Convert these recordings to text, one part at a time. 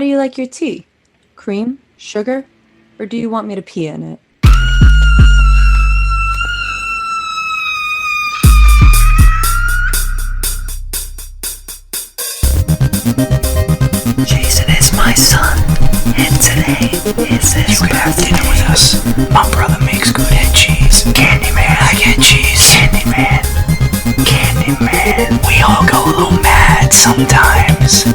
do you like your tea? Cream? Sugar? Or do you want me to pee in it? Jason is my son, and today is his birthday. You can have dinner with us. My brother makes good head cheese. Candyman, I get cheese. Candyman, Candyman. We all go a little mad sometimes.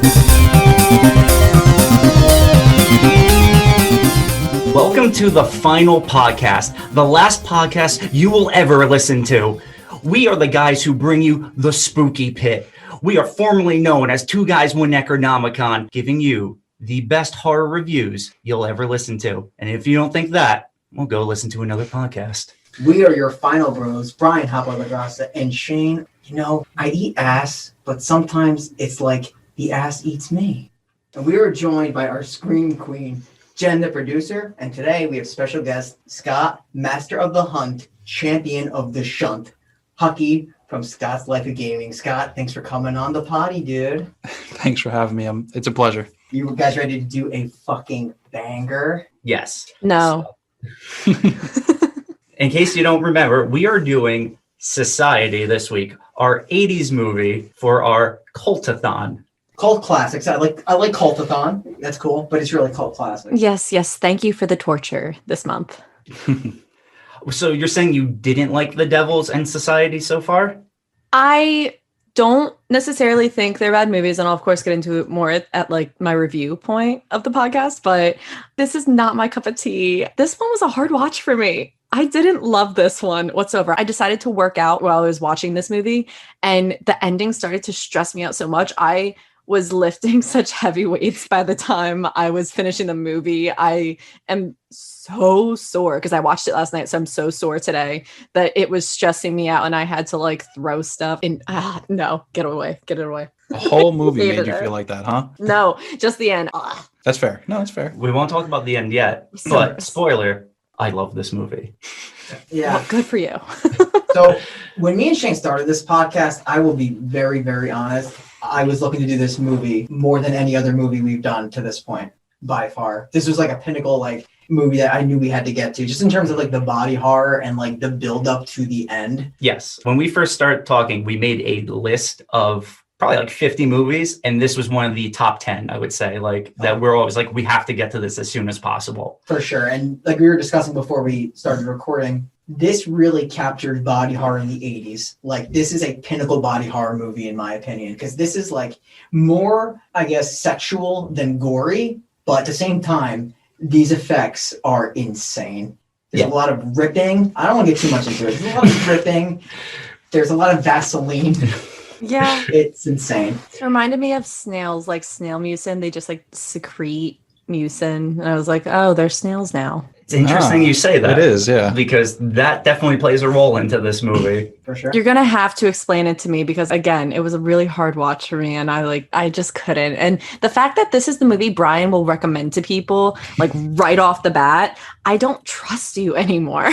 Welcome to the final podcast, the last podcast you will ever listen to. We are the guys who bring you the Spooky Pit. We are formerly known as Two Guys One Necronomicon, giving you the best horror reviews you'll ever listen to. And if you don't think that, well, go listen to another podcast. We are your final bros, Brian Hucke and Shane. You know, I eat ass, but sometimes it's like the ass eats me. And we are joined by our Scream Queen, Jen, the producer. And today we have special guest, Scott, Master of the Hunt, Champion of the Shunt, Hucke from Scottslifeofgaming. Scott, thanks for coming on the potty, dude. Thanks for having me. It's a pleasure. You guys ready to do a fucking banger? Yes. No. In case you don't remember, we are doing Society this week, our 80s movie for our Cultathon. Cult Classics. I like Cultathon. That's cool, but it's really Cult Classics. Yes. Thank you for the torture this month. So you're saying you didn't like The Devils and Society so far? I don't necessarily think they're bad movies, and I'll of course get into it more at like my review point of the podcast, but this is not my cup of tea. This one was a hard watch for me. I didn't love this one whatsoever. I decided to work out while I was watching this movie, and the ending started to stress me out so much. I was lifting such heavy weights by the time I was finishing the movie. I am so sore because I watched it last night, so I'm so sore today that it was stressing me out, and I had to like throw stuff in. No, get it away. The whole movie made you feel like that, huh? No, just the end. That's fair. No, that's fair. We won't talk about the end yet, but spoiler, I love this movie. Yeah. Well, good for you. So when me and Shane started this podcast, I will be very, very honest. I was looking to do this movie more than any other movie we've done to this point, by far. This was like a pinnacle like movie that I knew we had to get to, just in terms of like the body horror and like the build up to the end. Yes. When we first started talking, we made a list of probably like 50 movies, and this was one of the top 10, I would say, like that we're always like, we have to get to this as soon as possible. For sure. And like we were discussing before we started recording, this really captured body horror in the 80s. Like this is a pinnacle body horror movie in my opinion, because this is like more, I guess, sexual than gory, but at the same time, these effects are insane. There's a lot of ripping. I don't want to get too much into it. There's a lot of ripping. There's a lot of Vaseline. Yeah. It's insane. It reminded me of snails, like snail mucin. They just like secrete mucin. And I was like, oh, they're snails now. It's interesting you say that. It is, yeah. Because that definitely plays a role into this movie. For sure. You're going to have to explain it to me because, again, it was a really hard watch for me and I just couldn't. And the fact that this is the movie Brian will recommend to people, like right off the bat, I don't trust you anymore.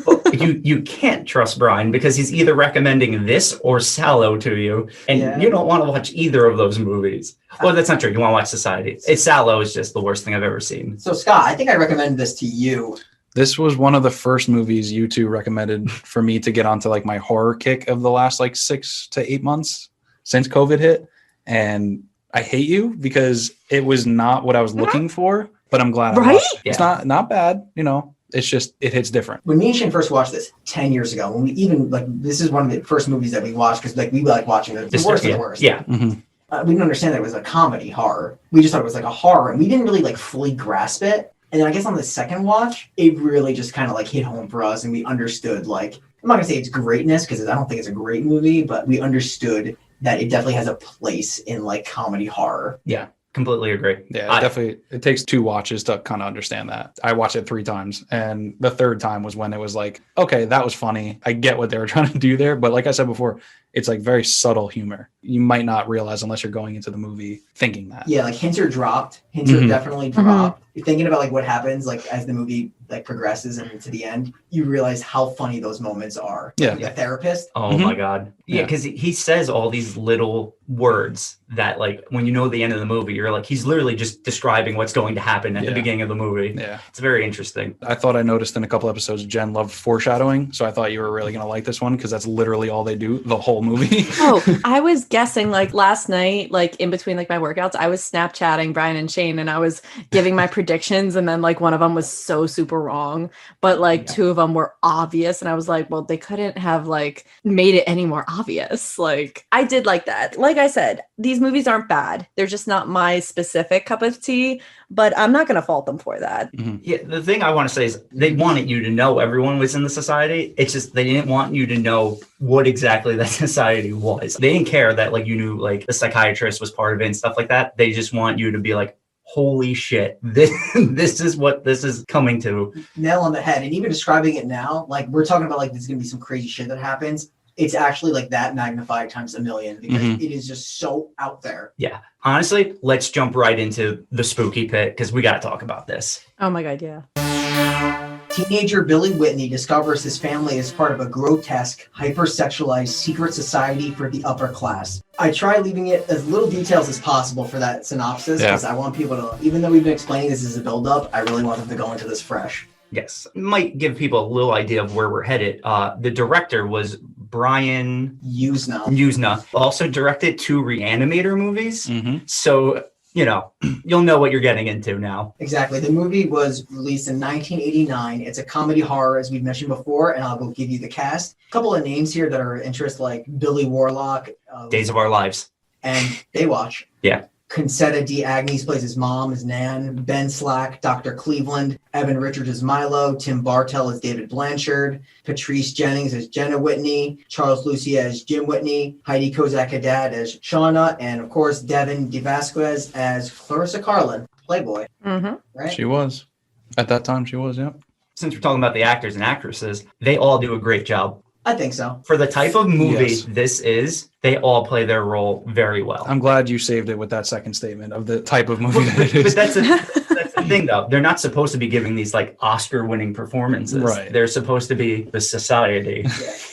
Well, you can't trust Brian because he's either recommending this or Sallow to you, and you don't want to watch either of those movies. Well, that's not true. You want to watch Society. Sallow is just the worst thing I've ever seen. So, Scott, I think I recommended this to you. This was one of the first movies you two recommended for me to get onto like my horror kick of the last like 6 to 8 months since COVID hit. And I hate you because it was not what I was looking for, but I'm glad I watched it. Yeah. It's not bad, you know. It's just, it hits different. When me and Shane first watched this 10 years ago, when we even, like, this is one of the first movies that we watched because, like, we like watching the worst of the worst. Yeah. Mm-hmm. We didn't understand that it was a comedy horror. We just thought it was like a horror, and we didn't really, like, fully grasp it. And then I guess on the second watch, it really just kind of, like, hit home for us, and we understood, like, I'm not going to say it's greatness because I don't think it's a great movie, but we understood that it definitely has a place in, like, comedy horror. Yeah. Completely agree. Yeah, it takes 2 watches to kind of understand that. I watched it 3 times, and the third time was when it was like, okay, that was funny. I get what they were trying to do there, but like I said before, it's like very subtle humor. You might not realize unless you're going into the movie thinking that. Yeah, like hints are dropped. Hints are definitely dropped. You're thinking about like what happens like as the movie like progresses and to the end, you realize how funny those moments are. Yeah. The therapist. Oh my God. Yeah, because he says all these little words that, like, when you know the end of the movie, you're like, he's literally just describing what's going to happen at the beginning of the movie. Yeah. It's very interesting. I thought I noticed in a couple episodes Jen loved foreshadowing, so I thought you were really going to like this one because that's literally all they do the whole movie. Oh, I was guessing like last night, like in between like my workouts, I was Snapchatting Brian and Shane and I was giving my predictions, and then like one of them was so super wrong, but like two of them were obvious, and I was like, well, they couldn't have like made it any more obvious. Like I did like that. Like I said, these movies aren't bad. They're just not my specific cup of tea, but I'm not going to fault them for that. Yeah, the thing I want to say is they wanted you to know everyone was in the society. It's just they didn't want you to know what exactly that society was. They didn't care that like you knew like the psychiatrist was part of it and stuff like that. They just want you to be like, holy shit, this is what this is coming to. Nail on the head. And even describing it now, like we're talking about like there's going to be some crazy shit that happens. It's actually like that magnified times a million because it is just so out there. Yeah. Honestly, let's jump right into the spooky pit because we got to talk about this. Oh my God, yeah. Teenager Billy Whitney discovers his family is part of a grotesque, hypersexualized secret society for the upper class. I try leaving it as little details as possible for that synopsis because I want people to, even though we've been explaining this as a build-up, I really want them to go into this fresh. Yes. Might give people a little idea of where we're headed. The director was Brian Usna. Also directed 2 Reanimator movies. So, you know, you'll know what you're getting into now. Exactly. The movie was released in 1989. It's a comedy horror, as we've mentioned before, and I'll go give you the cast. A couple of names here that are of interest, like Billy Warlock. Days of Our Lives. And Baywatch. Yeah. Concetta D. Agnes plays his mom as Nan. Ben Slack, Dr. Cleveland. Evan Richards as Milo. Tim Bartell as David Blanchard. Patrice Jennings as Jenna Whitney. Charles Lucia as Jim Whitney. Heidi Kozak-Haddad as Shauna. And, of course, Devin DeVasquez as Clarissa Carlin, Playboy. Right? She was. At that time, she was, Since we're talking about the actors and actresses, they all do a great job. I think so. For the type of movie this is, they all play their role very well. I'm glad you saved it with that second statement of the type of movie that it is. But that's the thing, though. They're not supposed to be giving these like Oscar-winning performances. Right. They're supposed to be the society.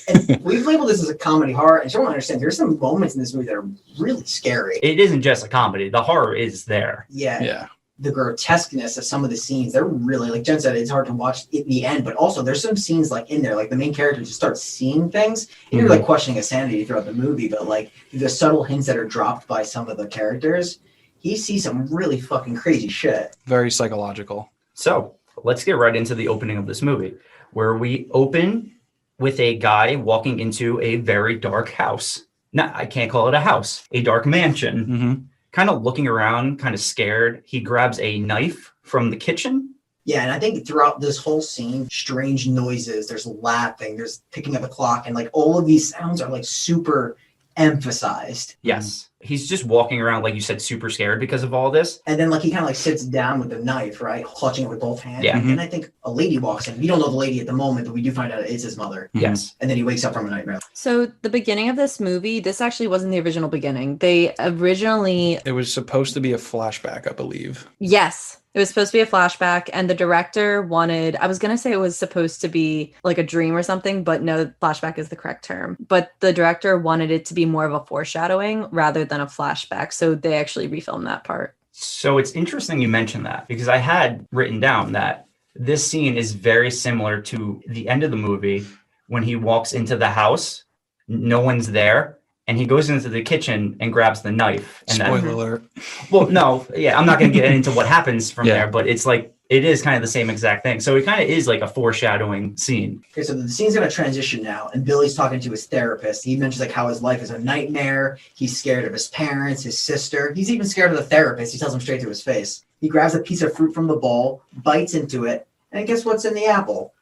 And we've labeled this as a comedy horror, and you don't understand. There's some moments in this movie that are really scary. It isn't just a comedy. The horror is there. Yeah. The grotesqueness of some of the scenes, they're really, like Jen said, it's hard to watch in the end, but also there's some scenes like in there, like the main character just starts seeing things, and you're like questioning his sanity throughout the movie, but like the subtle hints that are dropped by some of the characters, he sees some really fucking crazy shit. Very psychological. So let's get right into the opening of this movie, where we open with a guy walking into a very dark house. No, I can't call it a house, a dark mansion. Kind of looking around, kind of scared. He grabs a knife from the kitchen. Yeah, and I think throughout this whole scene, strange noises, there's laughing, there's picking up a clock, and like all of these sounds are like super emphasized. Yes. He's just walking around, like you said, super scared because of all this. And then like he kind of like sits down with the knife, right? Clutching it with both hands. Yeah. And I think a lady walks in. We don't know the lady at the moment, but we do find out it's his mother. Yes. And then he wakes up from a nightmare. So the beginning of this movie, this actually wasn't the original beginning. They originally... It was supposed to be a flashback, I believe. Yes. It was supposed to be a flashback, and the director wanted, I was going to say it was supposed to be like a dream or something, but no, flashback is the correct term. But the director wanted it to be more of a foreshadowing rather than a flashback. So they actually refilmed that part. So it's interesting you mentioned that, because I had written down that this scene is very similar to the end of the movie when he walks into the house, no one's there. And he goes into the kitchen and grabs the knife. And Spoiler alert. Well, no, yeah, I'm not going to get into what happens from there, but it's like, it is kind of the same exact thing. So it kind of is like a foreshadowing scene. Okay, so the scene's going to transition now, and Billy's talking to his therapist. He mentions like how his life is a nightmare. He's scared of his parents, his sister. He's even scared of the therapist. He tells him straight to his face. He grabs a piece of fruit from the bowl, bites into it, and guess what's in the apple?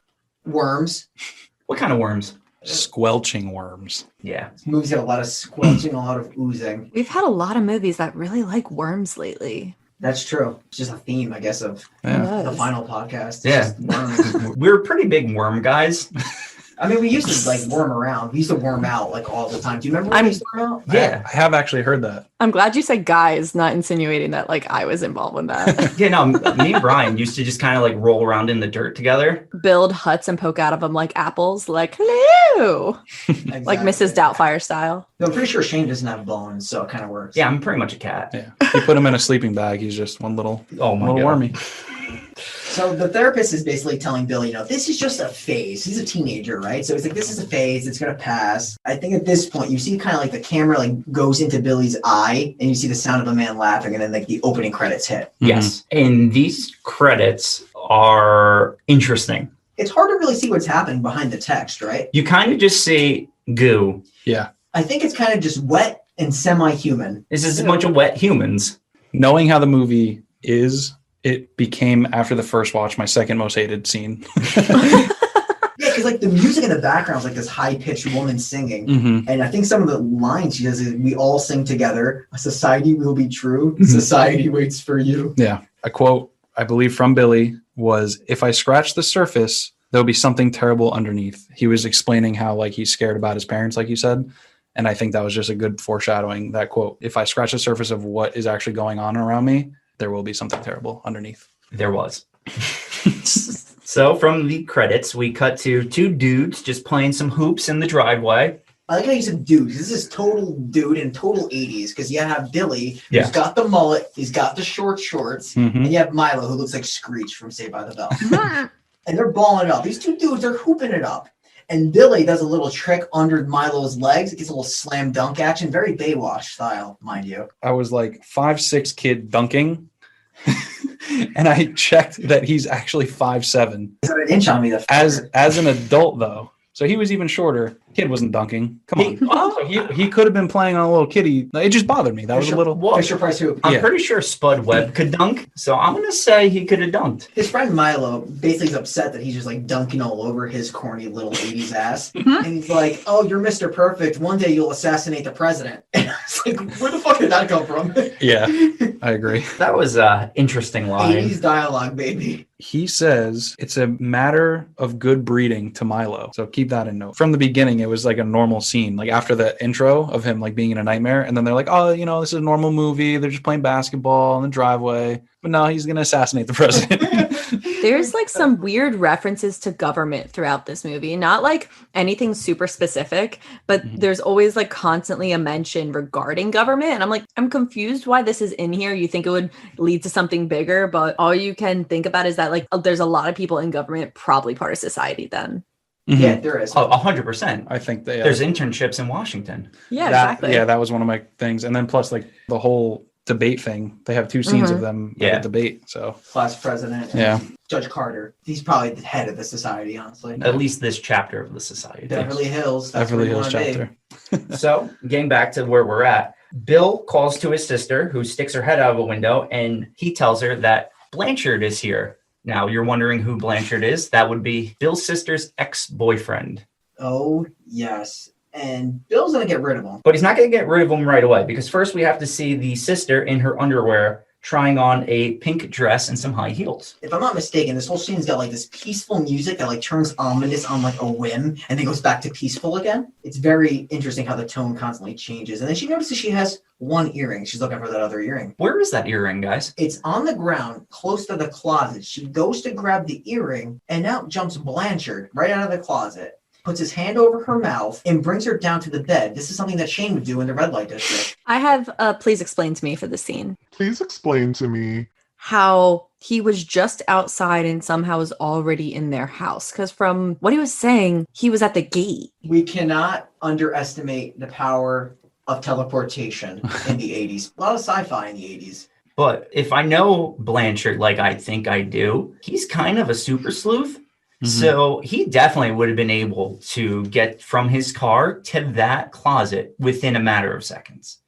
Worms. What kind of worms? Squelching worms. Yeah. This movie's got a lot of squelching, a lot of oozing. We've had a lot of movies that really like worms lately. That's true. It's just a theme, I guess, of Yeah. the final podcast. It's Yeah. just worms. We're pretty big worm guys. I mean, we used to like worm around. We used to worm out like all the time. Do you remember when we used to worm out? Yeah. I have actually heard that. I'm glad you said guys, not insinuating that like I was involved with that. Yeah, no, me and Brian used to just kind of like roll around in the dirt together. Build huts and poke out of them like apples, like hello, Exactly. like Mrs. Doubtfire style. No, I'm pretty sure Shane doesn't have bones, so it kind of works. Yeah, I'm pretty much a cat. Yeah. You put him in a sleeping bag, he's just one little, Oh my little God. wormy. So the therapist is basically telling Billy, you know, this is just a phase. He's a teenager, right? So he's like, this is a phase. It's going to pass. I think at this point, you see kind of like the camera like goes into Billy's eye and you see the sound of a man laughing and then like the opening credits hit. Yes. And these credits are interesting. It's hard to really see what's happening behind the text, right? You kind of just see goo. Yeah. I think it's kind of just wet and semi-human. This is a bunch of wet humans. Knowing how the movie is, it became, after the first watch, my second most hated scene. Yeah, because like the music in the background is like this high-pitched woman singing. Mm-hmm. And I think some of the lines she does is, we all sing together. A society will be true. Mhm. Society waits for you. Yeah. A quote, I believe, from Billy was, if I scratch the surface, there'll be something terrible underneath. He was explaining how like he's scared about his parents, like you said. And I think that was just a good foreshadowing, that quote. If I scratch the surface of what is actually going on around me, there will be something terrible underneath. There was. So from the credits, we cut to two dudes just playing some hoops in the driveway. I like how you said dude. This is total dude in total 80s because you have Billy, Yeah. who's got the mullet, he's got the short shorts, Mhm. and you have Milo, who looks like Screech from Saved by the Bell. And they're balling it up. These two dudes are hooping it up. And Billy does a little trick under Milo's legs. It gets a little slam dunk action, very Baywatch style, mind you. I was like 5'6" kid dunking. And I checked that he's actually 5'7". He's got an inch on me. As an adult, though. So he was even shorter. Kid wasn't dunking. Come on. He could have been playing on a little kiddie. It just bothered me. That was a little... Well, Fisher Price hoop. I'm Yeah. pretty sure Spud Webb could dunk, so I'm going to say he could have dunked. His friend Milo basically is upset that he's just like dunking all over his corny little 80s ass. And he's like, oh, you're Mr. Perfect. One day you'll assassinate the president. And I was like, where the fuck did that come from? Yeah, I agree. That was an interesting line. 80s dialogue, baby. He says it's a matter of good breeding to Milo. So keep that in note. From the beginning, it was like a normal scene. Like after the intro of him like being in a nightmare. And then they're like, oh, you know, this is a normal movie. They're just playing basketball in the driveway. But no, he's going to assassinate the president. There's like some weird references to government throughout this movie. Not like anything super specific, but there's always like constantly a mention regarding government. And I'm like, I'm confused why this is in here. You think it would lead to something bigger, but all you can think about is that like there's a lot of people in government probably part of society then. Yeah, there is. Oh, 100%. I think they... There's internships in Washington. Yeah, that, exactly. Yeah, that was one of my things. And then plus like the whole debate thing. They have two scenes of them at a debate. So Class president. Yeah. Judge Carter. He's probably the head of the society, honestly. At least this chapter of the society. Beverly Hills. That's Beverly where you Hills wanna be. chapter. So, getting back to where we're at, Bill calls to his sister, who sticks her head out of a window, and he tells her that Blanchard is here. Now, you're wondering who Blanchard is? That would be Bill's sister's ex-boyfriend. Oh, yes. And Bill's going to get rid of him. But he's not going to get rid of him right away, because first we have to see the sister in her underwear trying on a pink dress and some high heels. If I'm not mistaken, this whole scene's got like this peaceful music that like turns ominous on like a whim and then goes back to peaceful again. It's very interesting how the tone constantly changes. And then she notices she has one earring. She's looking for that other earring. Where is that earring, guys? It's on the ground close to the closet. She goes to grab the earring and out jumps Blanchard right out of the closet, puts his hand over her mouth, and brings her down to the bed. This is something that Shane would do in the red light district. I have please explain to me for the scene Please explain to me. how he was just outside and somehow was already in their house. Because from what he was saying, he was at the gate. We cannot underestimate the power of teleportation in the 80s. A lot of sci-fi in the 80s. But if I know Blanchard like I think I do, he's kind of a super sleuth. So he definitely would have been able to get from his car to that closet within a matter of seconds.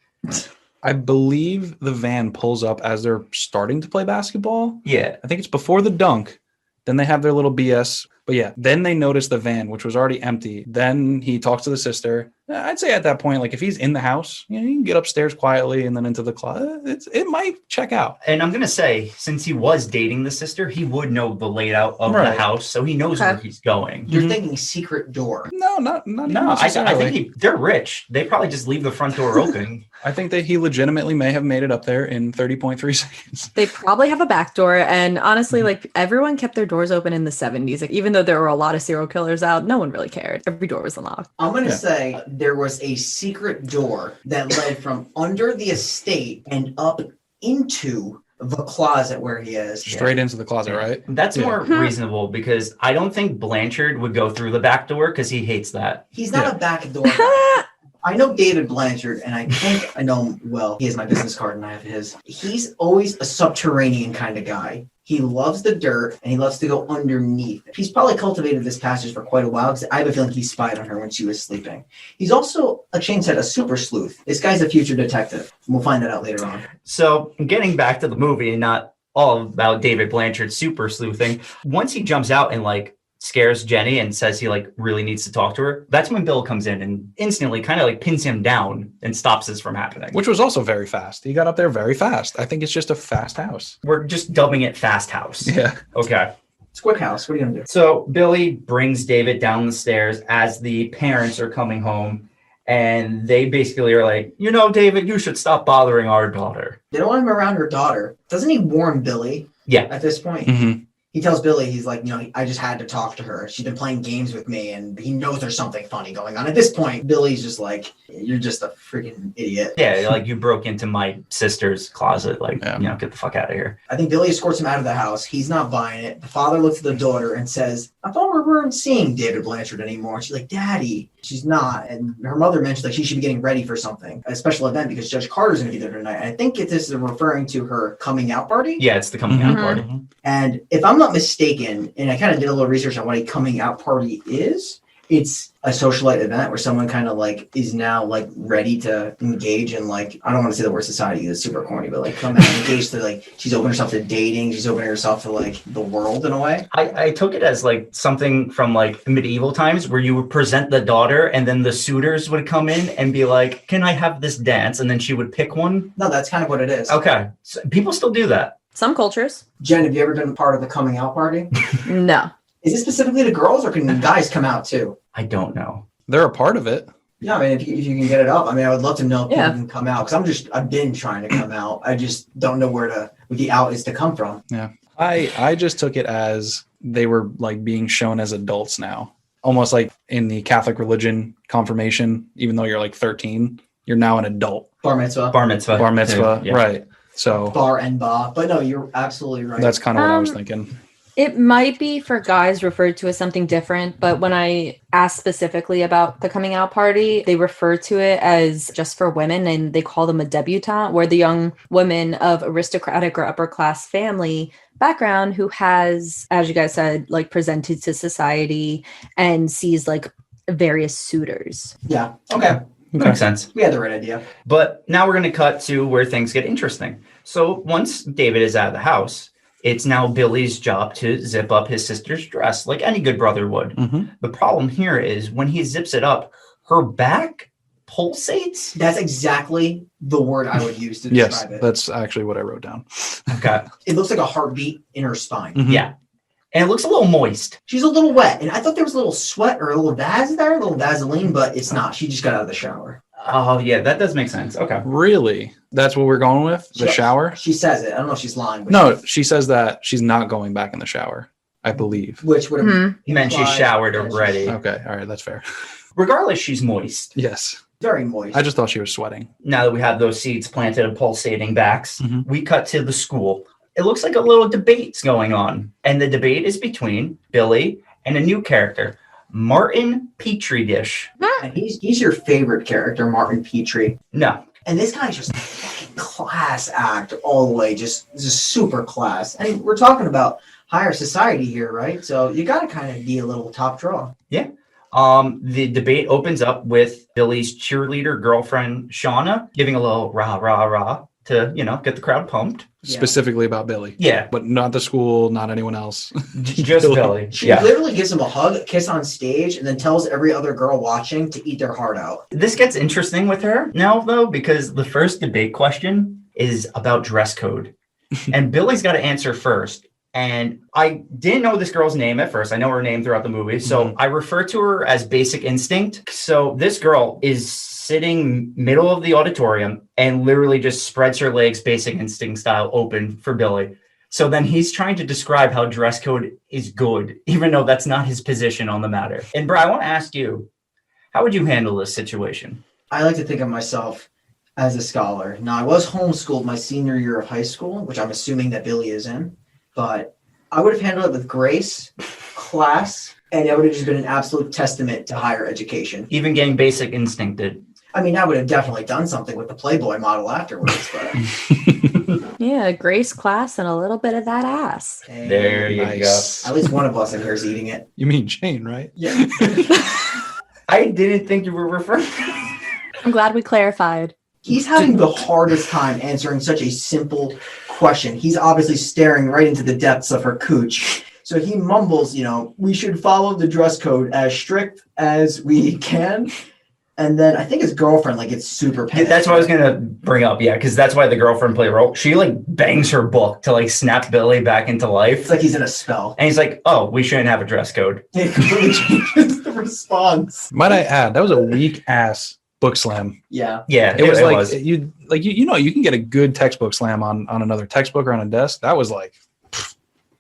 I believe the van pulls up as they're starting to play basketball. Yeah. I think it's before the dunk. Then they have their little BS. But yeah, then they notice the van, which was already empty. Then he talks to the sister. I'd say at that point, like if he's in the house, you can get upstairs quietly and then into the closet. It might check out. And I'm going to say, since he was dating the sister, he would know the layout of the house. So he knows where he's going. You're thinking secret door. No, not even I necessarily. think they're rich. They probably just leave the front door open. I think that he legitimately may have made it up there in 30.3 seconds. They probably have a back door. And honestly, like everyone kept their doors open in the 70s. Like, even though there were a lot of serial killers out, no one really cared. Every door was unlocked. I'm going to say there was a secret door that led from under the estate and up into the closet where he is. Straight into the closet, right? That's more reasonable because I don't think Blanchard would go through the back door because he hates that. He's not a back door guy. I know David Blanchard, and I think I know him well. He has my business card, and I have his. He's always a subterranean kind of guy. He loves the dirt, and he loves to go underneath. He's probably cultivated this passage for quite a while, because I have a feeling he spied on her when she was sleeping. He's also, like Shane said, a super sleuth. This guy's a future detective. We'll find that out later on. So, getting back to the movie, and not all about David Blanchard's super sleuthing, once he jumps out and, like, scares Jenny and says he like really needs to talk to her, that's when Bill comes in and instantly kind of like pins him down and stops this from happening. Which was also very fast. He got up there very fast. I think it's just a fast house. We're just dubbing it Fast House. Yeah. Okay. It's Quick House. What are you gonna do? So Billy brings David down the stairs as the parents are coming home, and they basically are like, you know, David, you should stop bothering our daughter. They don't want him around her daughter. Doesn't he warn Billy? Yeah. At this point? Mm-hmm. He tells Billy, he's like, you know, I just had to talk to her. She's been playing games with me, and he knows there's something funny going on. At this point, Billy's just like, you're just a freaking idiot. Yeah, like you broke into my sister's closet. Like, you know, get the fuck out of here. I think Billy escorts him out of the house. He's not buying it. The father looks at the daughter and says, I thought we weren't seeing David Blanchard anymore. And she's like, Daddy. She's not. And her mother mentioned like she should be getting ready for something, a special event, because Judge Carter's going to be there tonight. And I think this is referring to her coming out party. Yeah, it's the coming out party. And if I'm not mistaken, and I kind of did a little research on what a coming out party is, it's a socialite event where someone kind of like is now like ready to engage in like, I don't want to say the word society, it's super corny, but like come out and engage to like, she's opening herself to dating, she's opening herself to like the world in a way. I took it as like something from like medieval times where you would present the daughter and then the suitors would come in and be like, can I have this dance? And then she would pick one. No, that's kind of what it is. Okay. So people still do that. Some cultures. Jen, have you ever been part of the coming out party? No. Is it specifically to girls, or can guys come out too? I don't know. They're a part of it. Yeah, I mean, if you can get it up, I mean, I would love to know if people can come out, because I've been trying to come out. I just don't know where the out is to come from. Yeah. I just took it as they were like being shown as adults now. Almost like in the Catholic religion confirmation, even though you're like 13, you're now an adult. Bar mitzvah. Bar mitzvah. Bar mitzvah, yeah. right. So Bar and ba. But no, you're absolutely right. that's kind of what I was thinking. It might be for guys referred to as something different, but when I asked specifically about the coming out party, they refer to it as just for women, and they call them a debutante, where the young woman of aristocratic or upper class family background who has, as you guys said, like presented to society and sees like various suitors. Yeah. Okay. Makes sense. We had the right idea. But now we're going to cut to where things get interesting. So once David is out of the house, it's now Billy's job to zip up his sister's dress like any good brother would. Mm-hmm. The problem here is when he zips it up, her back pulsates. That's exactly the word I would use to describe Yes, it. that's actually what I wrote down. Okay. It looks like a heartbeat in her spine. Mhm. Yeah. And it looks a little moist. She's a little wet, and I thought there was a little sweat or a little Vaz there, a little Vaseline, but it's not. She just got out of the shower. Oh, yeah, that does make sense. Okay. Really? That's what we're going with? The shower? She says it. I don't know if she's lying. But No, she says that she's not going back in the shower, I believe. which would have He meant she showered already. Okay, all right, that's fair. Regardless, she's moist. Yes. very moist. I just thought she was sweating. Now that we have those seeds planted and pulsating backs, Mhm. we cut to the school. It looks like a little debate's going on. And the debate is between Billy and a new character, Martin Petri Dish. And he's your favorite character, Martin Petrie. No. And this guy's just a fucking class act all the way, just super class. And we're talking about higher society here, right? So you got to kind of be a little top draw. Yeah. The debate opens up with Billy's cheerleader girlfriend, Shauna, giving a little rah, rah, rah to, get the crowd pumped. specifically about Billy. Yeah. But not the school, not anyone else. Just Billy. She Yeah. literally gives him a hug, a kiss on stage, and then tells every other girl watching to eat their heart out. This gets interesting with her now, though, because the first debate question is about dress code. And Billy's got to answer first. And I didn't know this girl's name at first. I know her name throughout the movie. So I refer to her as Basic Instinct. So this girl is sitting middle of the auditorium and literally just spreads her legs Basic Instinct style open for Billy. So then he's trying to describe how dress code is good, even though that's not his position on the matter. And Bri, I want to ask you, how would you handle this situation? I like to think of myself as a scholar. Now, I was homeschooled my senior year of high school, which I'm assuming that Billy is in. But I would have handled it with grace, class, and it would have just been an absolute testament to higher education. Even getting Basic Instincted. I mean, I would have definitely done something with the Playboy model afterwards. But Yeah, grace, class, and a little bit of that ass. hey, There you Nice. at least one of us in here is eating it. You mean Shane, right? Yeah. I didn't think you were referring. I'm glad we clarified. He's having the hardest time answering such a simple question. He's obviously staring right into the depths of her cooch. So he mumbles, we should follow the dress code as strict as we can. And then I think his girlfriend gets super panicked. That's what I was gonna bring up, yeah, because that's why the girlfriend played a role. She bangs her book to snap Billy back into life. It's like he's in a spell. And he's like, "Oh, we shouldn't have a dress code." It completely changes the response. Might I add, that was a weak ass book slam. Yeah. Yeah, It was you can get a good textbook slam on another textbook or on a desk. That was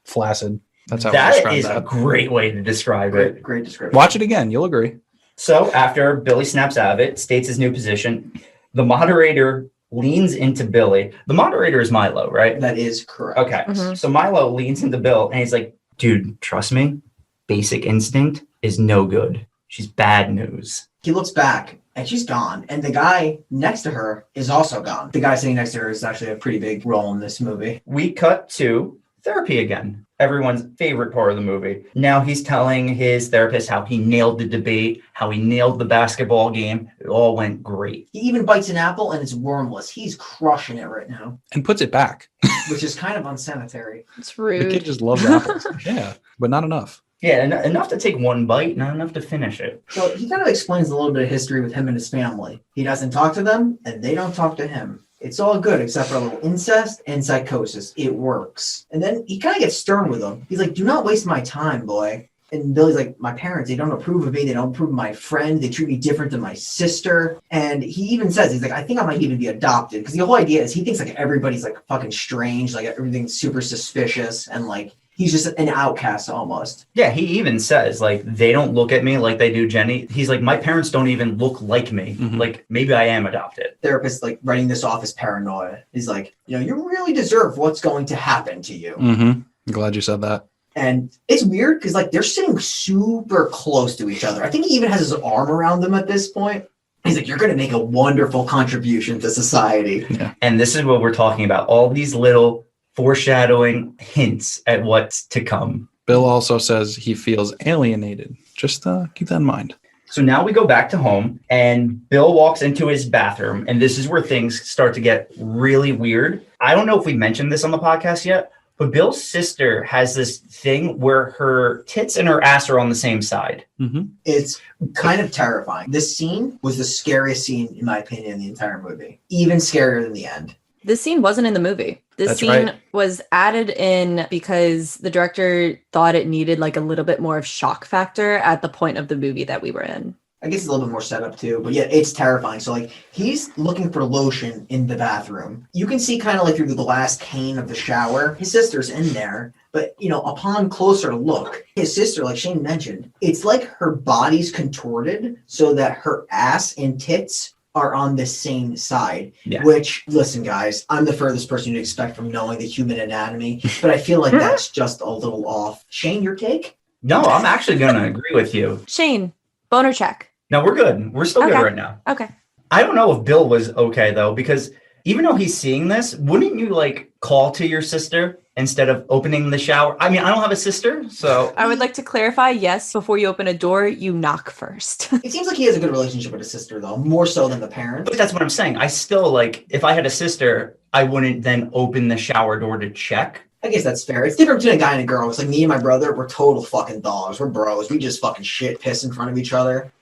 flaccid. That's how I That describe is a that. great way to describe it. Great description. Watch it again, you'll agree. So after Billy snaps out of it, states his new position, the moderator leans into Billy. The moderator is Milo, right? That is correct. Okay. Mhm. So Milo leans into Bill and he's like, "Dude, trust me, Basic Instinct is no good. She's bad news." He looks back and she's gone. And the guy next to her is also gone. The guy sitting next to her is actually a pretty big role in this movie. We cut to therapy again. Everyone's favorite part of the movie. Now he's telling his therapist how he nailed the debate, how he nailed the basketball game. It all went great. He even bites an apple and it's wormless. He's crushing it right now, And puts it back. which is kind of unsanitary. It's The rude. kid just loves apples. Yeah, but not enough. Yeah, enough to take one bite, not enough to finish it. So he kind of explains a little bit of history with him and his family. He doesn't talk to them and they don't talk to him. It's all good except for a little incest and psychosis. It works. And then he kind of gets stern with him. He's like, "Do not waste my time, boy." And Billy's like, "My parents, they don't approve of me. They don't approve of my friend. They treat me different than my sister." And he even says, he's like, "I think I might even be adopted." Because the whole idea is he thinks everybody's fucking strange. Everything's super suspicious. And he's just an outcast almost. Yeah, he even says, they don't look at me like they do Jenny. He's like, "My parents don't even look like me. Mhm. Maybe I am adopted." Therapist writing this off as paranoia. He's like, "You really deserve what's going to happen to you." Mm-hmm. I'm glad you said that. And it's weird because they're sitting super close to each other. I think he even has his arm around them at this point. He's like, "You're going to make a wonderful contribution to society." And this is what we're talking about. All these little foreshadowing hints at what's to come. Bill also says he feels alienated. Just keep that in mind. So now we go back to home and Bill walks into his bathroom and this is where things start to get really weird. I don't know if we mentioned this on the podcast yet, but Bill's sister has this thing where her tits and her ass are on the same side. Mm-hmm. It's kind of terrifying. This scene was the scariest scene, in my opinion, in the entire movie. Even scarier than the end. This scene wasn't in the movie. This That's scene right. was added in because the director thought it needed a little bit more of shock factor at the point of the movie that we were in. I guess it's a little bit more setup too, but yeah, it's terrifying. So he's looking for lotion in the bathroom. You can see kind of through the glass pane of the shower. His sister's in there, but upon closer look, his sister, like Shane mentioned, it's like her body's contorted so that her ass and tits are on the same side. Yeah. Which, listen, guys, I'm the furthest person you'd expect from knowing the human anatomy, but I feel like that's just a little off. Shane, your take? No, I'm actually going to agree with you. Shane, boner check. No, we're good. We're still good Okay. right now. Okay. I don't know if Bill was okay though, because even though he's seeing this, wouldn't you call to your sister instead of opening the shower. I mean, I don't have a sister, so I would like to clarify, yes, before you open a door, you knock first. It seems like he has a good relationship with his sister, though, more so than the parents. but that's what I'm saying. I still like if I had a sister, I wouldn't then open the shower door to check. I guess that's fair. It's different between a guy and a girl. It's like me and my brother, we're total fucking dogs. We're bros. We just fucking shit piss in front of each other.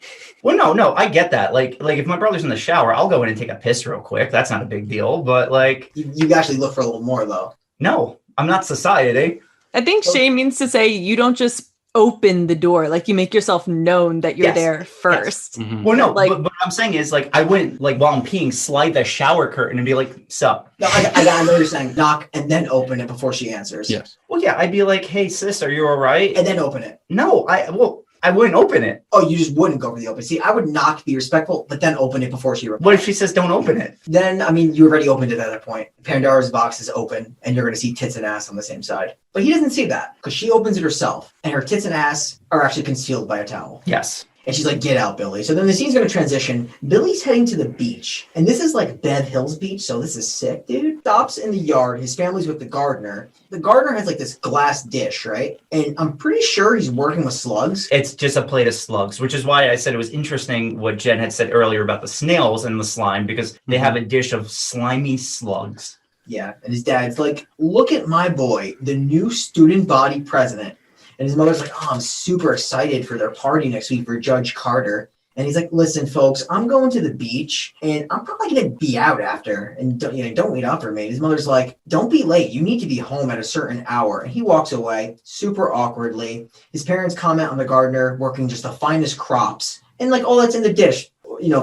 Well, no, I get that. Like if my brother's in the shower, I'll go in and take a piss real quick. That's not a big deal. But like, You actually look for a little more, though. no, I'm not society. I think Shay means to say you don't just open the door, like you make yourself known that you're Yes. there first. Mhm. Well, no, Like- but what I'm saying is like I wouldn't like while I'm peeing slide the shower curtain and be like, sup. No, I know what you're saying. Knock and then open it before she answers. Yes. Well, yeah, I'd be like, hey sis, are you all right? And then open it. No, I wouldn't open it. Oh, you just wouldn't go for the open. See, I would knock, be respectful, but then open it before she replies. What if she says don't open it? Then, I mean, you already opened it at that point. Pandora's box is open, and you're going to see tits and ass on the same side. But he doesn't see that, because she opens it herself, and her tits and ass are actually concealed by a towel. Yes. And she's like, get out, Billy. So then the scene's going to transition. Billy's heading to the beach. And this is like Bev Hills Beach, so this is sick, dude. Stops in the yard. His family's with the gardener. The gardener has like this glass dish, right? And I'm pretty sure he's working with slugs. It's just a plate of slugs, which is why I said it was interesting what Jen had said earlier about the snails and the slime, because they have a dish of slimy slugs. Yeah. And his dad's like, look at my boy, the new student body president. And his mother's like, oh, I'm super excited for their party next week for Judge Carter. And he's like, listen, folks, I'm going to the beach and I'm probably going to be out after. And don't wait up for me. His mother's like, don't be late. You need to be home at a certain hour. And he walks away super awkwardly. His parents comment on the gardener working just the finest crops. And like, all that's in the dish,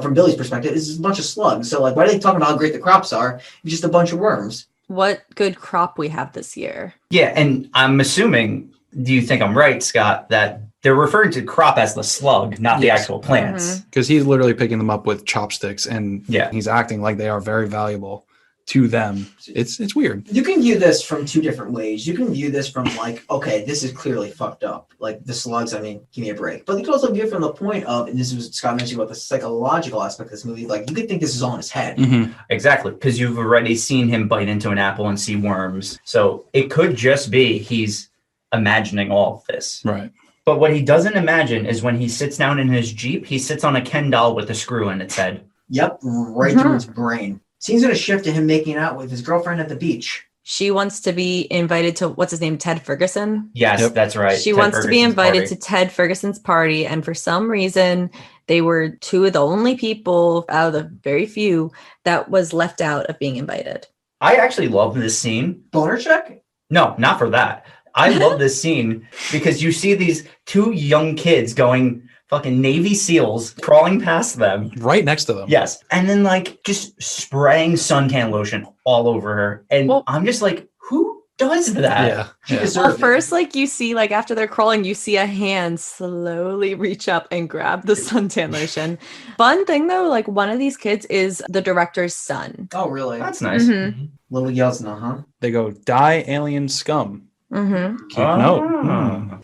from Billy's perspective, is just a bunch of slugs. So like, why are they talking about how great the crops are? It's just a bunch of worms. What good crop we have this year. Yeah, and I'm assuming, do you think I'm right, Scott, that they're referring to crop as the slug, not the Yes. actual plants? Because he's literally picking them up with chopsticks, and Yeah. he's acting like they are very valuable to them. It's weird. You can view this from two different ways. You can view this from like, okay, this is clearly fucked up. Like the slugs, I mean, give me a break. But you can also view it from the point of, and this was Scott mentioned about the psychological aspect of this movie, like you could think this is all in his head. Mhm. Exactly, because you've already seen him bite into an apple and see worms. So it could just be he's imagining all of this. Right. But what he doesn't imagine is when he sits down in his Jeep, he sits on a Ken doll with a screw in its head. Yep, right through his brain. Scene's gonna shift to him making out with his girlfriend at the beach. She wants to be invited to, what's his name, Ted Ferguson? Yes, Yep. that's right. She Ted wants to be Ferguson's invited party. to Ted Ferguson's party. And for some reason, they were two of the only people out of the very few that was left out of being invited. I actually love this scene. Boner check? No, not for that. I love this scene because you see these two young kids going fucking Navy SEALs crawling past them. Right next to them. Yes. And then like just spraying suntan lotion all over her. And Well- I'm just like, who does that? Yeah. She Yeah. deserved Well, it. first, like you see, like after they're crawling, you see a hand slowly reach up and grab the suntan lotion. Fun thing though, like one of these kids is the director's son. Oh, really? That's nice. Mhm. Little Yeltsna, huh? They go, die alien scum. Mm-hmm. Keep note.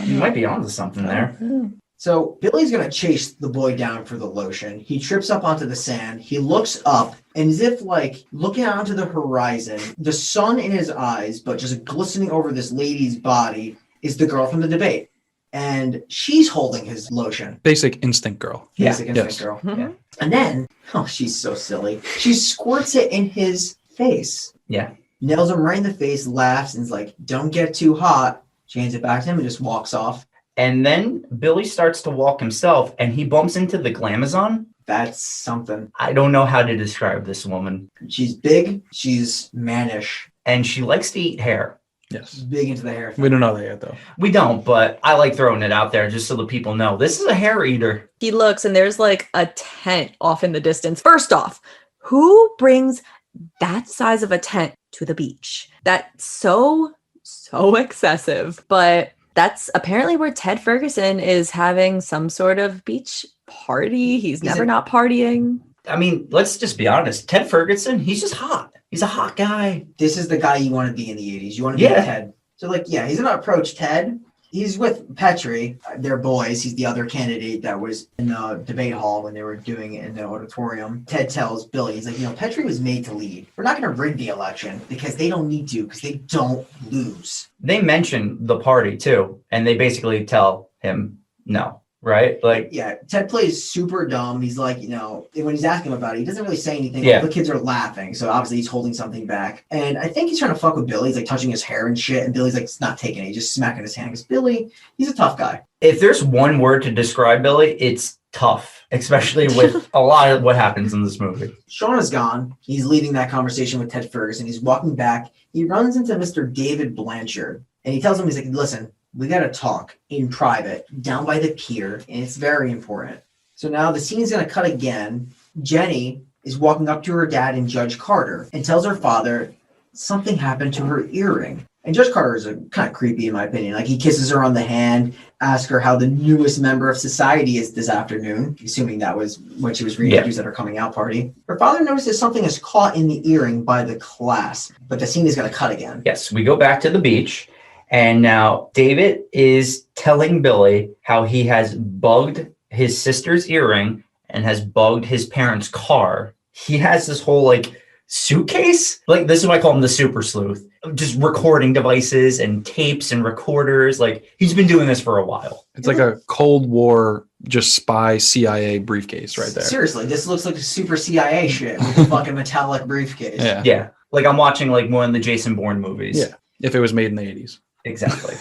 You might be onto something there. So Billy's gonna chase the boy down for the lotion. He trips up onto the sand. He looks up, and as if like looking out onto the horizon, the sun in his eyes, but just glistening over this lady's body, is the girl from the debate. And she's holding his lotion. Basic instinct girl. Yeah, Basic instinct yes. girl. Mhm. Yeah. And then, oh, she's so silly. She squirts it in his face. Yeah. Nails him right in the face, laughs, and is like, don't get too hot. She hands it back to him and just walks off. And then Billy starts to walk himself and he bumps into the Glamazon. That's something. I don't know how to describe this woman. She's big. She's mannish. And she likes to eat hair. Yes. Big into the hair. We don't know that yet, though. We don't, but I like throwing it out there just so the people know. This is a hair eater. He looks and there's like a tent off in the distance. First off, who brings that size of a tent to the beach? That's so excessive. But that's apparently where Ted Ferguson is having some sort of beach party. He's never not partying. I mean, let's just be honest. Ted Ferguson, he's just hot. He's a hot guy. This is the guy you want to be in the 80s. You want to be Yeah. Ted. So, like, yeah, he's going to approach Ted. He's with Petrie. They're boys. He's the other candidate that was in the debate hall when they were doing it in the auditorium. Ted tells Billy, he's like, Petrie was made to lead. We're not going to rig the election because they don't need to, because they don't lose. They mention the party too, and they basically tell him no. Right? Like, yeah, Ted plays super dumb. He's like, when he's asking him about it, he doesn't really say anything. Yeah. All the kids are laughing. So obviously he's holding something back. And I think he's trying to fuck with Billy. He's like touching his hair and shit. And Billy's like, it's not taking it. He's just smacking his hand. Because Billy, he's a tough guy. if there's one word to describe Billy, it's tough, especially with a lot of what happens in this movie. Sean is gone. He's leading that conversation with Ted Ferguson. He's walking back. He runs into Mr. David Blanchard. And he tells him, he's like, listen, we got to talk in private down by the pier, and it's very important. So now the scene's going to cut again. Jenny is walking up to her dad and Judge Carter and tells her father something happened to her earring. And Judge Carter is kind of creepy, in my opinion. Like, he kisses her on the hand, asks her how the newest member of society is this afternoon, assuming that was when she was reintroduced at her coming out party. Her father notices something is caught in the earring by the class, but the scene is going to cut again. Yes, we go back to the beach. And now David is telling Billy how he has bugged his sister's earring and has bugged his parents' car. He has this whole suitcase. This is why I call him the super sleuth. Just recording devices and tapes and recorders. He's been doing this for a while. It's like a Cold War, just spy CIA briefcase right there. Seriously, this looks like a super CIA shit with a fucking metallic briefcase. Yeah. I'm watching one of the Jason Bourne movies. Yeah. If it was made in the 80s. Exactly.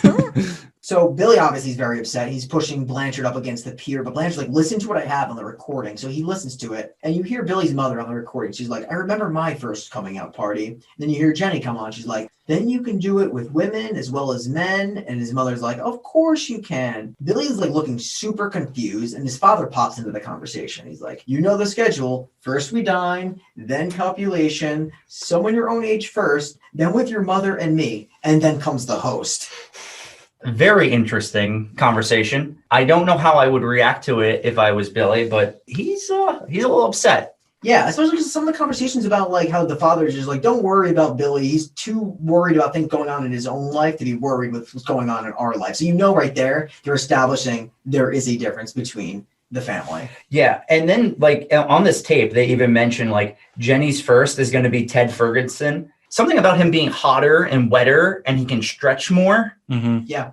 So Billy obviously is very upset. He's pushing Blanchard up against the pier, but Blanchard's like, listen to what I have on the recording. So he listens to it, and you hear Billy's mother on the recording. She's like, I remember my first coming out party. And then you hear Jenny come on. She's like, then you can do it with women as well as men. And his mother's like, of course you can. Billy's looking super confused, and his father pops into the conversation. He's like, you know the schedule. First we dine, then copulation, someone your own age first, then with your mother and me, and then comes the host. Very interesting conversation. I don't know how I would react to it if I was Billy, but he's a little upset. Yeah, especially because some of the conversations about how the father is just don't worry about Billy. He's too worried about things going on in his own life to be worried with what's going on in our life. So right there, they're establishing there is a difference between the family. Yeah, and then on this tape, they even mention Jenny's first is going to be Ted Ferguson. Something about him being hotter and wetter, and he can stretch more. Mm-hmm. Yeah,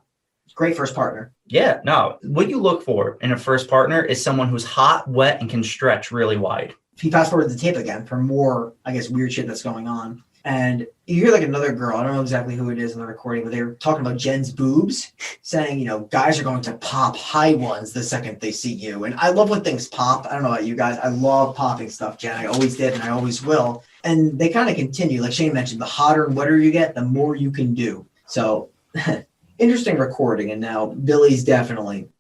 great first partner. Yeah, no. What you look for in a first partner is someone who's hot, wet, and can stretch really wide. If you fast forward the tape again for more, weird shit that's going on. And you hear another girl, I don't know exactly who it is in the recording, but they were talking about Jen's boobs, saying, guys are going to pop high ones the second they see you. And I love when things pop. I don't know about you guys. I love popping stuff, Jen. I always did, and I always will. And they kind of continue. Like Shane mentioned, the hotter and wetter you get, the more you can do. So interesting recording. And now Billy's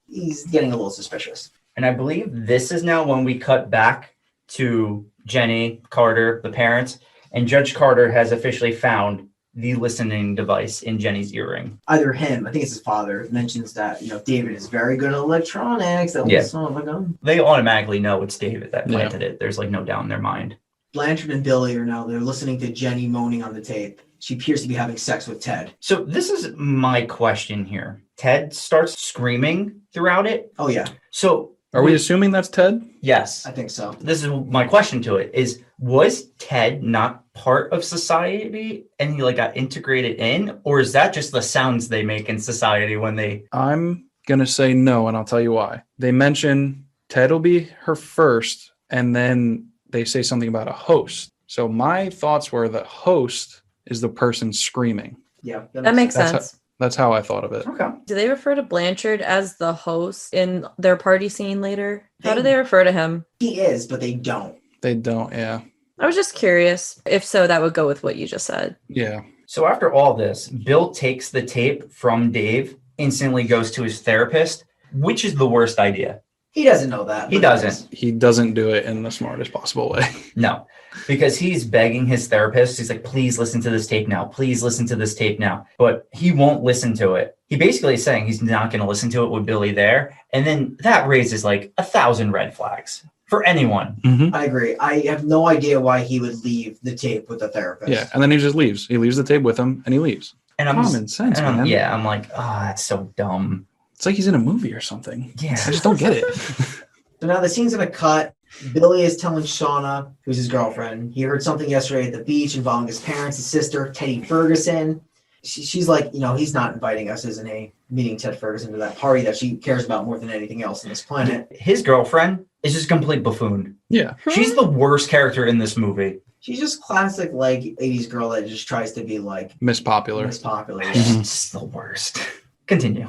he's getting a little suspicious. And I believe this is now when we cut back to Jenny, Carter, the parents, and Judge Carter has officially found the listening device in Jenny's earring. Either him, I think it's his father, mentions that, David is very good at electronics. That little son of a gun. They automatically know it's David that planted it. There's no doubt in their mind. Blanchard and Billy they're listening to Jenny moaning on the tape. She appears to be having sex with Ted. So this is my question here. Ted starts screaming throughout it. Oh, yeah. So are we assuming that's Ted? Yes. I think so. This is my question to it is, was Ted not part of society and he got integrated in? Or is that just the sounds they make in society when they... I'm going to say no, and I'll tell you why. They mention Ted will be her first, and then they say something about a host. So my thoughts were the host is the person screaming. Yeah. That makes sense. That's how I thought of it. Okay. Do they refer to Blanchard as the host in their party scene later? How do they refer to him? He is, but they don't. They don't, yeah. I was just curious. If so, that would go with what you just said. Yeah. So after all this, Bill takes the tape from Dave, instantly goes to his therapist, which is the worst idea. He doesn't know that. He doesn't. He doesn't do it in the smartest possible way. No, because he's begging his therapist. He's like, please listen to this tape now. Please listen to this tape now. But he won't listen to it. He basically is saying he's not going to listen to it with Billy there. And then that raises 1,000 red flags for anyone. Mm-hmm. I agree. I have no idea why he would leave the tape with the therapist. Yeah, and then he just leaves. He leaves the tape with him, and he leaves. And I'm Common sense, man. Yeah, I'm like, oh, that's so dumb. It's like he's in a movie or something. Yeah. I just don't get it. So now the scene's gonna cut. Billy is telling Shauna, who's his girlfriend, he heard something yesterday at the beach involving his parents, his sister, Teddy Ferguson. She's like, he's not inviting us, isn't he? Meeting Ted Ferguson to that party that she cares about more than anything else on this planet. His girlfriend is just a complete buffoon. Yeah. She's the worst character in this movie. She's just classic, like, 80s girl that just tries to be, like, Miss Popular. Yeah. She's just the worst. Continue.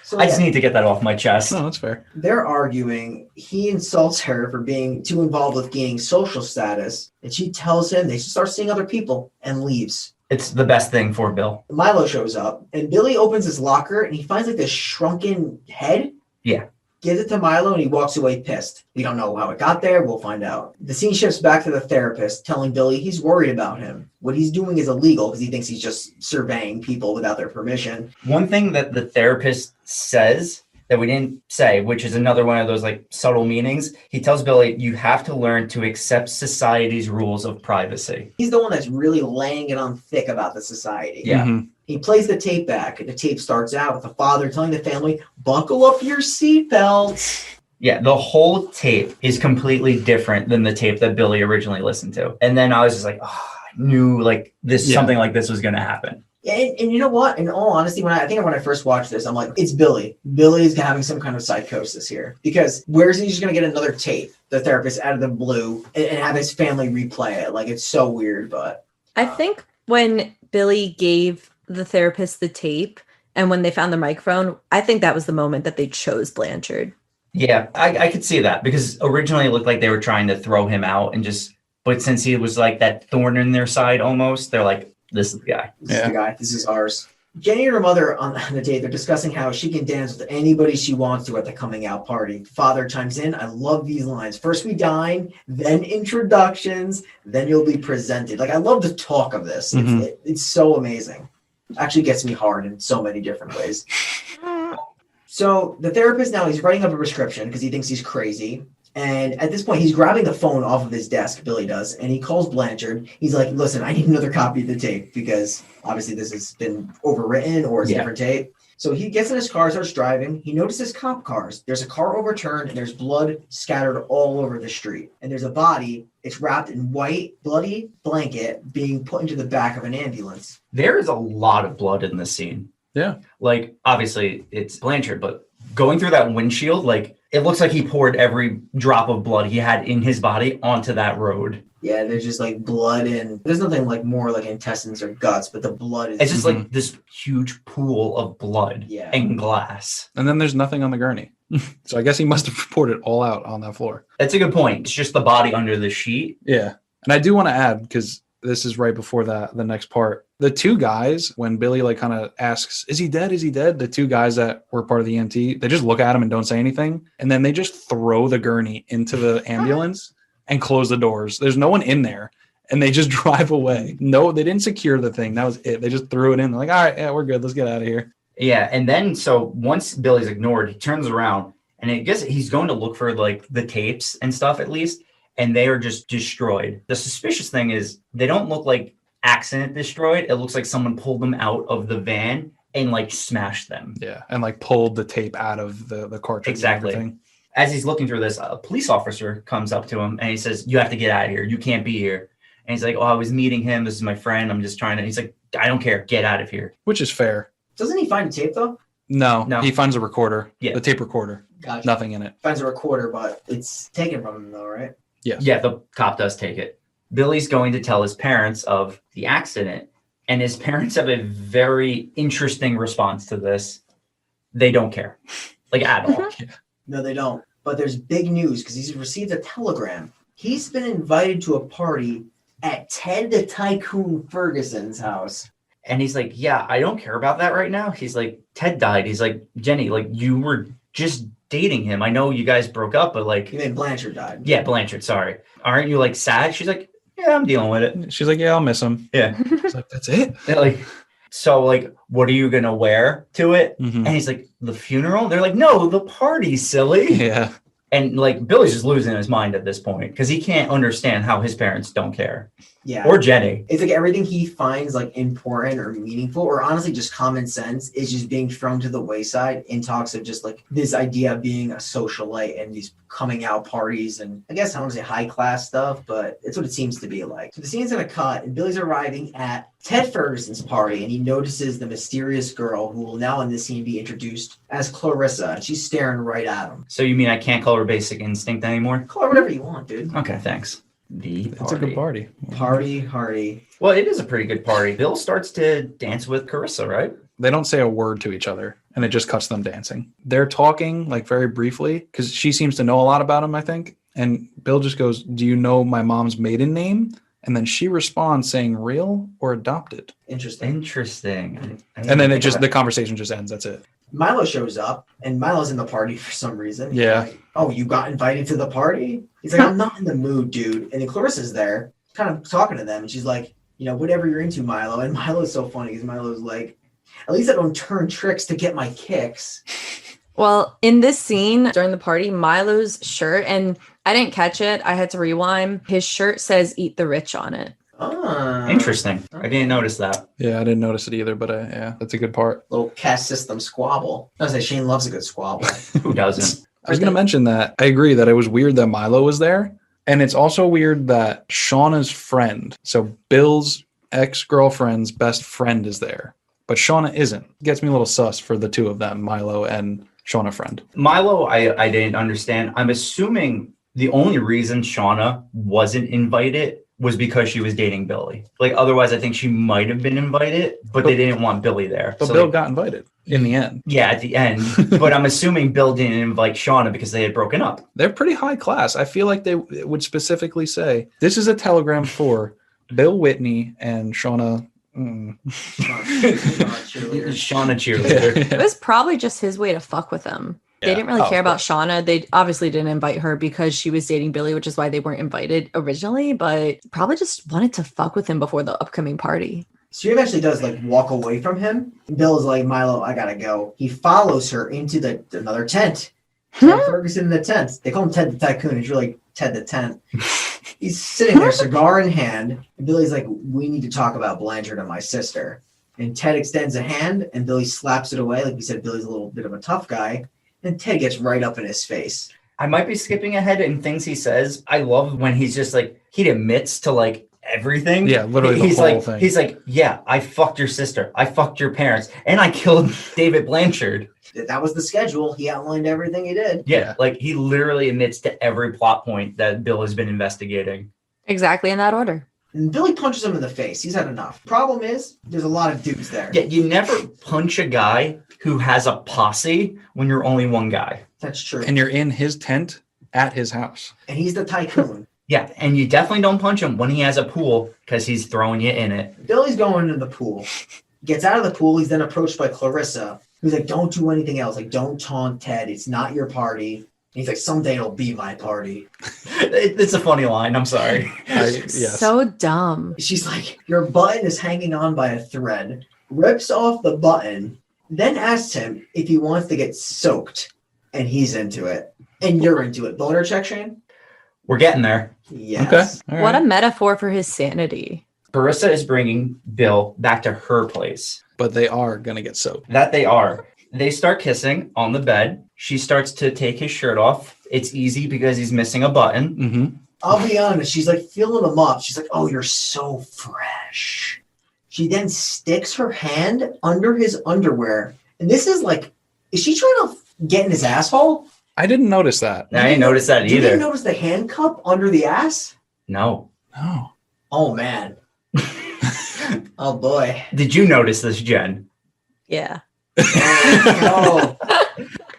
So, I just need to get that off my chest. No, that's fair. They're arguing. He insults her for being too involved with gaining social status, and she tells him they should start seeing other people and leaves. It's the best thing for Bill. Milo shows up, and Billy opens his locker, and he finds like this shrunken head. Yeah. Gives it to Milo, and he walks away pissed. We don't know how it got there. We'll find out. The scene shifts back to the therapist, telling Billy he's worried about him. What he's doing is illegal because he thinks he's just surveying people without their permission. One thing that the therapist says that we didn't say, which is another one of those like subtle meanings, he tells Billy, you have to learn to accept society's rules of privacy. He's the one that's really laying it on thick about the society. Yeah. Mm-hmm. He plays the tape back. The tape starts out with the father telling the family, buckle up your seatbelts. Yeah, the whole tape is completely different than the tape that Billy originally listened to. And then I was just like, oh, I knew like this something like this was going to happen. And you know what? In all honesty, when I first watched this, I'm like, it's Billy. Billy is having some kind of psychosis here. Because where is he just going to get another tape, the therapist, out of the blue, and have his family replay it? Like, it's so weird, but... I think when Billy gave the therapist the tape and when they found the microphone, I think that was the moment that they chose Blanchard. Yeah, I could see that because originally it looked like they were trying to throw him out and just, but since he was like that thorn in their side almost, they're like, this is the guy. This is the guy. This is ours. Jenny and her mother on the date, they're discussing how she can dance with anybody she wants to at the coming out party. Father chimes in. I love these lines. First we dine, then introductions, then you'll be presented. Like, I love the talk of this. Mm-hmm. It's so amazing. Actually gets me hard in so many different ways. So the therapist now, he's writing up a prescription because he thinks he's crazy. And at this point, he's grabbing the phone off of his desk, Billy does, and he calls Blanchard. He's like, listen, I need another copy of the tape because obviously this has been overwritten or it's a different tape. So he gets in his car, starts driving. He notices cop cars. There's a car overturned and there's blood scattered all over the street. And there's a body. It's wrapped in white, bloody blanket being put into the back of an ambulance. There is a lot of blood in this scene. Yeah. Like, obviously it's Blanchard, but going through that windshield, like, it looks like he poured every drop of blood he had in his body onto that road. Yeah, there's just like blood and there's nothing like more like intestines or guts, but the blood is... It's just like this huge pool of blood and glass. And then there's nothing on the gurney. So I guess he must have poured it all out on that floor. That's a good point. It's just the body under the sheet. Yeah. And I do want to add, because this is right before the next part. The two guys, when Billy like kind of asks, is he dead? Is he dead? The two guys that were part of the EMT, they just look at him and don't say anything. And then they just throw the gurney into the ambulance and close the doors. There's no one in there. And they just drive away. No, they didn't secure the thing. That was it. They just threw it in. They're like, all right, yeah, we're good. Let's get out of here. Yeah. And then, so once Billy's ignored, he turns around and I guess he's going to look for like the tapes and stuff at least. And they are just destroyed. The suspicious thing is they don't look like accident destroyed. It looks like someone pulled them out of the van and like smashed them. Yeah. And like pulled the tape out of the cartridge. Exactly. As he's looking through this, a police officer comes up to him and he says, you have to get out of here. You can't be here. And he's like, oh, I was meeting him. This is my friend. I'm just trying to, he's like, I don't care. Get out of here. Which is fair. Doesn't he find a tape though? No. No. He finds a recorder. Yeah. The tape recorder. Gotcha. Nothing in it. Finds a recorder, but it's taken from him though, right? Yes. Yeah, the cop does take it. Billy's going to tell his parents of the accident, and his parents have a very interesting response to this. They don't care, like at all. No, they don't. But there's big news because he's received a telegram. He's been invited to a party at Ted the Tycoon Ferguson's house. And he's like, yeah, I don't care about that right now. He's like, Ted died. He's like, Jenny, like you were just dating him. I know you guys broke up, but like... You mean Blanchard died? Yeah, Blanchard, sorry. Aren't you like sad? She's like, yeah, I'm dealing with it. She's like, yeah, I'll miss him. Yeah. He's like, that's it? They're like, so like, what are you going to wear to it? Mm-hmm. And he's like, the funeral? They're like, no, the party, silly. Yeah. And like, Billy's just losing his mind at this point because he can't understand how his parents don't care. Yeah. Or Jenny. It's like everything he finds like important or meaningful or honestly just common sense is just being thrown to the wayside in talks of just like this idea of being a socialite and these coming out parties and I guess I don't want to say high class stuff, but it's what it seems to be like. So the scene's gonna cut and Billy's arriving at Ted Ferguson's party and he notices the mysterious girl who will now in this scene be introduced as Clarissa and she's staring right at him. So you mean I can't call her Basic Instinct anymore? Call her whatever you want, dude. Okay, thanks. It's a good party. Party hardy. Well, it is a pretty good party. Bill starts to dance with Carissa, right? They don't say a word to each other, and it just cuts them dancing. They're talking like very briefly because she seems to know a lot about him, I think. And Bill just goes, "Do you know my mom's maiden name?" And then she responds saying, "Real or adopted?" Interesting. And then the conversation just ends. That's it. Milo shows up and Milo's in the party for some reason. Yeah. Like, oh, you got invited to the party? He's like, I'm not in the mood, dude. And then Clarissa's there kind of talking to them. And she's like, you know, whatever you're into, Milo. And Milo's so funny because Milo's like, at least I don't turn tricks to get my kicks. Well, in this scene during the party, Milo's shirt, and I didn't catch it. I had to rewind. His shirt says "Eat the Rich" on it. Interesting. I didn't notice that. Yeah, I didn't notice it either, but yeah, that's a good part. Little caste system squabble. I was like, Shane loves a good squabble. Who doesn't? I was going to mention that. I agree that it was weird that Milo was there. And it's also weird that Shauna's friend, so Bill's ex-girlfriend's best friend is there, but Shauna isn't. It gets me a little sus for the two of them, Milo and Shauna friend. Milo, I didn't understand. I'm assuming the only reason Shauna wasn't invited was because she was dating Billy. Like, otherwise, I think she might have been invited, but they didn't want Billy there. But so Bill got invited in the end. Yeah, at the end. But I'm assuming Bill didn't invite Shauna because they had broken up. They're pretty high class. I feel like they would specifically say, this is a telegram for Bill Whitney and Shauna. Shauna cheerleader. It was probably just his way to fuck with him. They didn't really care about Shauna. They obviously didn't invite her because she was dating Billy, which is why they weren't invited originally, but probably just wanted to fuck with him before the upcoming party. So he eventually does like walk away from him. Bill is like, Milo, I gotta go. He follows her into another tent. Ted Ferguson in the tent. They call him Ted the Tycoon. He's really Ted the Tent. He's sitting there, cigar in hand. And Billy's like, we need to talk about Blanchard and my sister. And Ted extends a hand and Billy slaps it away. Like we said, Billy's a little bit of a tough guy. And Ted gets right up in his face. I might be skipping ahead in things he says. I love when he's just like, he admits to like everything. Yeah, literally the whole thing. He's like, yeah, I fucked your sister. I fucked your parents. And I killed David Blanchard. That was the schedule. He outlined everything he did. Yeah, like he literally admits to every plot point that Bill has been investigating. Exactly in that order. And Billy punches him in the face. He's had enough. Problem is, there's a lot of dudes there. Yeah, you never punch a guy who has a posse when you're only one guy. That's true. And you're in his tent at his house. And he's the tycoon. Yeah, and you definitely don't punch him when he has a pool because he's throwing you in it. Billy's going into the pool. Gets out of the pool. He's then approached by Clarissa, who's like, don't do anything else. Like, don't taunt Ted. It's not your party. And he's like, someday it'll be my party. It's a funny line. I'm sorry. Yes. So dumb. She's like, your button is hanging on by a thread. Rips off the button, then asks him if he wants to get soaked. And he's into it. And you're into it. Boner check, Shane? We're getting there. Yes. Okay. All What right. a metaphor for his sanity. Carissa is bringing Bill back to her place. But they are going to get soaked. That they are. They start kissing on the bed. She starts to take his shirt off. It's easy because he's missing a button. Mm-hmm. I'll be honest. She's like feeling him up. She's like, oh, you're so fresh. She then sticks her hand under his underwear. And this is like, is she trying to get in his asshole? I didn't notice that. I didn't notice that You either. didn't notice the hand cup under the ass? No. No. Oh, man. Oh, boy. Did you notice this, Jen? Yeah. Oh,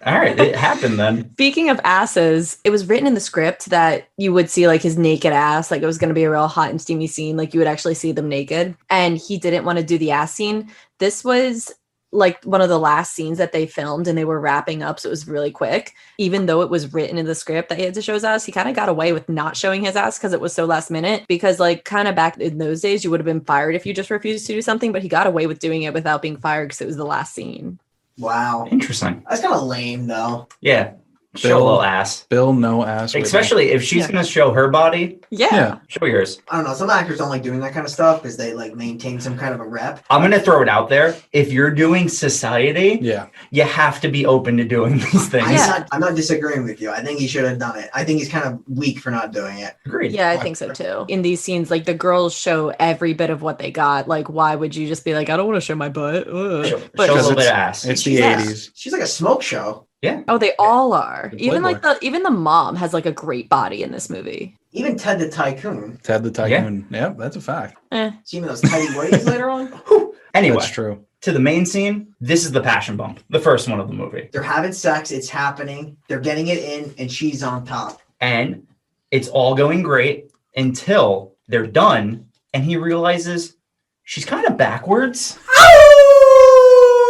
All right, it happened then. Speaking of asses, it was written in the script that you would see like his naked ass, like it was going to be a real hot and steamy scene, like you would actually see them naked. And he didn't want to do the ass scene. This was like one of the last scenes that they filmed and they were wrapping up. So it was really quick. Even though it was written in the script that he had to show his ass, he kind of got away with not showing his ass because it was so last minute. Because like kind of back in those days, you would have been fired if you just refused to do something, but he got away with doing it without being fired because it was the last scene. wow. Interesting. That's kind of lame, though. Yeah. Show a little ass. Bill, no ass. Whitney. Especially if she's going to show her body. Yeah. Show yours. I don't know. Some actors don't like doing that kind of stuff because they like maintain some kind of a rep. I'm going to throw it out there. If you're doing society, you have to be open to doing these things. I'm not disagreeing with you. I think he should have done it. I think he's kind of weak for not doing it. Agreed. Yeah, I think so too. In these scenes, like the girls show every bit of what they got. Like, why would you just be like, I don't want to show my butt? Show a But little bit of ass. It's the 80s. She's like a smoke show. Yeah. oh, they all are. Even Playboy. like the mom has like a great body in this movie. Even Ted the Tycoon. Ted the Tycoon. Yeah, that's a fact. Seeing those tidy whities later on. Anyway, That's true. to the main scene, this is the passion bump. The first one of the movie. They're having sex. It's happening. They're getting it in, and she's on top. And it's all going great until they're done and he realizes she's kind of backwards.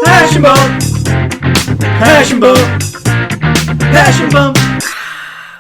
Passion bump! Passion bump! Passion bump!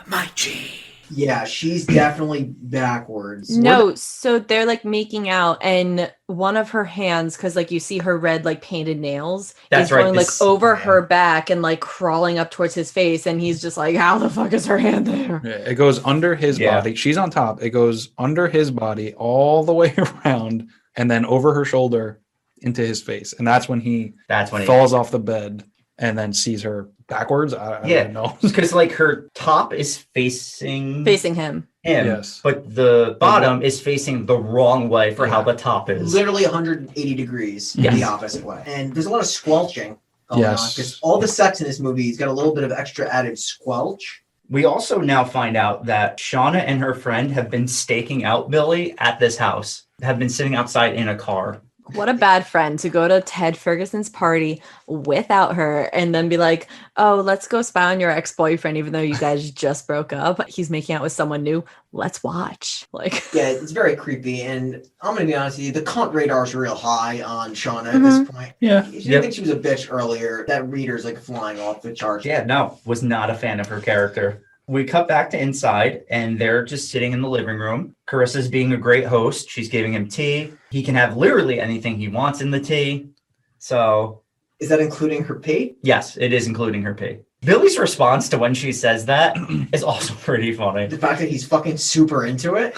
My G. Yeah, she's definitely backwards. No, so they're like making out, and one of her hands, because like you see her red like painted nails, That's is right, going this- like over yeah. her back and like crawling up towards his face, and he's just like, how the fuck is her hand there? Yeah, it goes under his body. She's on top. It goes under his body all the way around and then over her shoulder into his face. And that's when he falls off the bed and then sees her backwards. I don't know. Because like her top is facing him. Yes. But the bottom is facing the wrong way for how the top is. Literally 180 degrees Yes. the opposite way. And there's a lot of squelching going on. Yes. Because all the sex in this movie has got a little bit of extra added squelch. We also now find out that Shauna and her friend have been staking out Billy at this house, have been sitting outside in a car. What a bad friend to go to Ted Ferguson's party without her and then be like, oh, let's go spy on your ex-boyfriend, even though you guys just broke up. He's making out with someone new. Let's watch. Like, Yeah, it's very creepy. And I'm going to be honest with you, the cunt radar is real high on Shauna at this point. Yeah. She didn't think she was a bitch earlier. That reader's like flying off the charts. Yeah, no, was not a fan of her character. We cut back to inside, and they're just sitting in the living room. Carissa's being a great host. She's giving him tea. He can have literally anything he wants in the tea. So... Is that including her pee? Yes, it is including her pee. Billy's response to when she says that is also pretty funny. The fact that he's fucking super into it.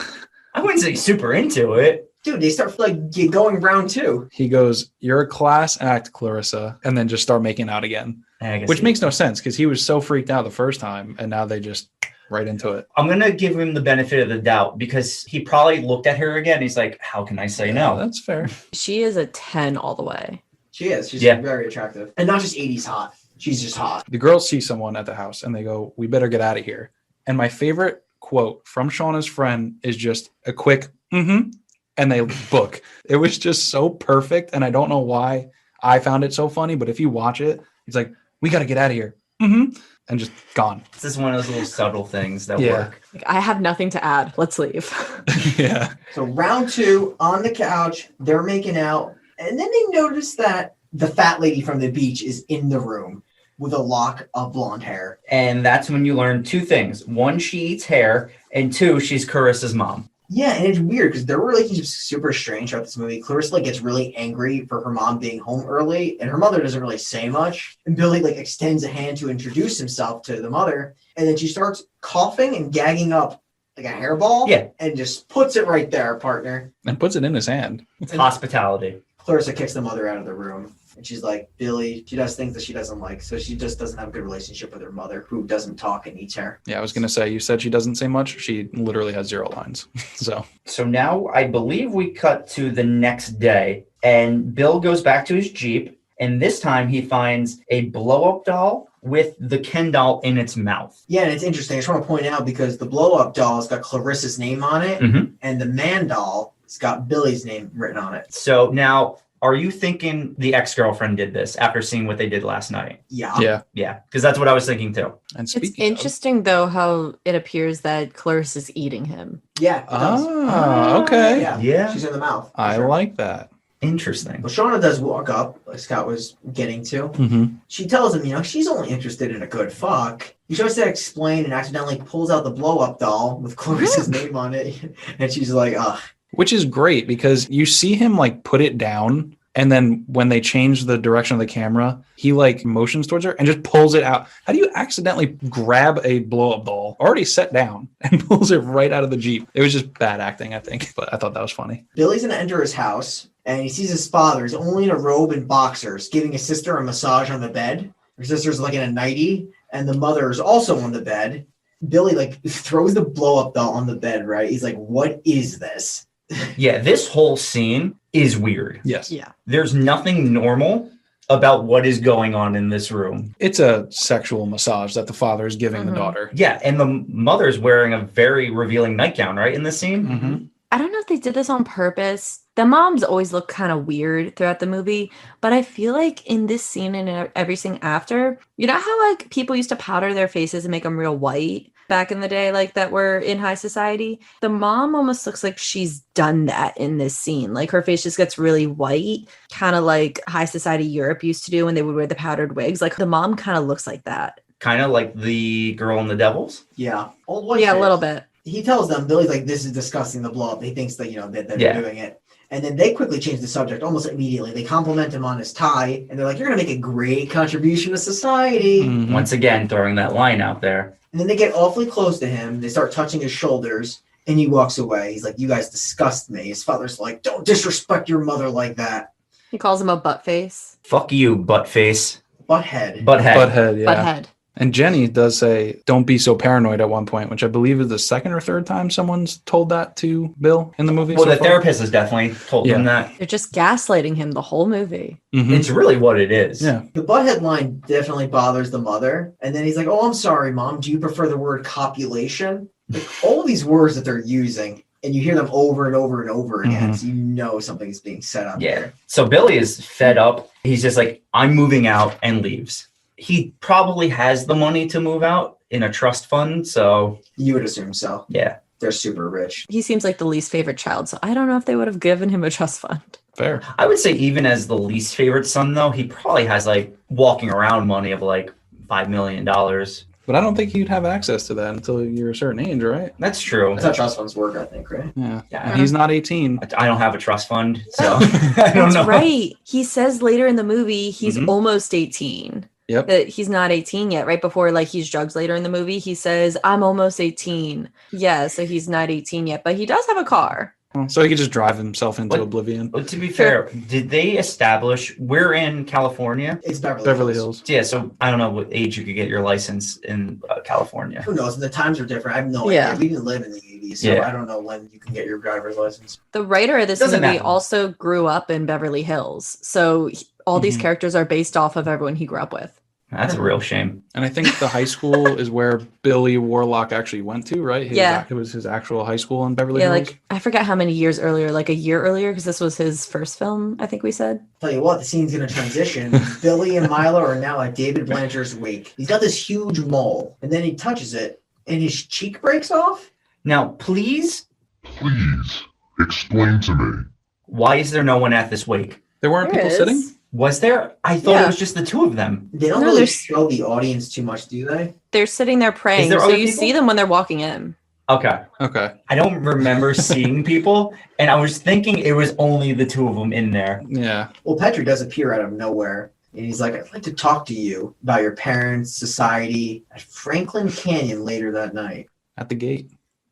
I wouldn't say super into it. Dude, they start like going round two. He goes, you're a class act, Clarissa, and then just start making out again. Which makes no sense because he was so freaked out the first time, and now they just right into it. I'm going to give him the benefit of the doubt because he probably looked at her again. He's like, how can I say no? That's fair. she is a 10 all the way. She is. She's very attractive. And not just 80s hot. She's just hot. The girls see someone at the house, and they go, we better get out of here. And my favorite quote from Shauna's friend is just a quick, and they book. It was just so perfect, and I don't know why I found it so funny, but if you watch it, it's like, we got to get out of here. And just gone. This is one of those little subtle things that Yeah. work. Like, I have nothing to add. Let's leave. Yeah. So round two, on the couch, they're making out. And then they notice that the fat lady from the beach is in the room with a lock of blonde hair. And that's when you learn two things. One, she eats hair, and two, she's Carissa's mom. Yeah, and it's weird because their relationship's super strange throughout this movie. Clarissa like gets really angry for her mom being home early, and her mother doesn't really say much. And Billy like extends a hand to introduce himself to the mother, and then she starts coughing and gagging up like a hairball. Yeah. And just puts it right there, partner. And puts it in his hand. It's hospitality. Clarissa kicks the mother out of the room. And she's like, Billy, she does things that she doesn't like. So she just doesn't have a good relationship with her mother, who doesn't talk and eats hair. Yeah, I was going to say, you said she doesn't say much. She literally has 0 lines. So now I believe we cut to the next day, and Bill goes back to his Jeep, and this time he finds a blow-up doll with the Ken doll in its mouth. Yeah, and it's interesting. I just want to point out because the blow-up doll's got Clarissa's name on it, and the man doll has got Billy's name written on it. So now, are you thinking the ex-girlfriend did this after seeing what they did last night? Yeah. Yeah, because that's what I was thinking too. And It's speaking interesting, though, how it appears that Clarissa's eating him. Yeah, it does. Okay. Yeah. She's in the mouth. for I sure. like that. Interesting. Well, Shauna does walk up, like Scott was getting to. Mm-hmm. She tells him, she's only interested in a good fuck. He tries to explain and accidentally pulls out the blow-up doll with Clarissa's name on it. And she's like, ugh. Which is great because you see him like put it down And then when they change the direction of the camera, he like motions towards her and just pulls it out. How do you accidentally grab a blow up doll already set down and pulls it right out of the Jeep? It was just bad acting, I think, but I thought that was funny. Billy's gonna enter his house and he sees his father. He's only in a robe and boxers, giving his sister a massage on the bed. Her sister's like in a nightie, and the mother is also on the bed. Billy like throws the blow up doll on the bed, right? He's like, what is this? Yeah, this whole scene is weird. Yes. Yeah. There's nothing normal about what is going on in this room. It's a sexual massage that the father is giving the daughter. Yeah, and the mother's wearing a very revealing nightgown, right, in this scene? Mm-hmm. I don't know if they did this on purpose. The moms always look kind of weird throughout the movie, but I feel like in this scene and everything after, you know how like people used to powder their faces and make them real white back in the day, like that were in high society? The mom almost looks like she's done that in this scene. Like her face just gets really white, kind of like high society Europe used to do when they would wear the powdered wigs. Like the mom kind of looks like that. Kind of like the girl in the Devils? Yeah. Old white Yeah, face. a little bit. He tells them, Billy's like, this is disgusting, the blow up. He thinks that, that they're doing it. And then they quickly change the subject almost immediately. They compliment him on his tie, and they're like, you're going to make a great contribution to society. Mm-hmm. Once again, throwing that line out there. And then they get awfully close to him. They start touching his shoulders, and he walks away. He's like, you guys disgust me. His father's like, don't disrespect your mother like that. He calls him a butt face. Fuck you, butt face. Butthead. Butthead, yeah. Butthead. And Jenny does say, don't be so paranoid at one point, which I believe is the second or third time someone's told that to Bill in the movie. Well, so the far. therapist has definitely told him that. They're just gaslighting him the whole movie. Mhm. It's really what it is. Yeah. The butthead line definitely bothers the mother. And then he's like, oh, I'm sorry, Mom. Do you prefer the word copulation? Like, all of these words that they're using, and you hear them over and over and over again, so you know something is being set up Yeah. there. So Billy is fed up. He's just like, I'm moving out, and leaves. He probably has the money to move out in a trust fund. So You would assume so. yeah. They're super rich. He seems like the least favorite child, so I don't know if they would have given him a trust fund. Fair. I would say even as the least favorite son, though, he probably has like walking around money of like $5 million. But I don't think you'd have access to that until you're a certain age, right? That's true. That's how trust funds work, I think, right? Yeah. Yeah. And he's not 18. I don't have a trust fund, so I don't That's know. right. He says later in the movie he's Mhm. almost 18. Yep. That he's not 18 yet. Right before like he's drugs later in the movie, he says, I'm almost 18. Yeah, so he's not 18 yet, but he does have a car. So he could just drive himself into What? oblivion. But to be fair, did they establish we're in California? It's Beverly Hills. Yeah, so I don't know what age you could get your license in California. Who knows? The times are different. I have no Yeah. idea. We didn't live in the 80s, so Yeah. I don't know when you can get your driver's license. The writer of this Doesn't movie matter. also grew up in Beverly Hills. So all these Mhm. characters are based off of everyone he grew up with. That's a real shame. And I think the high school is where Billy Warlock actually went to, right? Yeah. It was his actual high school in Beverly Yeah, Hills. like I forgot how many years earlier, like a year earlier, because this was his first film, I think we said. Tell you what, the scene's going to transition. Billy and Milo are now at David Blanchard's wake. He's got this huge mole, and then he touches it, and his cheek breaks off. Now, please, Please explain to me. why is there no one at this wake? There weren't There people is. sitting? Was there? I thought Yeah. it was just the two of them. They don't No, really there's- show the audience too much, do they? They're sitting there praying, there so other you people? see them when they're walking in. Okay. Okay. I don't remember seeing people, and I was thinking it was only the two of them in there. Yeah. Well, Petrie does appear out of nowhere, and he's like, I'd like to talk to you about your parents, society, at Franklin Canyon later that night. At the gate.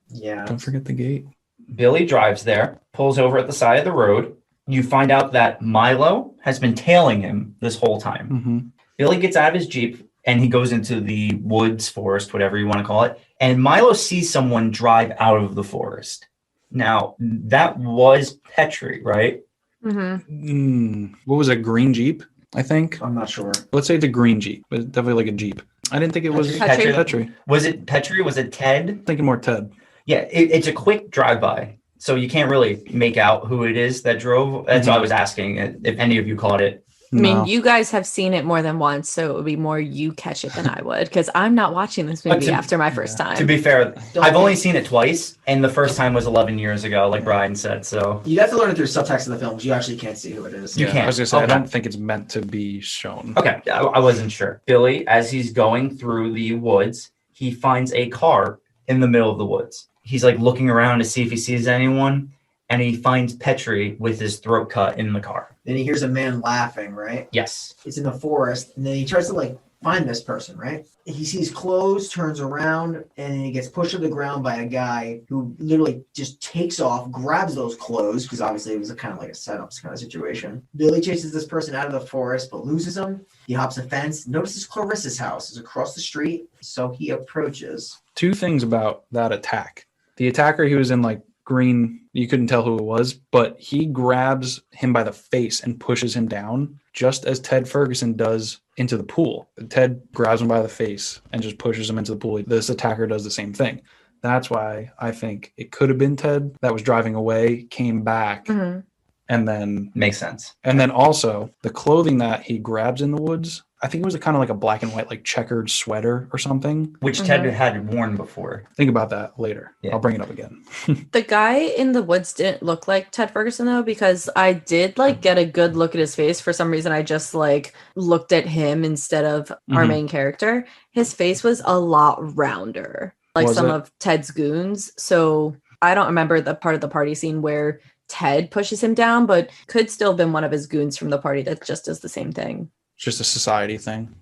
Yeah. Don't forget the gate. Billy drives there, pulls over at the side of the road. You find out that Milo has been tailing him this whole time. Mm-hmm. Billy gets out of his Jeep and he goes into the woods, forest, whatever you want to call it. And Milo sees someone drive out of the forest. Now, that was Petrie, right? Mm-hmm. What was it? Green Jeep, I think. I'm not sure. Let's say it's a green Jeep, but definitely like a Jeep. I didn't think it was Petrie. Petrie. Was it Petrie? Was it Ted? Thinking more Ted. Yeah, it's a quick drive-by. So you can't really make out who it is that drove. That's why I was asking if any of you caught it. I mean, No. you guys have seen it more than once, so it would be more you catch it than I would, because I'm not watching this movie after my first time. To be fair, Don't I've only think- seen it twice, and the first time was 11 years ago, like Brian said. So You'd have to learn it through subtext of the films. You actually can't see who it is. You can't. I was gonna say I Okay. don't think it's meant to be shown. okay, I wasn't sure. Billy, as he's going through the woods, he finds a car in the middle of the woods. He's like looking around to see if he sees anyone, and he finds Petrie with his throat cut in the car. Then he hears a man laughing, right? Yes. It's in the forest, and then he tries to like find this person, right? He sees clothes, turns around, and then he gets pushed to the ground by a guy who literally just takes off, grabs those clothes, because obviously it was a kind of like a setup kind of situation. Billy chases this person out of the forest, but loses him. He hops a fence, notices Clarissa's house is across the street, so he approaches. 2 things about that attack. The attacker, he was in like green, you couldn't tell who it was, but he grabs him by the face and pushes him down, just as Ted Ferguson does into the pool. Ted grabs him by the face and just pushes him into the pool. This attacker does the same thing. That's why I think it could have been Ted that was driving away, came back, and then... Makes sense. And then also, the clothing that he grabs in the woods, I think it was a kind of like a black and white, like checkered sweater or something. Which Ted had worn before. Think about that later. Yeah. I'll bring it up again. The guy in the woods didn't look like Ted Ferguson though, because I did like get a good look at his face. For some reason, I just like looked at him instead of our main character. His face was a lot rounder, like Was some it? of Ted's goons. So I don't remember the part of the party scene where Ted pushes him down, but could still have been one of his goons from the party that just does the same thing. It's just a society thing.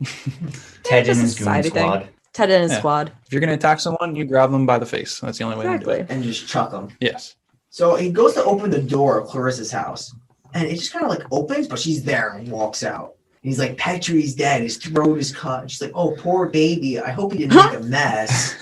Ted and just a his goon society squad. thing. Ted and his Yeah. squad. If you're going to attack someone, you grab them by the face. That's the only way to do Exactly. it. And just chuck him. Yes. So he goes to open the door of Clarissa's house, and it just kind of like opens, but she's there and walks out. And he's like, Petrie's dead. His throat is cut. And she's like, oh, poor baby. I hope he didn't make a mess.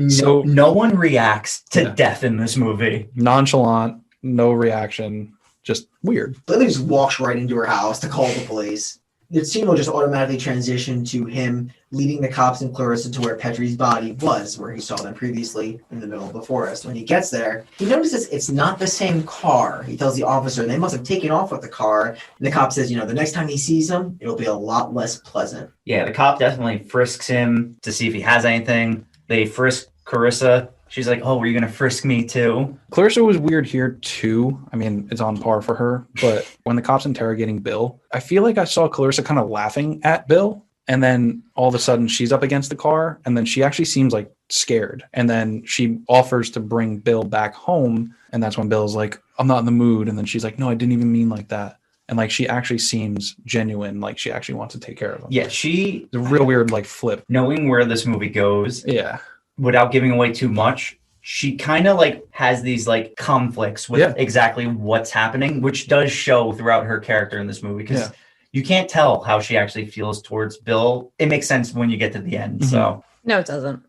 So No one reacts to Yeah. death in this movie. nonchalant, no reaction, just weird. Lily just walks right into her house to call the police. The scene will just automatically transition to him leading the cops and Clarissa to where Petrie's body was, where he saw them previously in the middle of the forest. When he gets there, he notices it's not the same car. He tells the officer they must have taken off with the car. And the cop says, the next time he sees him, it'll be a lot less pleasant. Yeah, the cop definitely frisks him to see if he has anything. They frisk Clarissa. She's like, oh, were you going to frisk me too? Clarissa was weird here too. I mean, it's on par for her. But when the cop's interrogating Bill, I feel like I saw Clarissa kind of laughing at Bill. And then all of a sudden she's up against the car. And then she actually seems like scared. And then she offers to bring Bill back home. And that's when Bill's like, I'm not in the mood. And then she's like, no, I didn't even mean like that. And like she actually seems genuine, like she actually wants to take care of him. Yeah, It's a real weird like flip. knowing where this movie goes, Yeah. without giving away too much, she kind of like has these like conflicts with exactly what's happening, which does show throughout her character in this movie because you can't tell how she actually feels towards Bill. It makes sense when you get to the end. So No, it doesn't.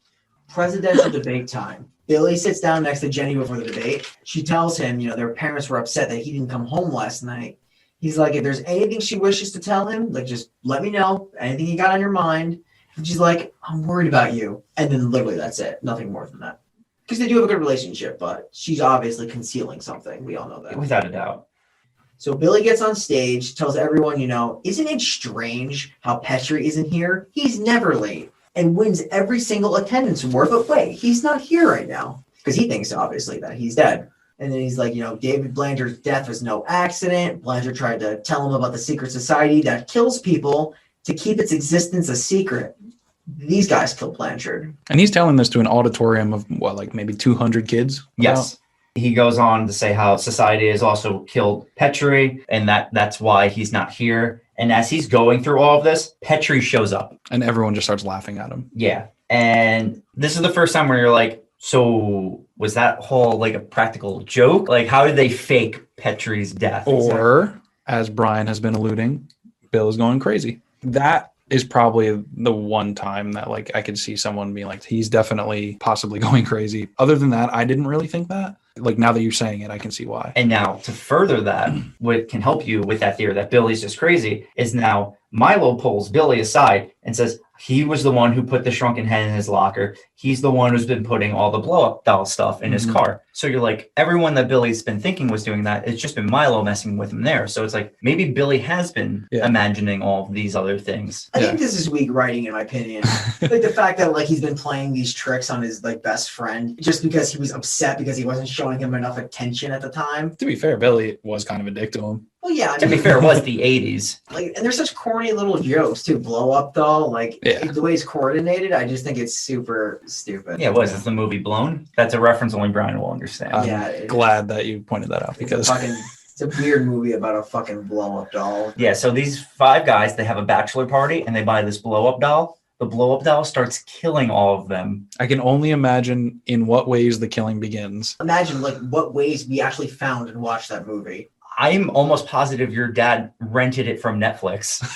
Presidential debate time. Billy sits down next to Jenny before the debate. She tells him, their parents were upset that he didn't come home last night. He's like, if there's anything she wishes to tell him, like, just let me know. Anything you got on your mind. And she's like, I'm worried about you. And then literally that's it. Nothing more than that. Because they do have a good relationship, but she's obviously concealing something. We all know that. without a doubt. So Billy gets on stage, tells everyone, isn't it strange how Petrie isn't here? He's never late and wins every single attendance award. But wait, he's not here right now because he thinks obviously that he's dead. And then he's like, David Blanchard's death was no accident. Blanchard tried to tell him about the secret society that kills people to keep its existence a secret. These guys killed Blanchard. And he's telling this to an auditorium of what, like maybe 200 kids? Yes. He goes on to say how society has also killed Petrie and that's why he's not here. And as he's going through all of this, Petrie shows up. And everyone just starts laughing at him. Yeah. And this is the first time where you're like, so was that whole like a practical joke? Like, how did they fake Petrie's death? Or, as Brian has been alluding, Bill is going crazy. That is probably the one time that like I could see someone being like, he's definitely possibly going crazy. Other than that, I didn't really think that. Like now that you're saying it, I can see why. And now to further that, what can help you with that theory that Billy's just crazy is now Milo pulls Billy aside and says he was the one who put the shrunken head in his locker. He's the one who's been putting all the blow-up doll stuff in his car. So you're like, everyone that Billy's been thinking was doing that, it's just been Milo messing with him there. So it's like, maybe Billy has been imagining all of these other things. I think this is weak writing, in my opinion. Like the fact that like he's been playing these tricks on his like best friend just because he was upset because he wasn't showing him enough attention at the time. To be fair, Billy was kind of a dick to him. Well, yeah. To be fair, it was the 80s. Like, and there's such corny little jokes too. Blow up doll, like Yeah. The way it's coordinated, I just think it's super stupid. Yeah, what is this, the movie Blown? That's a reference only Brian will understand. I'm glad that you pointed that out because it's a weird movie about a fucking blow-up doll. Yeah, so these 5 guys, they have a bachelor party and they buy this blow-up doll. The blow-up doll starts killing all of them. I can only imagine in what ways the killing begins. Imagine like what ways we actually found and watched that movie. I'm almost positive your dad rented it from Netflix.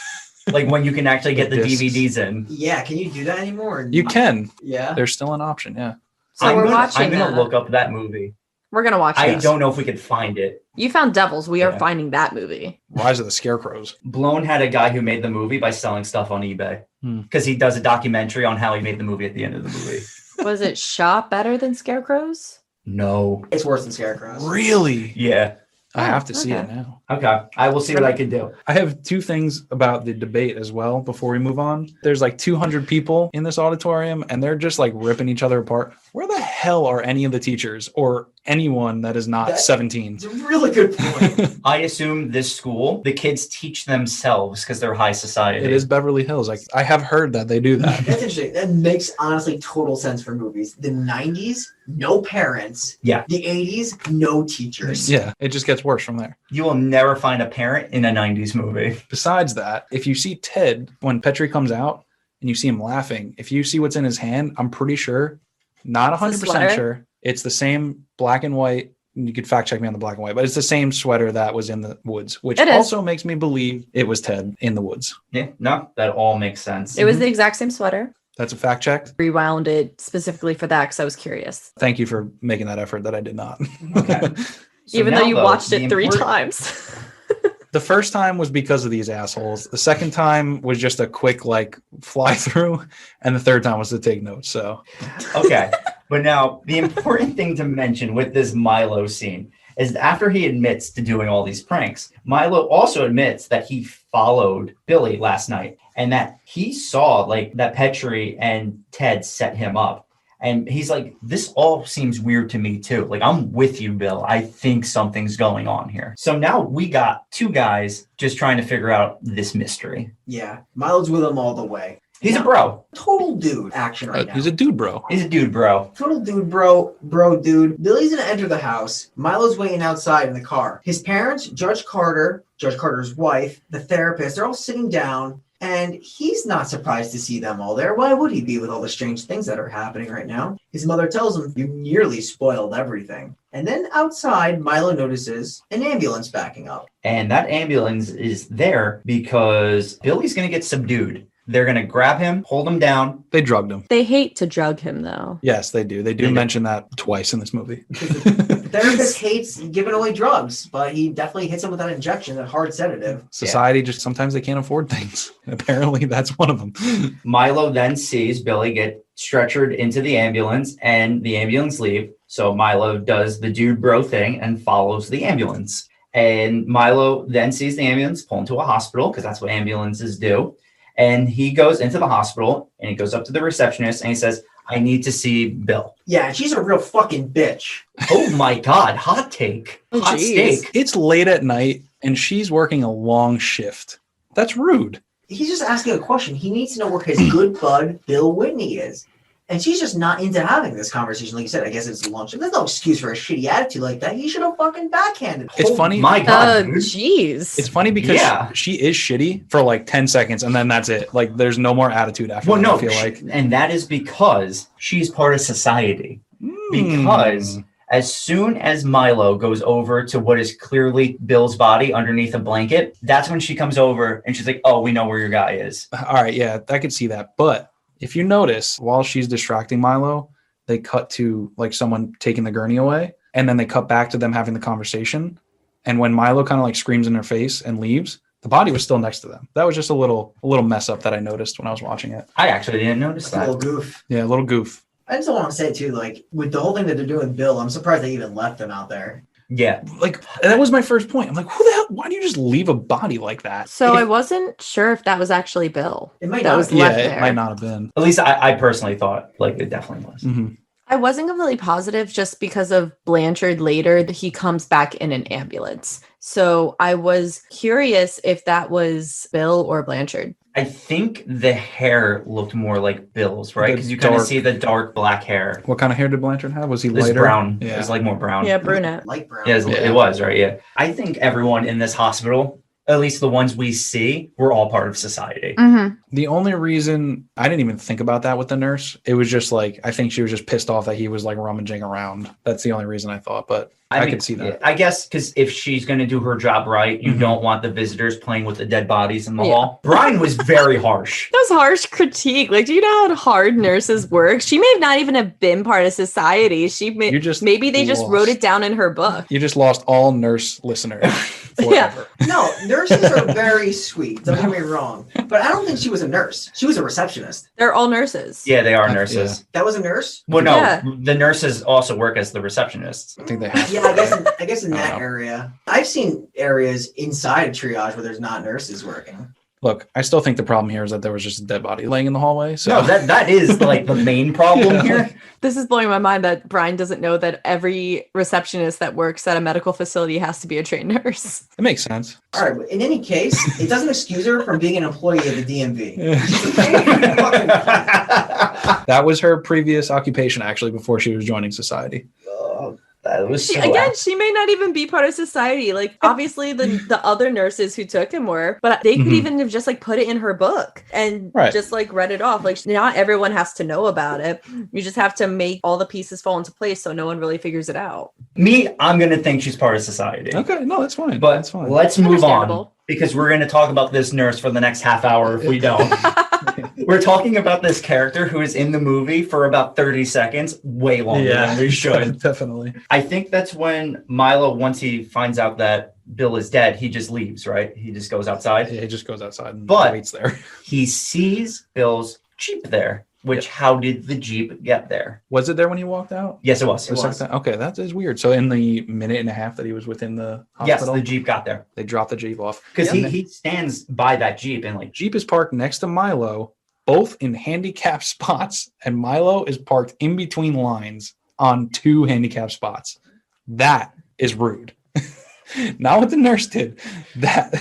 Like when you can actually get the DVDs in. Yeah, can you do that anymore? You can. Yeah. There's still an option, yeah. So I'm watching gonna look up that movie. We're going to watch I it. don't know if we could find it. You found Devils. We are finding that movie. Rise of the Scarecrows. Blown had a guy who made the movie by selling stuff on eBay. Because he does a documentary on how he made the movie at the end of the movie. Was it shot better than Scarecrows? No. It's worse than Scarecrows. Really? Yeah. I have to see it now. Okay. I will see what I can do. I have 2 things about the debate as well before we move on. There's like 200 people in this auditorium and they're just like ripping each other apart. Where the hell are any of the teachers or anyone that is not 17? It's a really good point. I assume this school, the kids teach themselves because they're high society. It is Beverly Hills. Like I have heard that they do that. That's interesting. That makes honestly total sense for movies. The 90s, no parents. Yeah. The 80s, no teachers. Yeah, it just gets worse from there. You will never find a parent in a 90s movie. Besides that, if you see Ted, when Petrie comes out and you see him laughing, if you see what's in his hand, I'm pretty sure, not 100% sure, it's the same black and white. You could fact check me on the black and white, but it's the same sweater that was in the woods, which also makes me believe it was Ted in the woods. Yeah, no, that all makes sense. It was the exact same sweater. That's a fact check. Rewound it specifically for that because I was curious. Thank you for making that effort that I did not. Okay. So even though you though, watched it 3 times. The first time was because of these assholes. The second time was just a quick like fly through, and the third time was to take notes. So, okay. But now the important thing to mention with this Milo scene is after he admits to doing all these pranks, Milo also admits that he followed Billy last night and that he saw like that Petrie and Ted set him up. And he's like, this all seems weird to me too. Like, I'm with you, Bill. I think something's going on here. So now we got 2 guys just trying to figure out this mystery. Yeah. Milo's with him all the way. He's a bro. Total dude action right now. he's a dude, bro. He's a dude, bro. Total dude, bro, dude. Billy's gonna enter the house. Milo's waiting outside in the car. His parents, Judge Carter's wife, the therapist, they're all sitting down. And he's not surprised to see them all there. Why would he be with all the strange things that are happening right now? His mother tells him, you nearly spoiled everything. And then outside, Milo notices an ambulance backing up. And that ambulance is there because Billy's going to get subdued. They're going to grab him, hold him down. They drugged him. They hate to drug him, though. Yes, they do. They do mention that twice in this movie. The therapist hates giving away drugs, but he definitely hits him with that injection, that hard sedative. Society just sometimes they can't afford things. Apparently, that's one of them. Milo then sees Billy get stretchered into the ambulance and the ambulance leave. So Milo does the dude bro thing and follows the ambulance. And Milo then sees the ambulance pull into a hospital because that's what ambulances do. And he goes into the hospital and he goes up to the receptionist and he says, I need to see Bill. Yeah, and she's a real fucking bitch. Oh my God. Hot take. Hot steak. It's late at night and she's working a long shift. That's rude. He's just asking a question. He needs to know where his good bud, Bill Whitney, is. And she's just not into having this conversation. Like you said, I guess it's lunch. There's no excuse for a shitty attitude like that. He should have fucking backhanded. It's funny. My God. Jeez. It's funny because she is shitty for like 10 seconds and then that's it. Like there's no more attitude after that, I feel like. And that is because she's part of society. Because as soon as Milo goes over to what is clearly Bill's body underneath a blanket, that's when she comes over and she's like, oh, we know where your guy is. All right. Yeah, I could see that. But if you notice, while she's distracting Milo, they cut to like someone taking the gurney away and then they cut back to them having the conversation. And when Milo kind of like screams in her face and leaves, the body was still next to them. That was just a little mess up that I noticed when I was watching it. I actually didn't notice That's that. a little goof. Yeah, a little goof. I just want to say too, like with the whole thing that they're doing with Bill, I'm surprised they even left him out there. Yeah. Like that was my first point. I'm like, who the hell? Why do you just leave a body like that? So I wasn't sure if that was actually Bill. It might that not was be. left Yeah, there. it might not have been. At least I personally thought like it definitely was. Mm-hmm. I wasn't completely positive just because of Blanchard later. He comes back in an ambulance. So I was curious if that was Bill or Blanchard. I think the hair looked more like Bill's, right? Because you kind of see the dark black hair. What kind of hair did Blanchard have? Was he It was lighter? brown. Yeah. It was like more brown. Yeah, brunette. Light brown. Yeah, it was, right? Yeah. I think everyone in this hospital, at least the ones we see, were all part of society. Mm-hmm. The only reason I didn't even think about that with the nurse, it was just like, I think she was just pissed off that he was like rummaging around. That's the only reason I thought, but I could see that. Yeah, I guess because if she's going to do her job right, you don't want the visitors playing with the dead bodies in the hall. Brian was very harsh. That was harsh critique. Like, do you know how hard nurses work? She may have not even have been part of society. Maybe they just wrote it down in her book. You just lost all nurse listeners forever. No, nurses are very sweet. Don't get me wrong. But I don't think she was a nurse. She was a receptionist. They're all nurses. Yeah, they are nurses. That was a nurse? Well, no, Yeah. the nurses also work as the receptionists. I think they have. Yeah, I guess in that area. I've seen areas inside of triage where there's not nurses working. Look, I still think the problem here is that there was just a dead body laying in the hallway. So No, that is like the main problem here. This is blowing my mind that Brian doesn't know that every receptionist that works at a medical facility has to be a trained nurse. it makes sense. All right, but in any case, it doesn't excuse her from being an employee of the DMV. That was her previous occupation, actually, before she was joining society. That was so She may not even be part of society. Like, obviously the other nurses who took him were, but they could even have just like put it in her book and just like read it off. Like, not everyone has to know about it. You just have to make all the pieces fall into place so no one really figures it out. I'm going to think she's part of society. Okay, no, that's fine. But that's fine. let's move on Understandable. because we're going to talk about this nurse for the next half hour if we don't. We're talking about this character who is in the movie for about 30 seconds, way longer than we should. Definitely. I think that's when Milo, once he finds out that Bill is dead, he just leaves, right? He just goes outside. Yeah, he just goes outside and But- waits there. He sees Bill's Jeep there, which how did the Jeep get there? Was it there when he walked out? Yes, it was. The second time? Okay, that is weird. So in the minute and a half that he was within the Yes, hospital, the Jeep got there. they dropped the Jeep off. Because he stands by that Jeep and like, Jeep is parked next to Milo, both in handicapped spots, and Milo is parked in between lines on 2 handicapped spots. That is rude. Not what the nurse did. That.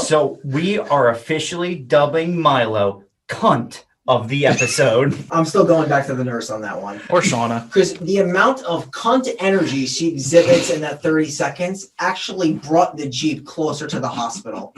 So we are officially dubbing Milo cunt of the episode. I'm still going back to the nurse on that one. Or Shauna. Because the amount of cunt energy she exhibits in that 30 seconds actually brought the Jeep closer to the hospital.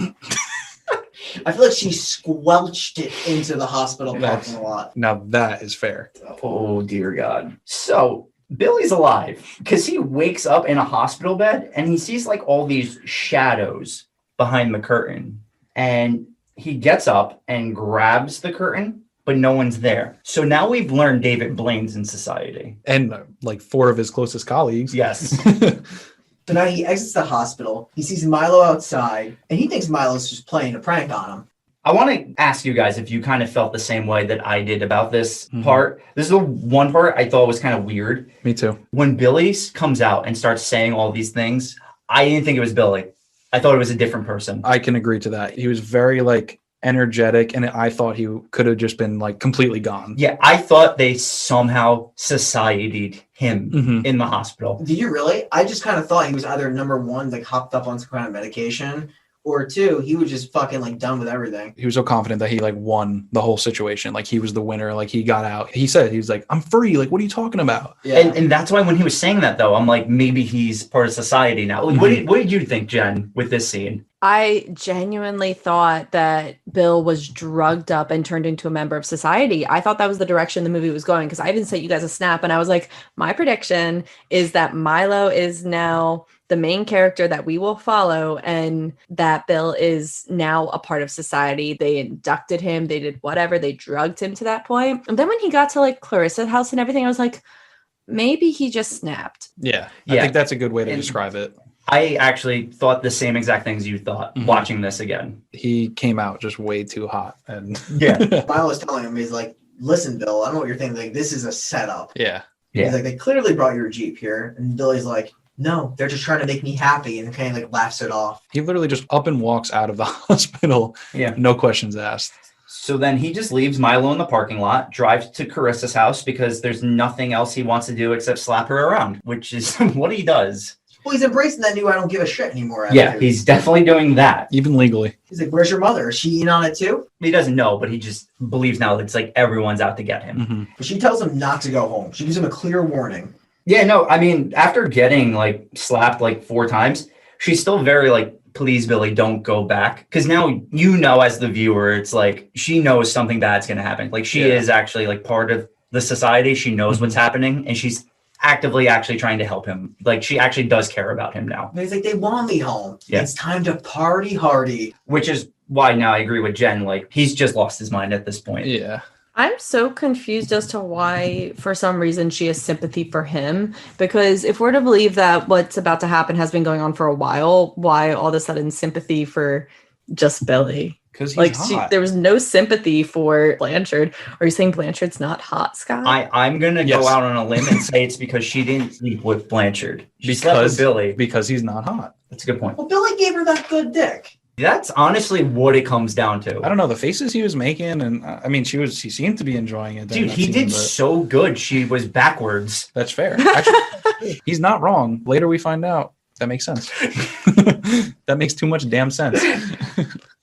I feel like she squelched it into the hospital parking lot. Now that is fair. Oh, dear God. So Billy's alive because he wakes up in a hospital bed and he sees like all these shadows behind the curtain. And he gets up and grabs the curtain, but no one's there. So now we've learned David Blaine's in society. And like 4 of his closest colleagues. Yes. So now he exits the hospital. He sees Milo outside, and he thinks Milo's just playing a prank on him. I want to ask you guys if you kind of felt the same way that I did about this part. This is the one part I thought was kind of weird. Me too. When Billy comes out and starts saying all these things, I didn't think it was Billy. I thought it was a different person. I can agree to that. He was very like energetic, and I thought he could have just been like completely gone. Yeah, I thought they somehow societied him in the hospital. Did you really? I just kind of thought he was either number 1, like hopped up on some kind of medication, or 2, he was just fucking like done with everything. He was so confident that he like won the whole situation. Like he was the winner. Like he got out. He said, he was like, I'm free. Like, what are you talking about? Yeah. And that's why when he was saying that, though, I'm like, maybe he's part of society now. Like, what did you think, Jen, with this scene? I genuinely thought that Bill was drugged up and turned into a member of society. I thought that was the direction the movie was going because I even sent you guys a snap and I was like, my prediction is that Milo is now the main character that we will follow and that Bill is now a part of society. They inducted him. They did whatever. They drugged him to that point. And then when he got to like Clarissa's house and everything, I was like, maybe he just snapped. Yeah. I think that's a good way to describe it. I actually thought the same exact things you thought watching this again. He came out just way too hot. And yeah. Milo was telling him, he's like, listen, Bill, I don't know what you're thinking. Like, this is a setup. Yeah. He's like, they clearly brought your Jeep here. And Billy's like, no, they're just trying to make me happy, and kind of like laughs it off. He literally just up and walks out of the hospital. Yeah. No questions asked. So then he just leaves Milo in the parking lot, drives to Carissa's house because there's nothing else he wants to do except slap her around, which is what he does. Well, he's embracing that new "I don't give a shit anymore" Yeah, attitude. he's definitely doing that. Even legally. He's like, "Where's your mother? Is she in on it too?" He doesn't know, but he just believes now that it's like everyone's out to get him. Mm-hmm. But she tells him not to go home. She gives him a clear warning. Yeah, no, I mean, after getting like slapped like 4 times, she's still very like, please, Billy, don't go back. Because now as the viewer, it's like she knows something bad's going to happen. Like she is actually like part of the society. She knows what's happening, and she's actively actually trying to help him. Like she actually does care about him now. And he's like, "They want me home. Yeah. It's time to party hardy." Which is why now I agree with Jen. Like he's just lost his mind at this point. Yeah. I'm so confused as to why, for some reason, she has sympathy for him. Because if we're to believe that what's about to happen has been going on for a while, why all of a sudden sympathy for just Billy? Because he's Like hot. there was no sympathy for Blanchard. Are you saying Blanchard's not hot, Scott? I'm gonna Yes. go out on a limb and say it's because she didn't sleep with Blanchard. She slept with Billy. Because he's not hot. That's a good point. Well, Billy gave her that good dick. That's honestly what it comes down to. I don't know the faces he was making, and I mean, she seemed to be enjoying it. during Dude, that he scene, did but so good. She was backwards. That's fair. Actually, he's not wrong. Later, we find out that makes sense. That makes too much damn sense.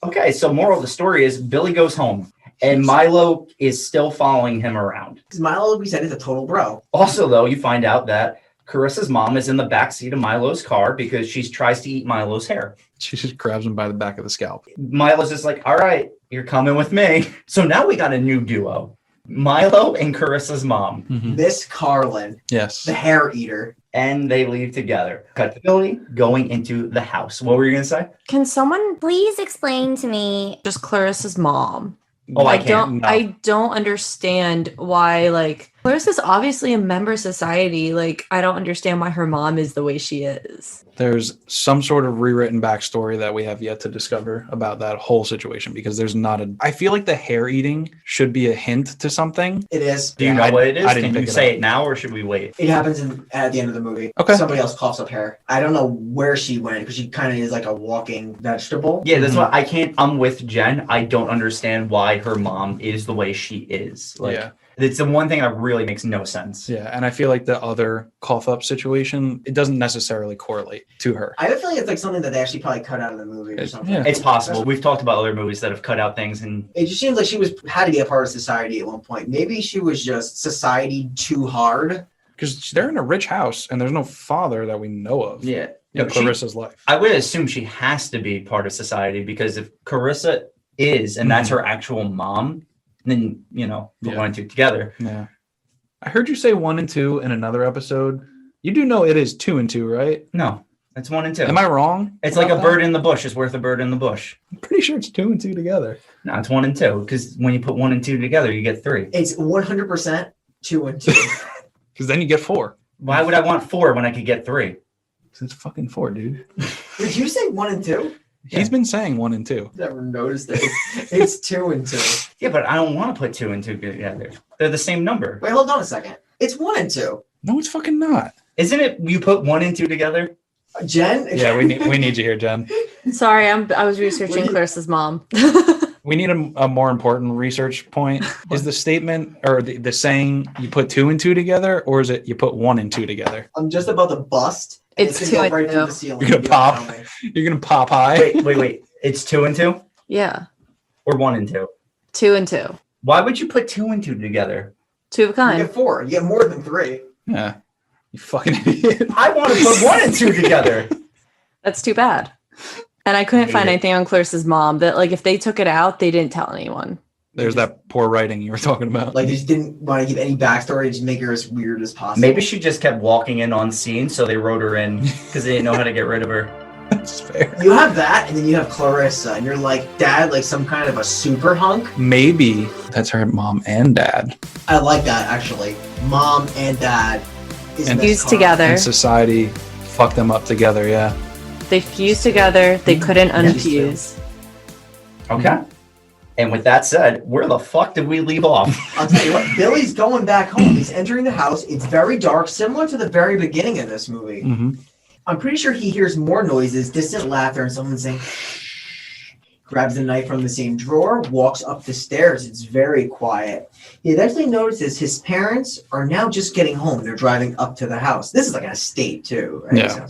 Okay, so moral of the story is Billy goes home, and Milo is still following him around. Because Milo, we said, is a total bro. Also, though, you find out that Carissa's mom is in the backseat of Milo's car because she tries to eat Milo's hair. She just grabs him by the back of the scalp. Milo's just like, all right, you're coming with me. So now we got a new duo. Milo and Carissa's mom. Miss Carlin, Yes. the hair eater. And they leave together. Cut to Billy going into the house. What were you going to say? Can someone Please explain to me. just Clarissa's mom? Oh, I don't can't. No. I don't understand why, like, Clarissa's obviously a member of society. Like, I don't understand why her mom is the way she is. There's some sort of rewritten backstory that we have yet to discover about that whole situation because there's not a. I feel like the hair eating should be a hint to something. It is. Do you Yeah, know what it is? I didn't Can you pick it say up. it now or should we wait? It happens at the end of the movie. Okay. Somebody else coughs up hair. I don't know where she went because she kind of is like a walking vegetable. Yeah, that's what I can't. I'm with Jen. I don't understand why her mom is the way she is. Like, Yeah. it's the one thing that really makes no sense. Yeah, and I feel like the other cough up situation, it doesn't necessarily correlate to her. I have a feeling it's like something that they actually probably cut out of the movie or something. Yeah. It's possible. We've talked about other movies that have cut out things, and It just seems like she had to be a part of society at one point. Maybe she was just society too hard. Because they're in a rich house and there's no father that we know of yeah. in No, Clarissa's life. I would assume she has to be part of society because if Carissa is, and that's her actual mom, then put Yeah. 1 and 2 together. Yeah. I heard you say 1 and 2 in another episode. You do know it is 2 and 2, right? No, it's 1 and 2. Am I wrong? It's like a about bird that? in the bush is worth a bird in the bush. I'm pretty sure it's 2 and 2 together. No, it's 1 and 2 because when you put 1 and 2 together, you get 3. It's 100% 2 and 2. Because then you get 4. Why would I want 4 when I could get 3? Because it's fucking 4, dude. Did you say 1 and 2? He's been saying 1 and 2. Never noticed it. It's 2 and 2. Yeah, but I don't want to put 2 and 2 together. They're the same number. Wait, hold on a second. It's 1 and 2. No, it's fucking not. Isn't it you put 1 and 2 together? Jen? Yeah, we need you here, Jen. Sorry, I was researching Clarissa's mom. We need a more important research point. Is the statement or the saying you put 2 and 2 together, or is it you put 1 and 2 together? I'm just about to bust. It's gonna 2 go and right 2. through the ceiling. You're gonna You don't pop. know me. You're gonna pop high. Wait. It's 2 and 2 Yeah. or 1 and 2? 2 and 2. Why would you put 2 and 2 together? 2 of a You kind. get 4. You get more than 3. Yeah, you fucking idiot. I want to put 1 and 2 together. That's too bad. And I couldn't find Idiot. anything on Clarissa's mom that, like, if they took it out, they didn't tell anyone. There's that poor writing you were talking about. Like, they just didn't want to give any backstory. Just make her as weird as possible. Maybe she just kept walking in on scene, so they wrote her in because they didn't know how to get rid of her. That's fair. You have that, and then you have Clarissa, and you're like, Dad, like some kind of a super hunk. Maybe that's her mom and dad. I like that, actually. Mom and Dad is And Miss Fused Carlin. together. And society fucked them up together. Yeah. They fused together. They couldn't unfuse. Okay. And with that said, where the fuck did we leave off? I'll tell you what, Billy's going back home. He's entering the house. It's very dark, similar to the very beginning of this movie. Mm-hmm. I'm pretty sure he hears more noises, distant laughter, and someone saying, shh. Grabs a knife from the same drawer, walks up the stairs. It's very quiet. He eventually notices his parents are now just getting home. They're driving up to the house. This is like an estate, too. Right? Yeah.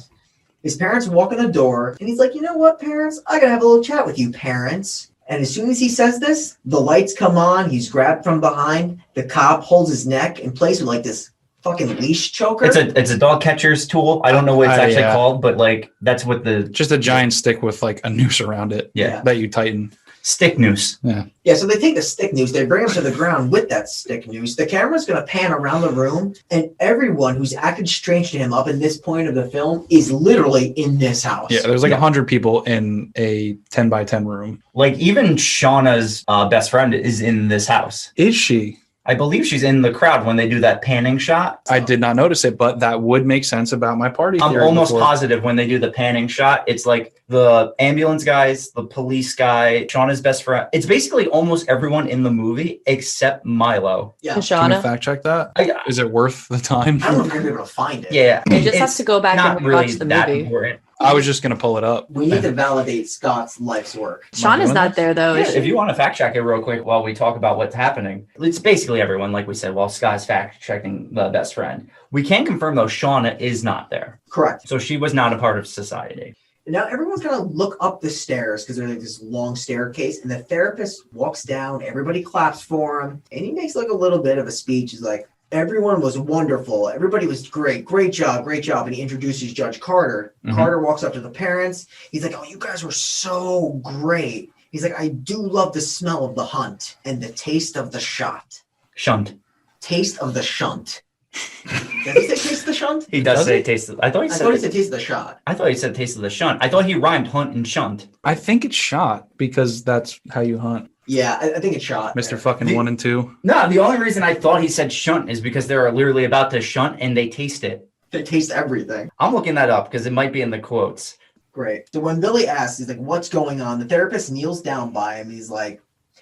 His parents walk in the door, and he's like, you know what, parents? I gotta have a little chat with you, parents. And as soon as he says this, the lights come on. He's grabbed from behind. The cop holds his neck in place with like this fucking leash choker. It's a dog catcher's tool. I don't know what it's actually called, but like that's what just a giant stick with like a noose around it. Yeah. That you tighten. Stick noose. Yeah, so they take the stick noose, they bring him to the ground with that stick noose. The camera's going to pan around the room, and everyone who's acted strange to him up in this point of the film is literally in this house. Yeah, there's like 100 people in a 10 by 10 room. Like even Shauna's best friend is in this house. Is she? I believe she's in the crowd when they do that panning shot. I did not notice it, but that would make sense about my party I'm theory almost before. positive when they do the panning shot, it's like the ambulance guys, the police guy, Shauna's best friend. It's basically almost everyone in the movie except Milo. Yeah. And Can we Shauna. fact check that? Is it worth the time? I don't know if you're going to be able to find it. Yeah. You just have it's to go back not and really rewatch the that movie. important. I was just going to pull it up. We need to validate Scott's life's work. Sean is doing not this? there though. Yeah, is she? if you want to fact check it real quick while we talk about what's happening, it's basically everyone, like we said, while Scott's fact checking the best friend. We can confirm though, Shauna is not there. Correct. So she was not a part of society. Now everyone's going to look up the stairs because there's like this long staircase, and the therapist walks down, everybody claps for him, and he makes like a little bit of a speech. He's like, everyone was wonderful. Everybody was great. Great job. Great job. And he introduces Judge Carter. Mhm. Carter walks up to the parents. He's like, oh, you guys were so great. He's like, I do love the smell of the hunt and the taste of the shot. Shunt. Taste of the shunt. Does he say taste of the shunt? He does Does say he? taste of, I thought he I thought he said said taste of the shot. I thought he said taste of the shunt. I thought he rhymed hunt and shunt. I think it's shot because that's how you hunt. Yeah, I think it's shot. Mr. Fucking 1 and 2. No, the only reason I thought he said shunt is because they're literally about to shunt and they taste it. They taste everything. I'm looking that up because it might be in the quotes. Great. So when Billy asks, he's like, what's going on? The therapist kneels down by him. He's like,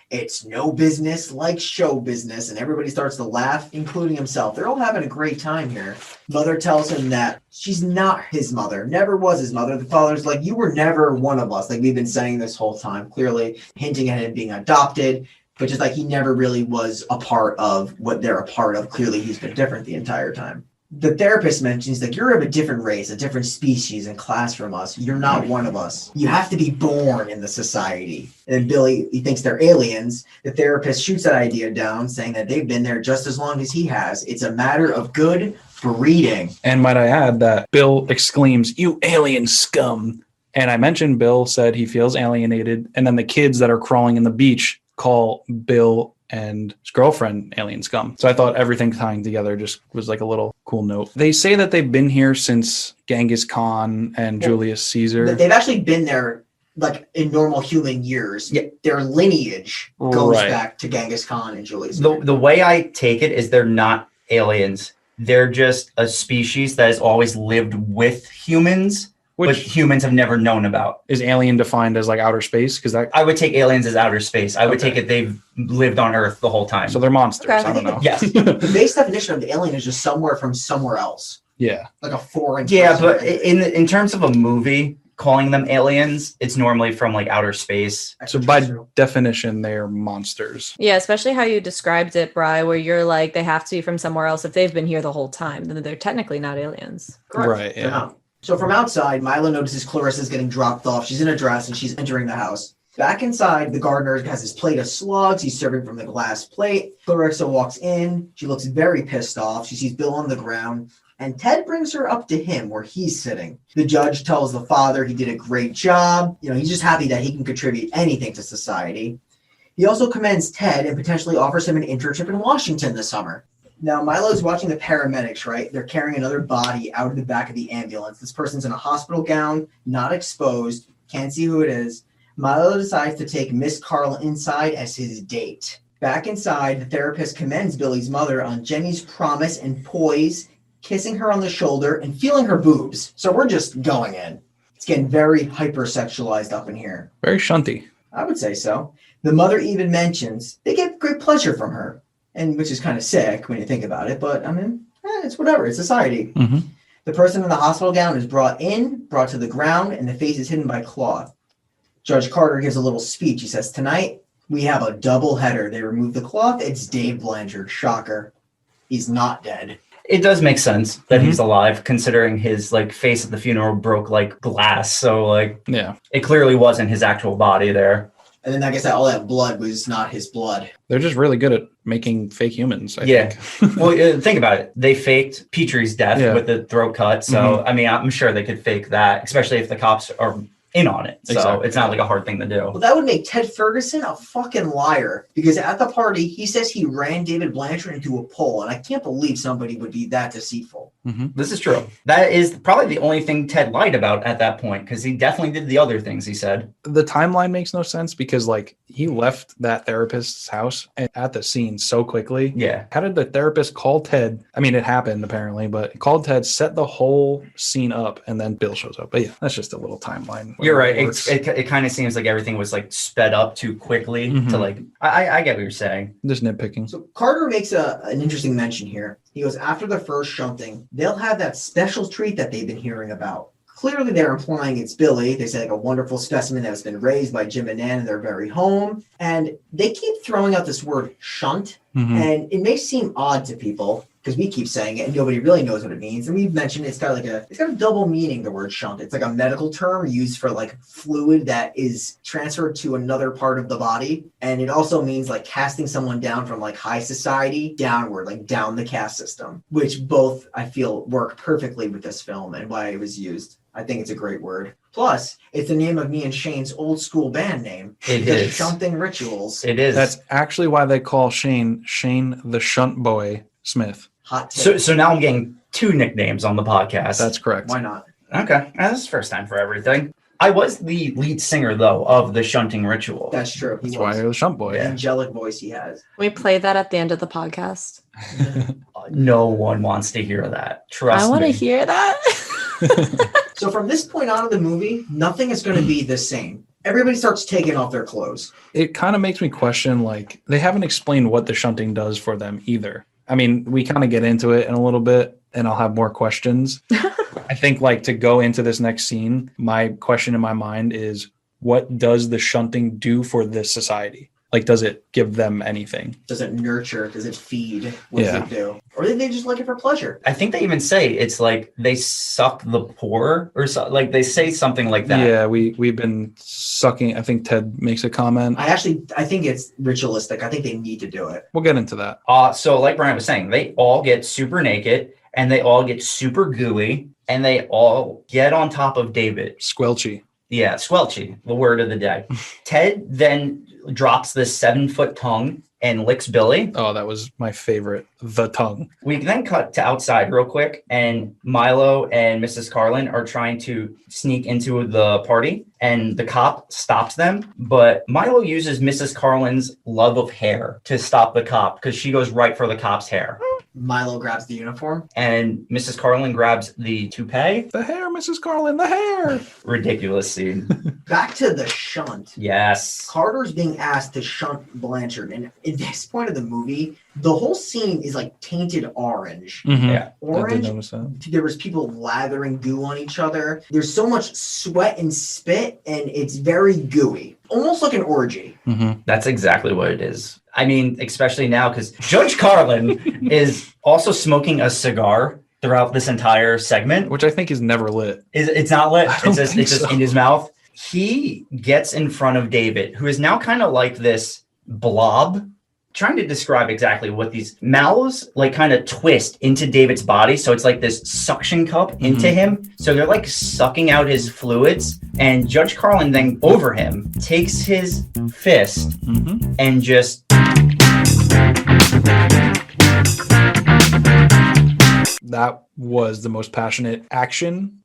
it's no business like show business. And everybody starts to laugh, including himself. They're all having a great time here. Mother tells him that she's not his mother, never was his mother. The father's like, you were never one of us. Like we've been saying this whole time, clearly hinting at him being adopted, but just like he never really was a part of what they're a part of. Clearly he's been different the entire time. The therapist mentions like you're of a different race, a different species and class from us. You're not one of us. You have to be born in the society. And Billy, he thinks they're aliens. The therapist shoots that idea down, saying that they've been there just as long as he has. It's a matter of good breeding. And might I add that Bill exclaims, "You alien scum." And I mentioned Bill said he feels alienated. And then the kids that are crawling in the beach call Bill and his girlfriend alien scum. So I thought everything tying together just was like a little cool note. They say that they've been here since Genghis Khan and Julius Caesar. They've actually been there like in normal human years. Yeah. Their lineage goes Right. back to Genghis Khan and Julius Caesar. The way I take it is they're not aliens. They're just a species that has always lived with humans, but Which humans have never known about. is alien defined as like outer space? Because that I would take aliens as outer space. I would Okay. take it they've lived on Earth the whole time. so they're monsters. Okay. I don't know. Yes. The base definition of the alien is just somewhere from somewhere else, Yeah. like a foreign. Yeah, person. but in terms of a movie, calling them aliens, it's normally from like outer space. So by definition, they're monsters. Yeah, especially how you described it, Bri, where you're like, they have to be from somewhere else. If they've been here the whole time, then they're technically not aliens. Correct. Right, They're yeah. not. So from outside, Milo notices Clarissa's getting dropped off. She's in a dress and she's entering the house. Back inside, the gardener has his plate of slugs. He's serving from the glass plate. Clarissa walks in. She looks very pissed off. She sees Bill on the ground. And Ted brings her up to him where he's sitting. The judge tells the father he did a great job. You know, he's just happy that he can contribute anything to society. He also commends Ted and potentially offers him an internship in Washington this summer. Now, Milo's watching the paramedics, right? They're carrying another body out of the back of the ambulance. This person's in a hospital gown, not exposed, can't see who it is. Milo decides to take Miss Carl inside as his date. Back inside, the therapist commends Billy's mother on Jenny's promise and poise, kissing her on the shoulder and feeling her boobs. So we're just going in. It's getting very hypersexualized up in here. Very shunty. I would say so. The mother even mentions they get great pleasure from her, and which is kind of sick when you think about it, but I mean, it's whatever. It's society. Mm-hmm. The person in the hospital gown is brought to the ground, and the face is hidden by cloth. Judge Carter gives a little speech. He says, tonight, we have a double header. They remove the cloth. It's Dave Blanchard. Shocker. He's not dead. It does make sense that he's alive, considering his like face at the funeral broke like glass. So like, Yeah. it clearly wasn't his actual body there. And then I guess that all that blood was not his blood. They're just really good at making fake humans, I think. Well, think about it. They faked Petrie's death with the throat cut. So, I mean, I'm sure they could fake that, especially if the cops are in on it. So it's not like a hard thing to do. Well, that would make Ted Ferguson a fucking liar, because at the party, he says he ran David Blanchard into a pole, and I can't believe somebody would be that deceitful. This is true. That is probably the only thing Ted lied about at that point, because he definitely did the other things he said. The timeline makes no sense because like he left that therapist's house at the scene so quickly. Yeah. How did the therapist call Ted? I mean, it happened apparently, but called Ted, set the whole scene up, and then Bill shows up. But yeah, that's just a little timeline. You're right. It kind of seems like everything was like sped up too quickly to like, I get what you're saying. Just nitpicking. So Carter makes an interesting mention here. He goes, after the first shunting, they'll have that special treat that they've been hearing about. Clearly, they're implying it's Billy. They say like a wonderful specimen that's been raised by Jim and Nan in their very home. And they keep throwing out this word shunt. And it may seem odd to people because we keep saying it and nobody really knows what it means. And we've mentioned it's got a double meaning, the word shunt. It's like a medical term used for like fluid that is transferred to another part of the body. And it also means like casting someone down from like high society downward, like down the caste system, which both I feel work perfectly with this film and why it was used. I think it's a great word. Plus, it's the name of me and Shane's old school band name. It the is. Shunting Rituals. It is. That's actually why they call Shane the Shunt Boy Smith. Hot take. So now I'm getting 2 nicknames on the podcast. That's correct. Why not? Okay. That's the first time for everything. I was the lead singer, though, of the Shunting Ritual. That's true. That's why you're the Shunt Boy. The angelic voice he has. Can we play that at the end of the podcast? No one wants to hear that. Trust me. I want to hear that. So from this point on in the movie, nothing is going to be the same. Everybody starts taking off their clothes. It kind of makes me question, like, they haven't explained what the shunting does for them either. I mean, we kind of get into it in a little bit, and I'll have more questions. I think, like, to go into this next scene, my question in my mind is, what does the shunting do for this society? Like, does it give them anything? Does it nurture? Does it feed? What does it do? Or did they just like it for pleasure? I think they even say it's like they suck the poor or so, like they say something like that. Yeah, we've been sucking. I think Ted makes a comment. I think it's ritualistic. I think they need to do it. We'll get into that. So like Brian was saying, they all get super naked and they all get super gooey and they all get on top of David. Squelchy. Yeah, squelchy, the word of the day. Ted then drops this 7-foot tongue and licks Billy. Oh, that was my favorite. The tongue. We then cut to outside real quick, and Milo and Mrs. Carlin are trying to sneak into the party, and the cop stops them. But Milo uses Mrs. Carlin's love of hair to stop the cop because she goes right for the cop's hair. Milo grabs the uniform. And Mrs. Carlin grabs the toupee. The hair, Mrs. Carlin, the hair. Ridiculous scene. Back to the shunt. Yes. Carter's being asked to shunt Blanchard. And at this point of the movie, the whole scene is like tainted orange. Yeah. Orange. I did notice that. There was people lathering goo on each other. There's so much sweat and spit, and it's very gooey. Almost like an orgy. That's exactly what it is. I mean, especially now because Judge Carlin is also smoking a cigar throughout this entire segment. Which I think is never lit. It's not lit. don't It's think just so. in his mouth. He gets in front of David, who is now kind of like this blob, trying to describe exactly what these mouths like kind of twist into David's body. So it's like this suction cup into him. So they're like sucking out his fluids. And Judge Carlin then over him takes his fist and just That was the most passionate action.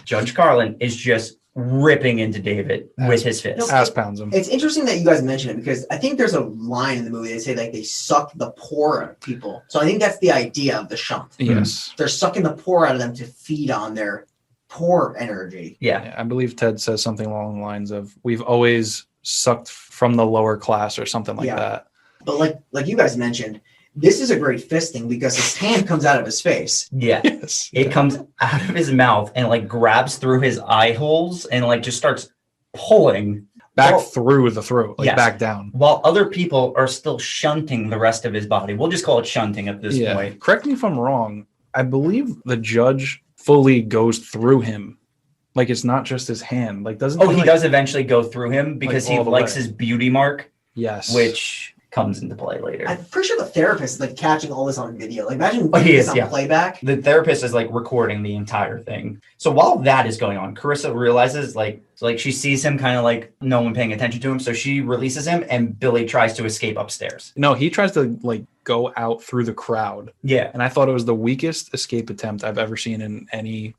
Judge Carlin is just ripping into David with his fist. Ass pounds him. It's interesting that you guys mention it because I think there's a line in the movie they say like they suck the pour out of people. So I think that's the idea of the shunt. Yes. They're sucking the pour out of them to feed on their pour energy. Yeah. I believe Ted says something along the lines of, we've always sucked from the lower class or something like that. But like you guys mentioned, this is a great fisting because his hand comes out of his face. Yeah. Yes. It comes out of his mouth and like grabs through his eye holes and like just starts pulling. back through the throat, like Yes. back down. While other people are still shunting the rest of his body. We'll just call it shunting at this point. Correct me if I'm wrong. I believe the judge fully goes through him. Like it's not just his hand. Like doesn't he does eventually go through him because he all the likes way. his beauty mark. Yes. Which comes into play later. I'm pretty sure the therapist is like catching all this on video. Like imagine Oh, he this is, on yeah. playback. The therapist is like recording the entire thing. So while that is going on, Carissa realizes like she sees him kind of like no one paying attention to him. So she releases him and Billy tries to escape upstairs. No, he tries to like go out through the crowd. Yeah. And I thought it was the weakest escape attempt I've ever seen in any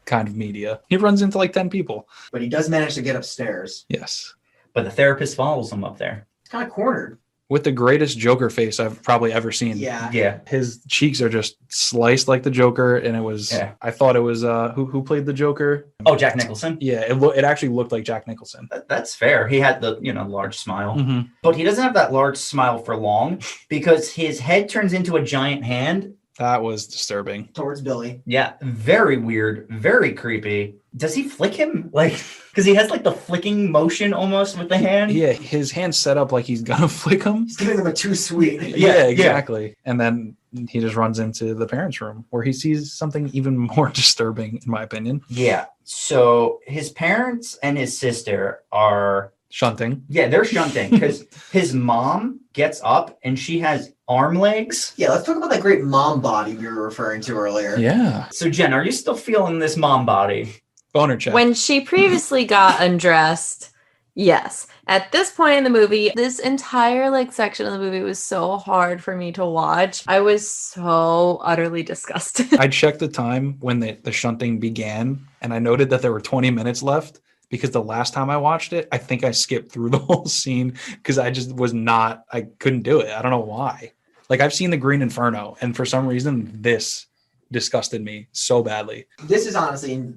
kind of media. He runs into like 10 people. But he does manage to get upstairs. Yes. But the therapist follows him up there. It's kind of cornered. With the greatest Joker face I've probably ever seen. Yeah. Yeah. His cheeks are just sliced like the Joker, and it was. Yeah. I thought it was who played the Joker. Oh, Jack Nicholson. Yeah, it actually looked like Jack Nicholson. That's fair. He had the large smile, Mhm. but he doesn't have that large smile for long because his head turns into a giant hand. That was disturbing. Towards Billy. Yeah, very weird, very creepy. Does he flick him? Like, because he has like the flicking motion almost with the hand. Yeah, his hand's set up like he's gonna flick him. He's giving them a too sweet. Yeah, exactly. And then he just runs into the parents' room where he sees something even more disturbing, in my opinion. Yeah. So his parents and his sister are Shunting. Yeah, they're shunting because his mom gets up and she has arm legs. Yeah, let's talk about that great mom body we were referring to earlier. Yeah. So Jen, are you still feeling this mom body? Boner check. When she previously got undressed, yes. At this point in the movie, this entire like section of the movie was so hard for me to watch. I was so utterly disgusted. I checked the time when the shunting began, and I noted that there were 20 minutes left because the last time I watched it, I think I skipped through the whole scene because I just I couldn't do it. I don't know why. Like I've seen The Green Inferno, and for some reason, this disgusted me so badly. This is honestly,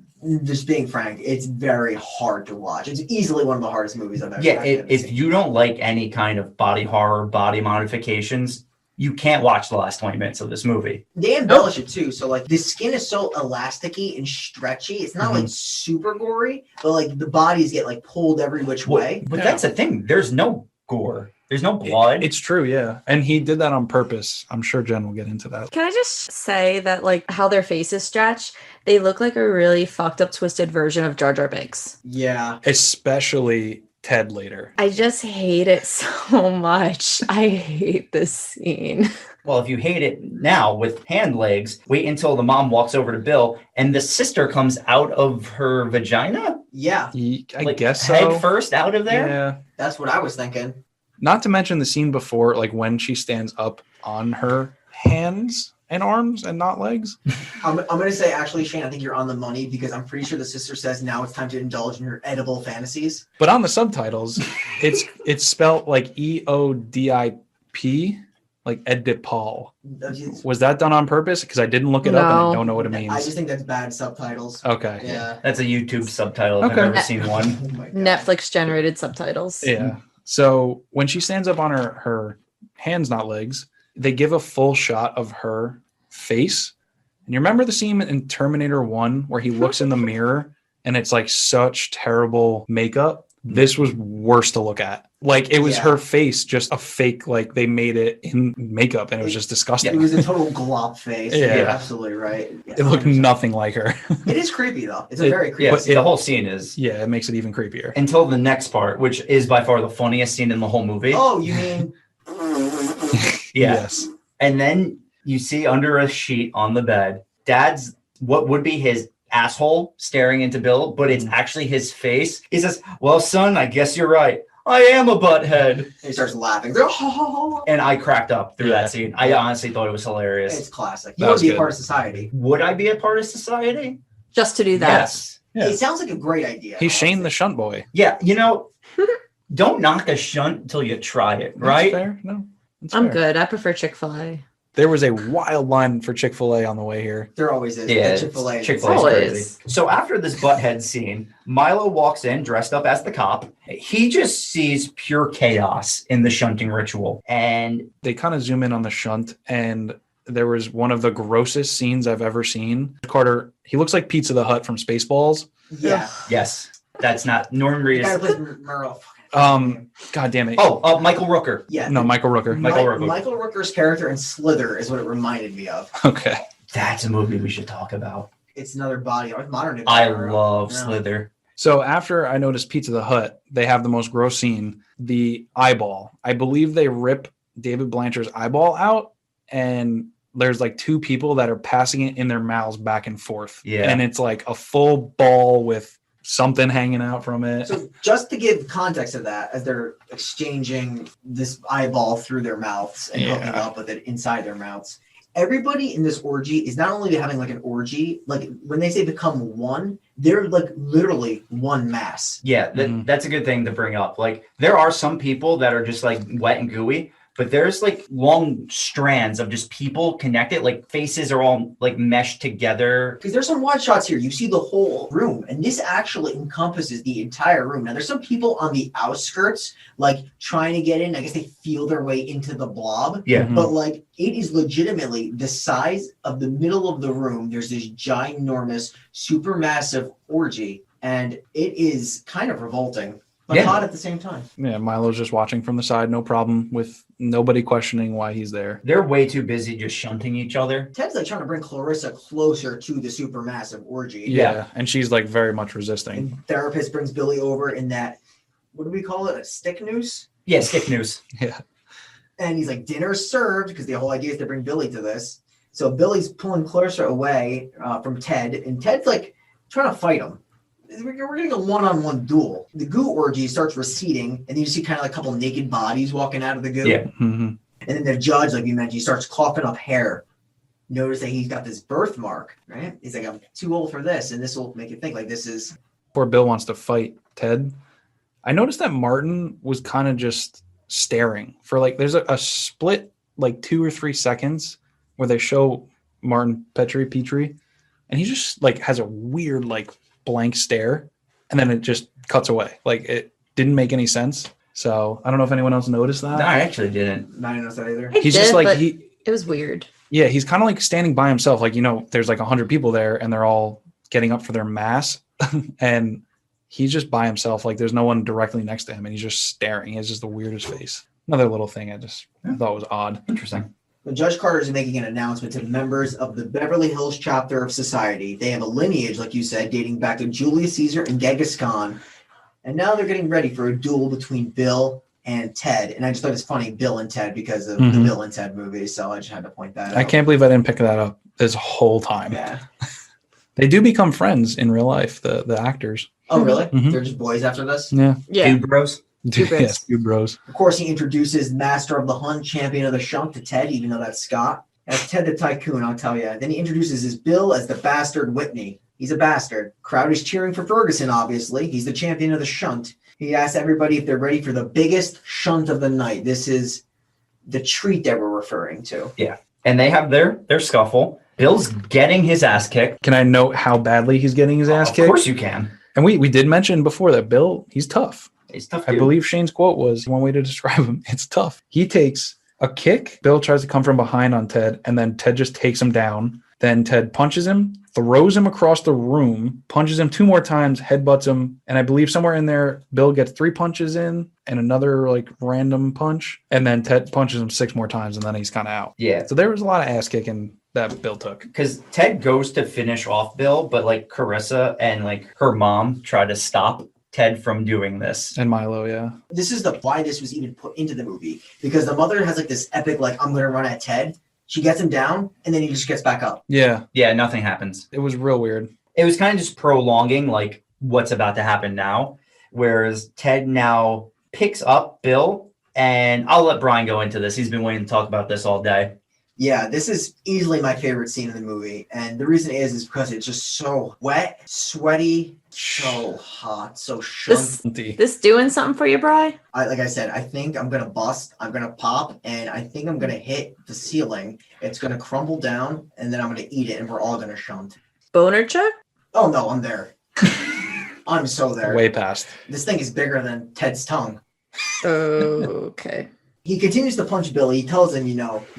just being frank, it's very hard to watch. It's easily one of the hardest movies I've ever Yeah, if seen. you don't like any kind of body horror, body modifications, you can't watch the last 20 minutes of this movie. They embellish it too. So like the skin is so elasticy and stretchy. It's not like super gory, but like the bodies get like pulled every which way. But that's the thing. There's no gore. There's no blood. It's true, yeah. And he did that on purpose. I'm sure Jen will get into that. Can I just say that like how their faces stretch, they look like a really fucked up, twisted version of Jar Jar Binks. Yeah. Especially Ted later. I just hate it so much. I hate this scene. Well, if you hate it now with hand legs, wait until the mom walks over to Bill and the sister comes out of her vagina? Yeah. I guess so. Head first out of there? Yeah. That's what I was thinking. Not to mention the scene before, like when she stands up on her hands and arms and not legs. I'm going to say, actually, Shane, I think you're on the money because I'm pretty sure the sister says now it's time to indulge in your edible fantasies. But on the subtitles, it's spelled like EODIP, like Edipal. Was that done on purpose? Because I didn't look it up and I don't know what it means. I just think that's bad subtitles. Okay. Yeah. That's a YouTube subtitle. Okay. I've never seen one. Oh my God. Netflix generated subtitles. Yeah. So when she stands up on her hands, not legs, they give a full shot of her face. And you remember the scene in Terminator 1 where he looks in the mirror and it's like such terrible makeup? This was worse to look at. Like it was her face, just a fake, like they made it in makeup and it was just disgusting. It was a total glop face. Yeah. You're absolutely right. Yeah, It looked 100%. nothing like her. It is creepy though. It's a very creepy. Yes, But the whole scene is. Yeah, it makes it even creepier. Until the next part, which is by far the funniest scene in the whole movie. Oh, you mean? Yeah. Yes. And then you see under a sheet on the bed, Dad's what would be his asshole staring into Bill, but it's actually his face. He says, "Well, son, I guess you're right. I am a butthead." He starts laughing. And I cracked up through Yeah. that scene. I honestly thought it was hilarious. It's classic. You That want was to be a good. part of society. Would I be a part of society? Just to do that. Yes. Yeah. It sounds like a great idea. He's Shane the Shunt Boy. Yeah, don't knock a shunt until you try it, right? That's fair. No. that's I'm fair. good. I prefer Chick-fil-A. There was a wild line for Chick-fil-A on the way here. There always is. Yeah, Chick-fil-A. Chick-fil-A's Always. crazy. So after this butthead scene, Milo walks in dressed up as the cop. He just sees pure chaos in the shunting ritual. And They kind of zoom in on the shunt, and there was one of the grossest scenes I've ever seen. Carter, he looks like Pizza the Hut from Spaceballs. Yeah. yes, that's not Norman The guy who Reedus. plays Merle. God damn it. Oh, Michael Rooker. Yeah. No, Michael Rooker. Michael Rooker. Michael Rooker's character in Slither is what it reminded me of. Okay. That's a movie we should talk about. It's another body art, modern. I love Yeah. Slither. So after I noticed Pizza the Hut, they have the most gross scene, the eyeball. I believe they rip David Blanchard's eyeball out, and there's like two people that are passing it in their mouths back and forth. Yeah. And it's like a full ball with something hanging out from it. So just to give context to that, as they're exchanging this eyeball through their mouths and hooking up with it inside their mouths, everybody in this orgy is not only having like an orgy, like when they say become one, they're like literally one mass. Yeah, that's a good thing to bring up. Like, there are some people that are just like wet and gooey, but there's like long strands of just people connected, like faces are all like meshed together. Because there's some wide shots here. You see the whole room, and this actually encompasses the entire room. Now, there's some people on the outskirts, like trying to get in. I guess they feel their way into the blob. Yeah. But like, it is legitimately the size of the middle of the room. There's this ginormous, super massive orgy, and it is kind of revolting, but hot at the same time. Yeah, Milo's just watching from the side, no problem, with nobody questioning why he's there. They're way too busy just shunting each other. Ted's like trying to bring Clarissa closer to the super massive orgy. Yeah, and she's like very much resisting. And therapist brings Billy over in that, what do we call it? A stick noose? Yeah, stick news. Yeah. And he's like, dinner's served, because the whole idea is to bring Billy to this. So Billy's pulling Clarissa away from Ted, and Ted's like trying to fight him. We're getting a one-on-one duel. The goo orgy starts receding, and then you see kind of like a couple naked bodies walking out of the goo. Yeah. Mm-hmm. And then the judge, like you mentioned, he starts coughing up hair. Notice that he's got this birthmark, right? He's like, I'm too old for this, and this will make you think like this is... Poor Bill wants to fight Ted. I noticed that Martin was kind of just staring for like, there's a split like 2 or 3 seconds where they show Martin Petrie, and he just like has a weird like blank stare, and then it just cuts away. Like, it didn't make any sense. So I don't know if anyone else noticed that. No, I actually didn't. Not notice that either. He's just like, it was weird. Yeah, he's kind of like standing by himself. Like, you know, there's like 100 people there and they're all getting up for their mass. And he's just by himself. Like, there's no one directly next to him. And he's just staring. He has just the weirdest face. Another little thing I thought was odd. Interesting. But Judge Carter is making an announcement to members of the Beverly Hills chapter of society. They have a lineage, like you said, dating back to Julius Caesar and Genghis Khan. And now they're getting ready for a duel between Bill and Ted. And I just thought it's funny, Bill and Ted, because of the Bill and Ted movie. So I just had to point that out. I can't believe I didn't pick that up this whole time. Yeah. They do become friends in real life, the actors. Oh, really? Mhm. They're just boys after this? Yeah. Dude bros. Two bros. Yes, two bros. Of course, he introduces Master of the Hunt, Champion of the Shunt to Ted, even though that's Scott. That's Ted the Tycoon, I'll tell you. Then he introduces his Bill as the bastard Whitney. He's a bastard. Crowd is cheering for Ferguson, obviously. He's the champion of the shunt. He asks everybody if they're ready for the biggest shunt of the night. This is the treat that we're referring to. Yeah. And they have their scuffle. Bill's getting his ass kicked. Can I note how badly he's getting his ass kicked? Of course you can. And we did mention before that Bill, he's tough. He's tough. I believe Shane's quote was, one way to describe him, it's tough. He takes a kick. Bill tries to come from behind on Ted, and then Ted just takes him down. Then Ted punches him, throws him across the room, punches him 2 more times, headbutts him. And I believe somewhere in there, Bill gets 3 punches in and another like random punch. And then Ted punches him 6 more times, and then he's kind of out. Yeah. So there was a lot of ass kicking that Bill took. Because Ted goes to finish off Bill, but like Carissa and like her mom try to stop Ted from doing this. And Milo, yeah. This is why this was even put into the movie. Because the mother has like this epic, like, I'm going to run at Ted. She gets him down, and then he just gets back up. Yeah. Yeah, nothing happens. It was real weird. It was kind of just prolonging like what's about to happen now. Whereas Ted now picks up Bill, and I'll let Brian go into this. He's been waiting to talk about this all day. Yeah, this is easily my favorite scene in the movie. And the reason is because it's just so wet, sweaty, so hot, so shunt. This doing something for you, Bri? Like I said, I think I'm going to bust, I'm going to pop, and I think I'm going to hit the ceiling. It's going to crumble down, and then I'm going to eat it, and we're all going to shunt. Boner check? Oh, no, I'm there. I'm so there. Way past. This thing is bigger than Ted's tongue. Okay. He continues to punch Billy. He tells him,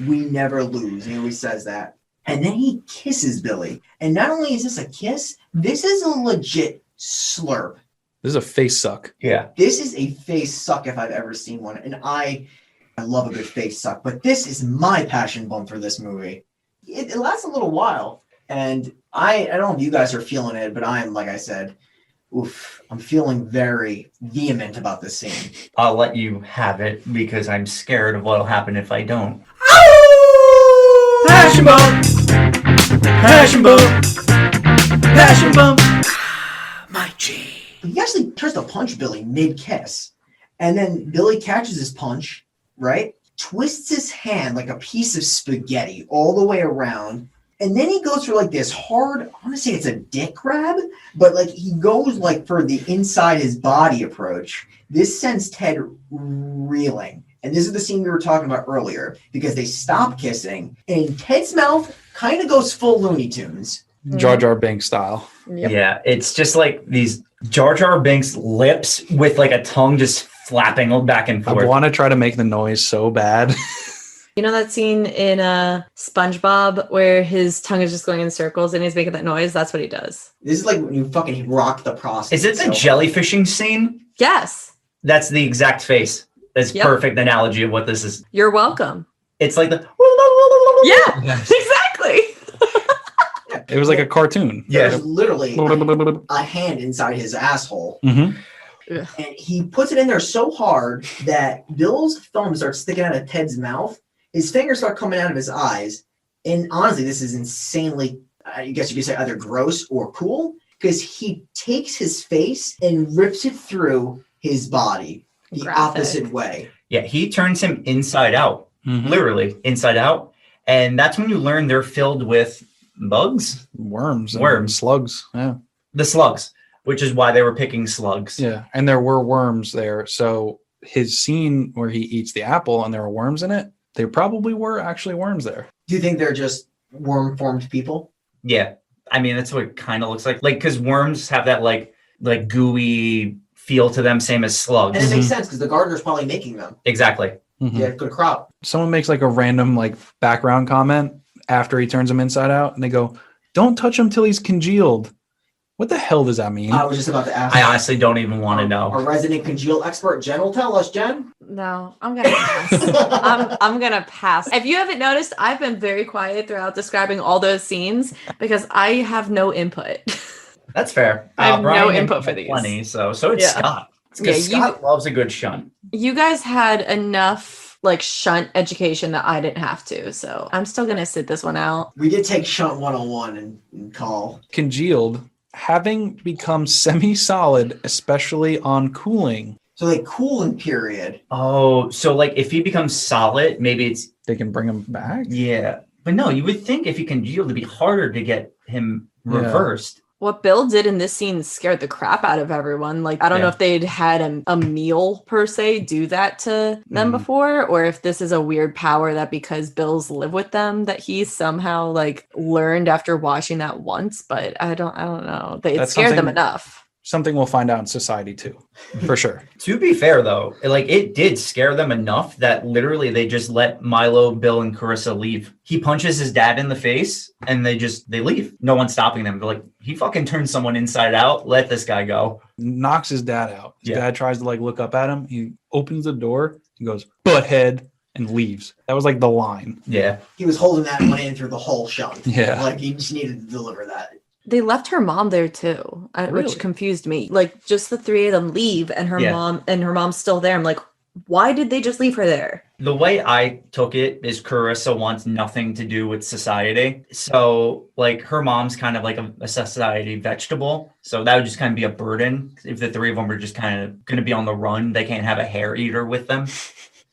we never lose. He always says that. And then he kisses Billy. And not only is this a kiss, this is a legit slurp. This is a face suck. Yeah. This is a face suck if I've ever seen one. And I love a good face suck, but this is my passion bump for this movie. It lasts a little while. And I don't know if you guys are feeling it, but I'm, like I said, I'm feeling very vehement about this scene. I'll let you have it because I'm scared of what'll happen if I don't. Passion bump. Passion bump. Passion bump. My G. He actually tries to punch Billy mid-kiss. And then Billy catches his punch, right? Twists his hand like a piece of spaghetti all the way around. And then he goes for like this hard, I want to say it's a dick grab, but like he goes like for the inside his body approach. This sends Ted reeling. And this is the scene we were talking about earlier because they stop kissing and Ted's mouth kind of goes full Looney Tunes. Jar Jar Binks style. Yep. Yeah, it's just like these Jar Jar Binks lips with like a tongue just flapping back and I forth. want to try to make the noise so bad. You know that scene in SpongeBob where his tongue is just going in circles and he's making that noise? That's what he does. This is like when you fucking rock the prostate. Is it the so jellyfishing scene? Yes. That's the exact face. That's Yep. perfect analogy of what this is. You're welcome. It's like the Yeah, Yes. exactly. It was like a cartoon. Yeah. There's literally Mm-hmm. a hand inside his asshole. Mhm. And he puts it in there so hard that Bill's thumb starts sticking out of Ted's mouth. His fingers start coming out of his eyes. And honestly, this is insanely, I guess you could say either gross or cool, because he takes his face and rips it through his body the Graphic. opposite way. Yeah, he turns him inside out. Mhm. Literally inside out. And that's when you learn they're filled with bugs, Worms. and Worms. Slugs. Yeah. the slugs, which is why they were picking slugs. Yeah. And there were worms there. So his scene where he eats the apple and there were worms in it, there probably were actually worms there. Do you think they're just worm-formed people? Yeah. I mean, that's what it kind of looks like. Like, because worms have that like gooey feel to them, same as slugs. And it makes sense because the gardener's probably making them. Exactly. Mhm. Yeah, good crop. Someone makes like a random like background comment after he turns him inside out and they go, "Don't touch him till he's congealed." What the hell does that mean? I was just about to ask. I honestly don't even want to Our know. resident congeal expert, Jen, will tell us, Jen. No, I'm gonna pass. I'm gonna pass. If you haven't noticed, I've been very quiet throughout describing all those scenes because I have no input. That's fair. I have no Brian input for had these. Plenty, so did Yeah. Scott. Because Yeah, Scott loves a good shunt. You guys had enough like shunt education that I didn't have to, so I'm still gonna sit this one out. We did take Shunt 101 and call. Congealed, having become semi-solid, especially on cooling, So like cooling period. Oh, so like if he becomes solid, maybe it's they can bring him back. yeah. But no, you would think if he congealed, it'd be harder to get him Yeah. reversed. What Bill did in this scene scared the crap out of everyone. Like, I don't know Yeah. if they'd had a meal per se do that to them before, or if this is a weird power that because Bill's live with them that he somehow like learned after watching that once. But I don't know. It That's scared them something- enough. Something we'll find out in society too, for sure. To be fair, though, like it did scare them enough that literally they just let Milo, Bill, and Carissa leave. He punches his dad in the face, and they leave. No one's stopping them. They're like, he fucking turned someone inside out. Let this guy go. Knocks his dad out. His Yeah. dad tries to like look up at him. He opens the door and goes, "Butthead," and leaves. That was like the line. Yeah, He was holding that one in through the whole Shunt. Yeah. Like he just needed to deliver that. They left her mom there too, Really? which confused me. Like, just the three of them leave, and her Yeah. mom's still there. I'm like, why did they just leave her there? the way I took it is Carissa wants nothing to do with society. So like her mom's kind of like a society vegetable. So that would just kind of be a burden. If the three of them were just kind of going to be on the run, they can't have a hair eater with them.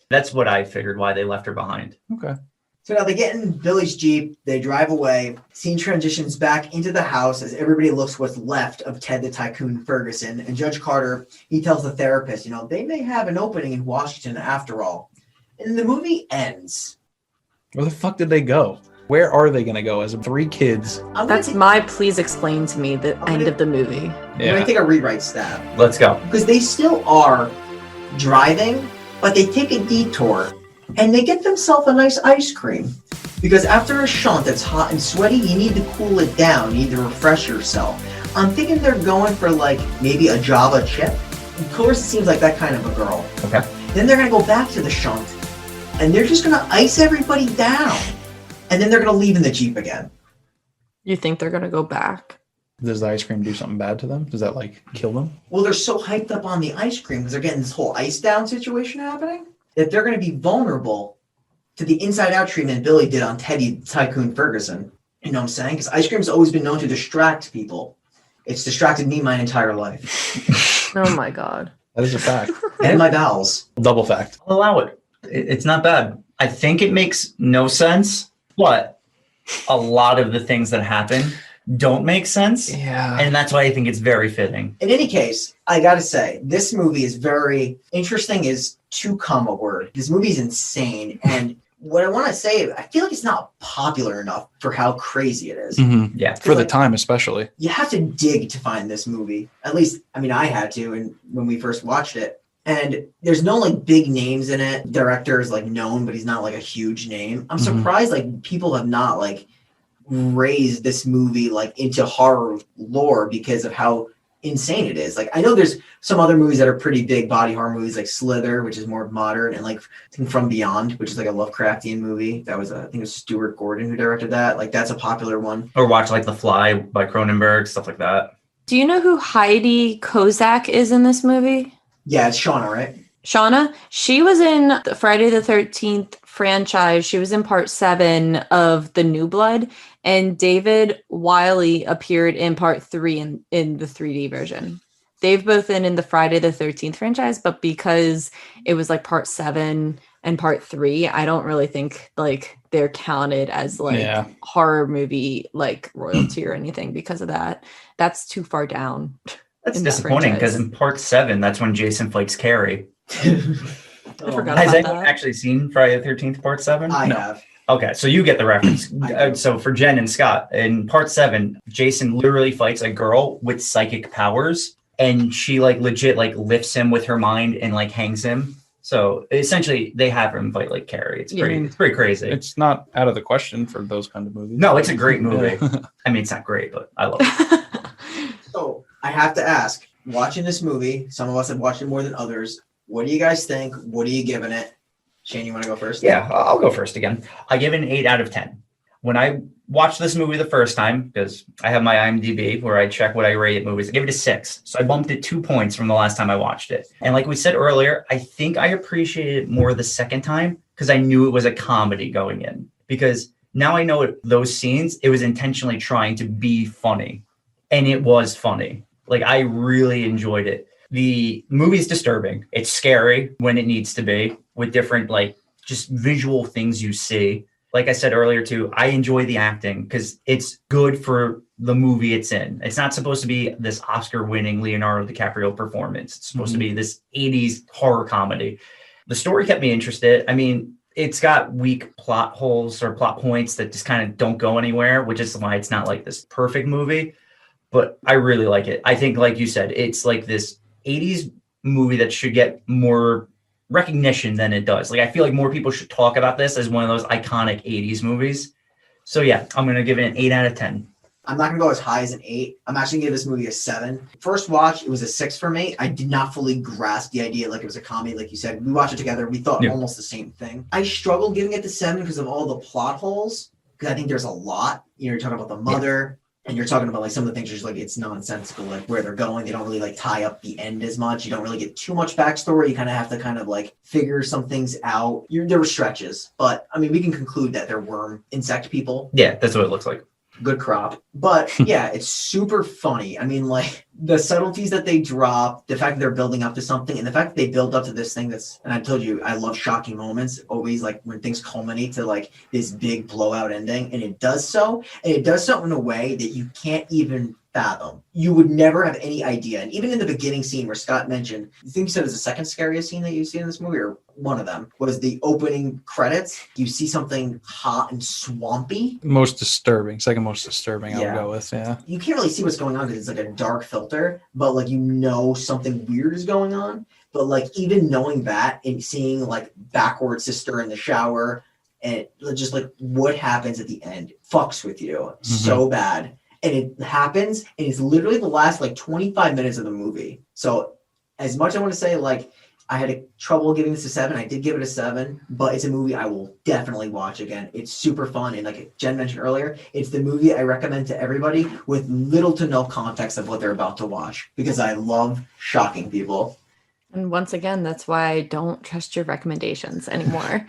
That's what I figured why they left her behind. Okay. So now they get in Billy's Jeep, they drive away. Scene transitions back into the house as everybody looks what's left of Ted the Tycoon Ferguson. And Judge Carter, he tells the therapist, they may have an opening in Washington after all. And the movie ends. Where the fuck did they go? Where are they going to go as three kids? That's my please explain to me the end of the movie. I'm going to take a rewrite stab. Let's go. Because they still are driving, but they take a detour and they get themselves a nice ice cream. Because after a shunt that's hot and sweaty, you need to cool it down. You need to refresh yourself. I'm thinking they're going for like maybe a Java chip. Clarissa seems like that kind of a girl. Okay. Then they're gonna go back to the shunt, and they're just gonna ice everybody down, and then they're gonna leave in the Jeep again. You think they're gonna go back? Does the ice cream do something bad to them? Does that like kill them? Well, they're so hyped up on the ice cream because they're getting this whole ice down situation happening that they're gonna be vulnerable to the inside out treatment Billy did on Teddy Tycoon Ferguson. You know what I'm saying? Because ice cream's always been known to distract people. It's distracted me my entire life. Oh my god. That is a fact. And my bowels. Double fact. I'll allow it. It's not bad. I think it makes no sense, but a lot of the things that happen don't make sense. Yeah. And that's why I think it's very fitting. In any case, I gotta say, this movie is very interesting is to come a word. This movie is insane. And what I want to say, I feel like it's not popular enough for how crazy it is. Mm-hmm. Yeah. For the time, especially. You have to dig to find this movie. At least, I mean, I had to and when we first watched it. And there's no like big names in it. Director is like known, but he's not like a huge name. I'm surprised like people have not like raised this movie like into horror lore because of how insane it is. Like I know there's some other movies that are pretty big body horror movies like Slither, which is more modern, and like I think From Beyond, which is like a Lovecraftian movie. That was I think it was Stuart Gordon who directed that. Like that's a popular one. Or watch like The Fly by Cronenberg, stuff like that. Do you know who Heidi Kozak is in this movie? Yeah, it's Shauna, right? Shauna, she was in the Friday the 13th franchise. She was in part 7 of The New Blood, and David Wiley appeared in part 3 in the 3D version. They've both been in the Friday the 13th franchise, but because it was like part 7 and part 3, I don't really think like they're counted as like horror movie like royalty or anything because of that. That's too far down. That's disappointing because in part 7, that's when Jason fights Carrie. I forgot Has about anyone that. actually seen Friday the 13th part 7? I have. Okay, so you get the reference. So for Jen and Scott, in part 7, Jason literally fights a girl with psychic powers, and she like legit like lifts him with her mind and like hangs him. So essentially, they have him fight like Carrie. It's pretty crazy. It's not out of the question for those kind of movies. No, it's a great movie. I mean, it's not great, but I love it. So I have to ask, watching this movie, some of us have watched it more than others. What do you guys think? What are you giving it? Shane, you want to go first? Yeah, I'll go first again. I give it an 8 out of 10. When I watched this movie the first time, because I have my IMDb where I check what I rate movies, I give it a 6. So I bumped it 2 points from the last time I watched it. And like we said earlier, I think I appreciated it more the second time because I knew it was a comedy going in. Because now I know those scenes, it was intentionally trying to be funny. And it was funny. Like, I really enjoyed it. The movie's disturbing. It's scary when it needs to be with different, like, just visual things you see. Like I said earlier, too, I enjoy the acting because it's good for the movie it's in. It's not supposed to be this Oscar-winning Leonardo DiCaprio performance. It's supposed to be this 80s horror comedy. The story kept me interested. I mean, it's got weak plot holes or plot points that just kind of don't go anywhere, which is why it's not like this perfect movie. But I really like it. I think, like you said, it's like this 80s movie that should get more recognition than it does. Like, I feel like more people should talk about this as one of those iconic 80s movies. So yeah, I'm going to give it an 8 out of 10. I'm not going to go as high as an 8. I'm actually going to give this movie a 7. First watch, it was a 6 for me. I did not fully grasp the idea like it was a comedy. Like you said, we watched it together. We thought almost the same thing. I struggled giving it the 7 because of all the plot holes. Because I think there's a lot. You know, you're talking about the mother. And you're talking about like some of the things just like it's nonsensical, like where they're going. They don't really like tie up the end as much. You don't really get too much backstory. You kind of have to kind of like figure some things out. There were stretches, but I mean, we can conclude that they're worm insect people. Yeah, that's what it looks like. Good crop. But yeah, it's super funny. I mean, like the subtleties that they drop, the fact that they're building up to something, and the fact that they build up to this thing that's, and I told you, I love shocking moments, always like when things culminate to like this big blowout ending. And it does so in a way that you can't even fathom. You would never have any idea. And even in the beginning scene where Scott mentioned, you think you said it was the second scariest scene that you see in this movie, or one of them, was the opening credits. You see something hot and swampy. Most disturbing. Second most disturbing, I would go with, yeah. You can't really see what's going on because it's like a dark filter, but like you know something weird is going on. But like even knowing that and seeing like backward sister in the shower and just like what happens at the end fucks with you so bad. And it happens, and it's literally the last like 25 minutes of the movie. So as much as I want to say, like, I had trouble giving this a 7. I did give it a 7, but it's a movie I will definitely watch again. It's super fun. And like Jen mentioned earlier, it's the movie I recommend to everybody with little to no context of what they're about to watch, because I love shocking people. And once again, that's why I don't trust your recommendations anymore.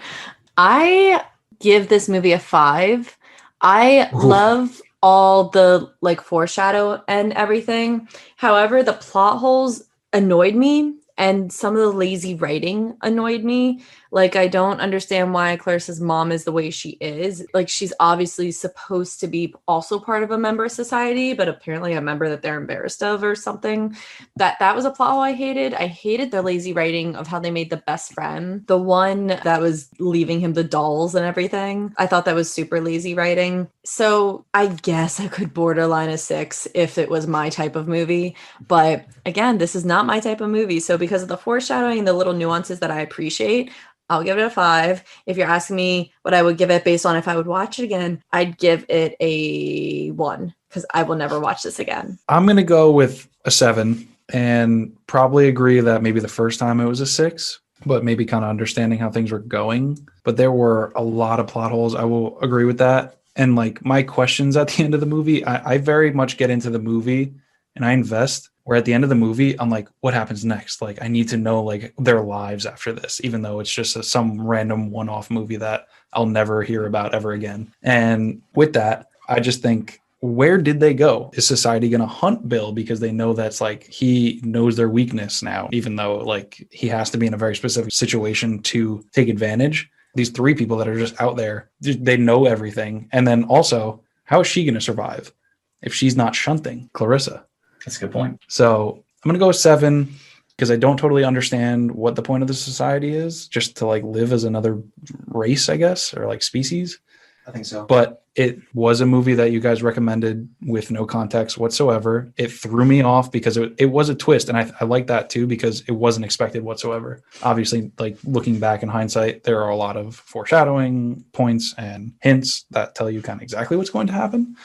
I give this movie a 5. I love all the like foreshadow and everything. However, the plot holes annoyed me, and some of the lazy writing annoyed me. Like, I don't understand why Clarissa's mom is the way she is. Like, she's obviously supposed to be also part of a member society, but apparently a member that they're embarrassed of or something. That was a plot hole I hated. I hated the lazy writing of how they made the best friend, the one that was leaving him the dolls and everything. I thought that was super lazy writing. So I guess I could borderline a 6 if it was my type of movie. But again, this is not my type of movie. So because of the foreshadowing and the little nuances that I appreciate, I'll give it a 5. If you're asking me what I would give it based on if I would watch it again, I'd give it a 1, because I will never watch this again. I'm going to go with a 7 and probably agree that maybe the first time it was a 6, but maybe kind of understanding how things were going. But there were a lot of plot holes. I will agree with that. And like my questions at the end of the movie, I very much get into the movie and I invest. Where at the end of the movie, I'm like, what happens next? Like, I need to know like their lives after this, even though it's just some random one-off movie that I'll never hear about ever again. And with that, I just think, where did they go? Is society going to hunt Bill because they know that's like he knows their weakness now, even though like he has to be in a very specific situation to take advantage? These 3 people that are just out there, they know everything. And then also, how is she going to survive if she's not shunting Clarissa? That's a good point. So I'm going to go with 7 because I don't totally understand what the point of the society is, just to like live as another race, I guess, or like species. I think so. But it was a movie that you guys recommended with no context whatsoever. It threw me off because it was a twist. And I like that too, because it wasn't expected whatsoever. Obviously, like looking back in hindsight, there are a lot of foreshadowing points and hints that tell you kind of exactly what's going to happen.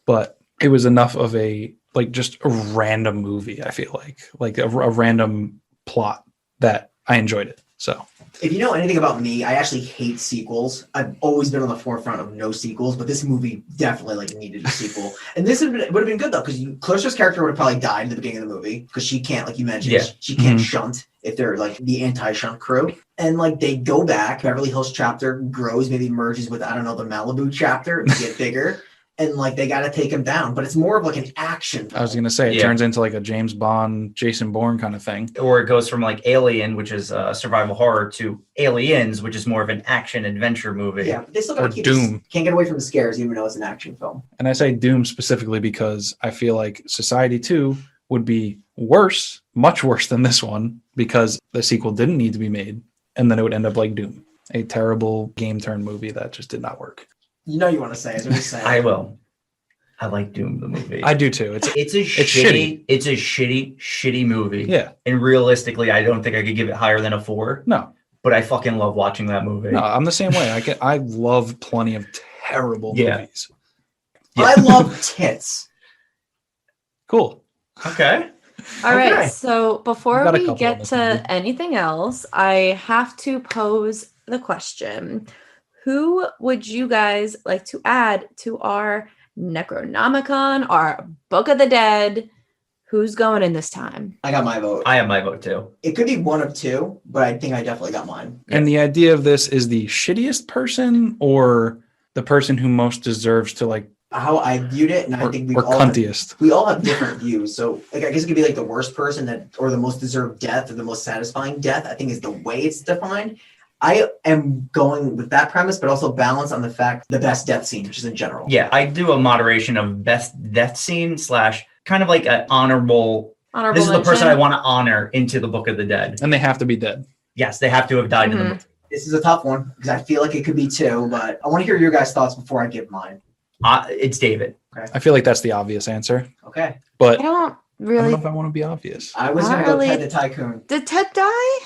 But it was enough of a like just a random movie, I feel like a random plot that I enjoyed it. So if you know anything about me, I actually hate sequels. I've always been on the forefront of no sequels, but this movie definitely like needed a sequel. And this would have been good though, because Clarissa's character would have probably died in the beginning of the movie, because she can't, like you mentioned, she can't shunt if they're like the anti-shunt crew. And like they go back, Beverly Hills chapter grows, maybe merges with, I don't know, the Malibu chapter to get bigger. And like they got to take him down, but it's more of like an action film. I was gonna say it turns into like a James Bond, Jason Bourne kind of thing, or it goes from like Alien, which is survival horror, to Aliens, which is more of an action adventure movie. Yeah, but they still got to keep Doom. Can't get away from the scares, even though it's an action film. And I say Doom specifically because I feel like Society 2 would be worse, much worse than this one, because the sequel didn't need to be made, and then it would end up like Doom, a terrible game turn movie that just did not work. You know you want to say it. Just saying. I will. I like Doom the movie. I do too. It's shitty. It's a shitty movie. Yeah. And realistically, I don't think I could give it higher than a 4. No. But I fucking love watching that movie. No, I'm the same way. I love plenty of terrible movies. Yeah. I love tits. Cool. Okay. All right. So before we get to anything else, I have to pose the question. Who would you guys like to add to our Necronomicon, our Book of the Dead? Who's going in this time? I got my vote. I have my vote too. It could be one of two, but I think I definitely got mine. And the idea of this is the shittiest person or the person who most deserves to like how I viewed it, and I think we all have different views. So like, I guess it could be like the worst person that, or the most deserved death, or the most satisfying death, I think is the way it's defined. I am going with that premise, but also balance on the fact the best death scene, which is in general. Yeah, I do a moderation of best death scene / kind of like an honorable this is mention. The person I want to honor into the Book of the Dead. And they have to be dead. Yes, they have to have died in the movie. This is a tough one because I feel like it could be two, but I want to hear your guys' thoughts before I give mine. It's David. Okay. I feel like that's the obvious answer. Okay. But I don't really I don't know if I want to be obvious. I was going to go Ted the Tycoon. Did Ted die?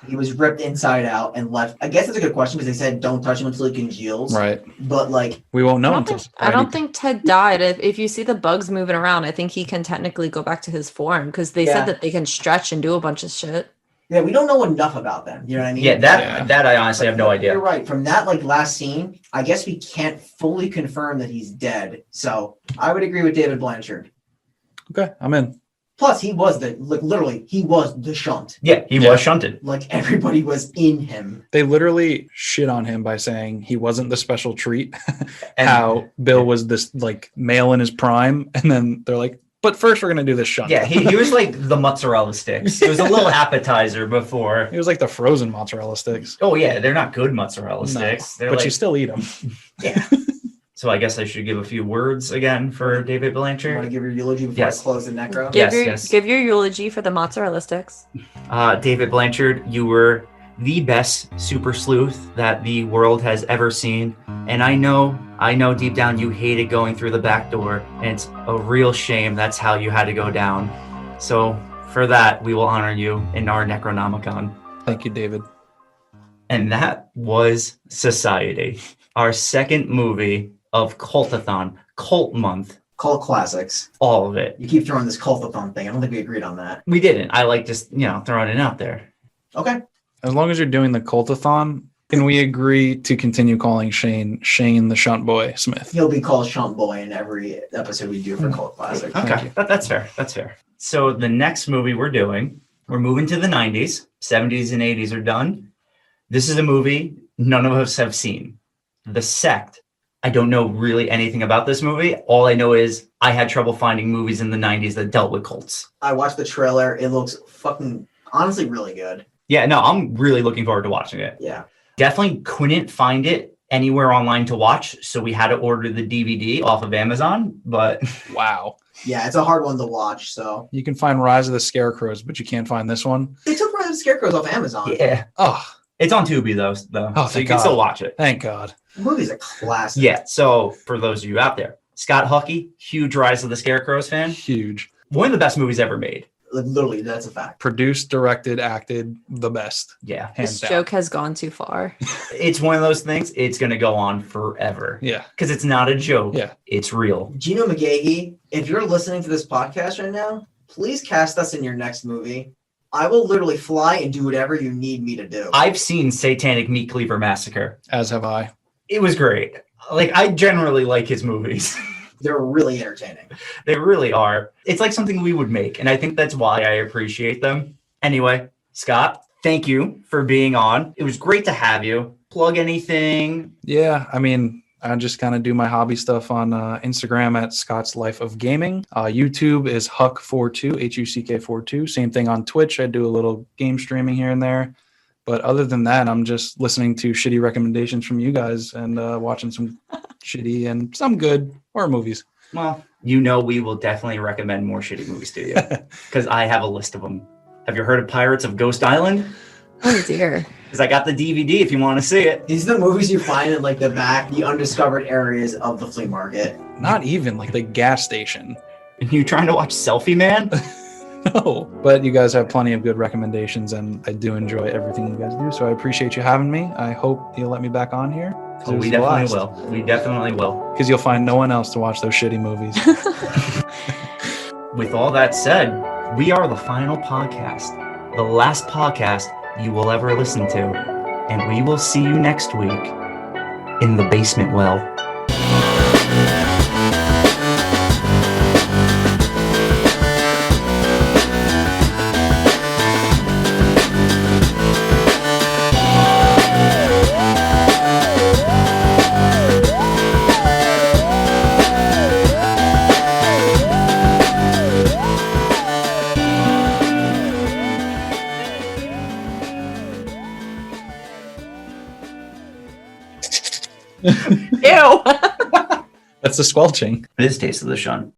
He was ripped inside out and left. I guess that's a good question because they said don't touch him until he congeals. Right. But like, We won't know I until. don't think Ted died. If you see the bugs moving around, I think he can technically go back to his form because they Yeah. said that they can stretch and do a bunch of shit. yeah, we don't know enough about them. You know what I mean? Yeah, that I honestly have no idea. You're right. From that like last scene, I guess we can't fully confirm that he's dead. So I would agree with David Blanchard. Okay, I'm in. Plus, he was literally he was the shunt. Yeah, he was shunted. Like everybody was in him. They literally shit on him by saying he wasn't the special treat. And- How Bill was this like male in his prime, and then they're like, but first we're gonna do this shunt. Yeah, he was like the mozzarella sticks. It was a little appetizer before. He was like the frozen mozzarella sticks. Oh yeah, they're not good mozzarella sticks. They're But like, you still eat them. yeah. So I guess I should give a few words again for David You want to Blanchard. give your eulogy before Yes. I close the necro? Yeah. Give your eulogy for the mozzarella sticks. David Blanchard, you were the best super sleuth that the world has ever seen. And I know deep down you hated going through the back door. And it's a real shame that's how you had to go down. So for that, we will honor you in our Necronomicon. Thank you, David. And that was Society, our second movie of Cultathon, Cult Month, Kult Classics. all of it. You keep throwing this cultathon thing. I don't think we agreed on that. We didn't. I like just, throwing it out there. Okay. As long as you're doing the Cultathon, can we agree to continue calling Shane the Shunt Boy Smith? He'll be called Shunt Boy in every episode we do for Kult Classic. Okay, that's fair. That's fair. So the next movie we're moving to the 90s. 70s and 80s are done. This is a movie none of us have seen. The Sect. I don't know really anything about this movie. All I know is I had trouble finding movies in the 90s that dealt with cults. I watched the trailer. It looks fucking honestly really good. Yeah, no, I'm really looking forward to watching it. Yeah. Definitely couldn't find it anywhere online to watch, so we had to order the DVD off of Amazon, but Wow. Yeah, it's a hard one to watch. So You can find Rise of the Scarecrows, but you can't find this one. they took Rise of the Scarecrows off Amazon. yeah. Oh, It's on Tubi though, Oh, so you thank can God. still watch it. thank God. The movie's a classic. Yeah, so for those of you out there, Scott Hucke, huge Rise of the Scarecrows fan. Huge. One of the best movies ever made. Like, literally, that's a fact. Produced, directed, acted, the best. Yeah. Hands This down. joke has gone too far. It's one of those things, it's going to go on forever. Yeah. Because it's not a joke. Yeah. It's real. Gino McGahee, if you're listening to this podcast right now, please cast us in your next movie. I will literally fly and do whatever you need me to do. I've seen Satanic Meat Cleaver Massacre. As have I. It was great. Like, I generally like his movies. They're really entertaining. They really are. It's like something we would make. And I think that's why I appreciate them. Anyway, Scott, thank you for being on. It was great to have you. Plug anything. Yeah, I mean, I just kind of do my hobby stuff on Instagram at Scottslifeofgaming. YouTube is Huck42, Huck42. Same thing on Twitch. I do a little game streaming here and there. But other than that, I'm just listening to shitty recommendations from you guys and watching some shitty and some good horror movies. Well, we will definitely recommend more shitty movies to you. Because I have a list of them. Have you heard of Pirates of Ghost Island? Oh dear. Because I got the DVD if you want to see it. These are the movies you find in like the back, the undiscovered areas of the flea market. Not even like the gas station. And you trying to watch Selfie Man? No. But you guys have plenty of good recommendations, and I do enjoy everything you guys do. So I appreciate you having me. I hope you'll let me back on here. Oh, we definitely will. We definitely will. Because you'll find no one else to watch those shitty movies. With all that said, we are the final podcast. The last podcast you will ever listen to. And we will see you next week in the basement well. Ew. That's the squelching. This Taste of the Shun.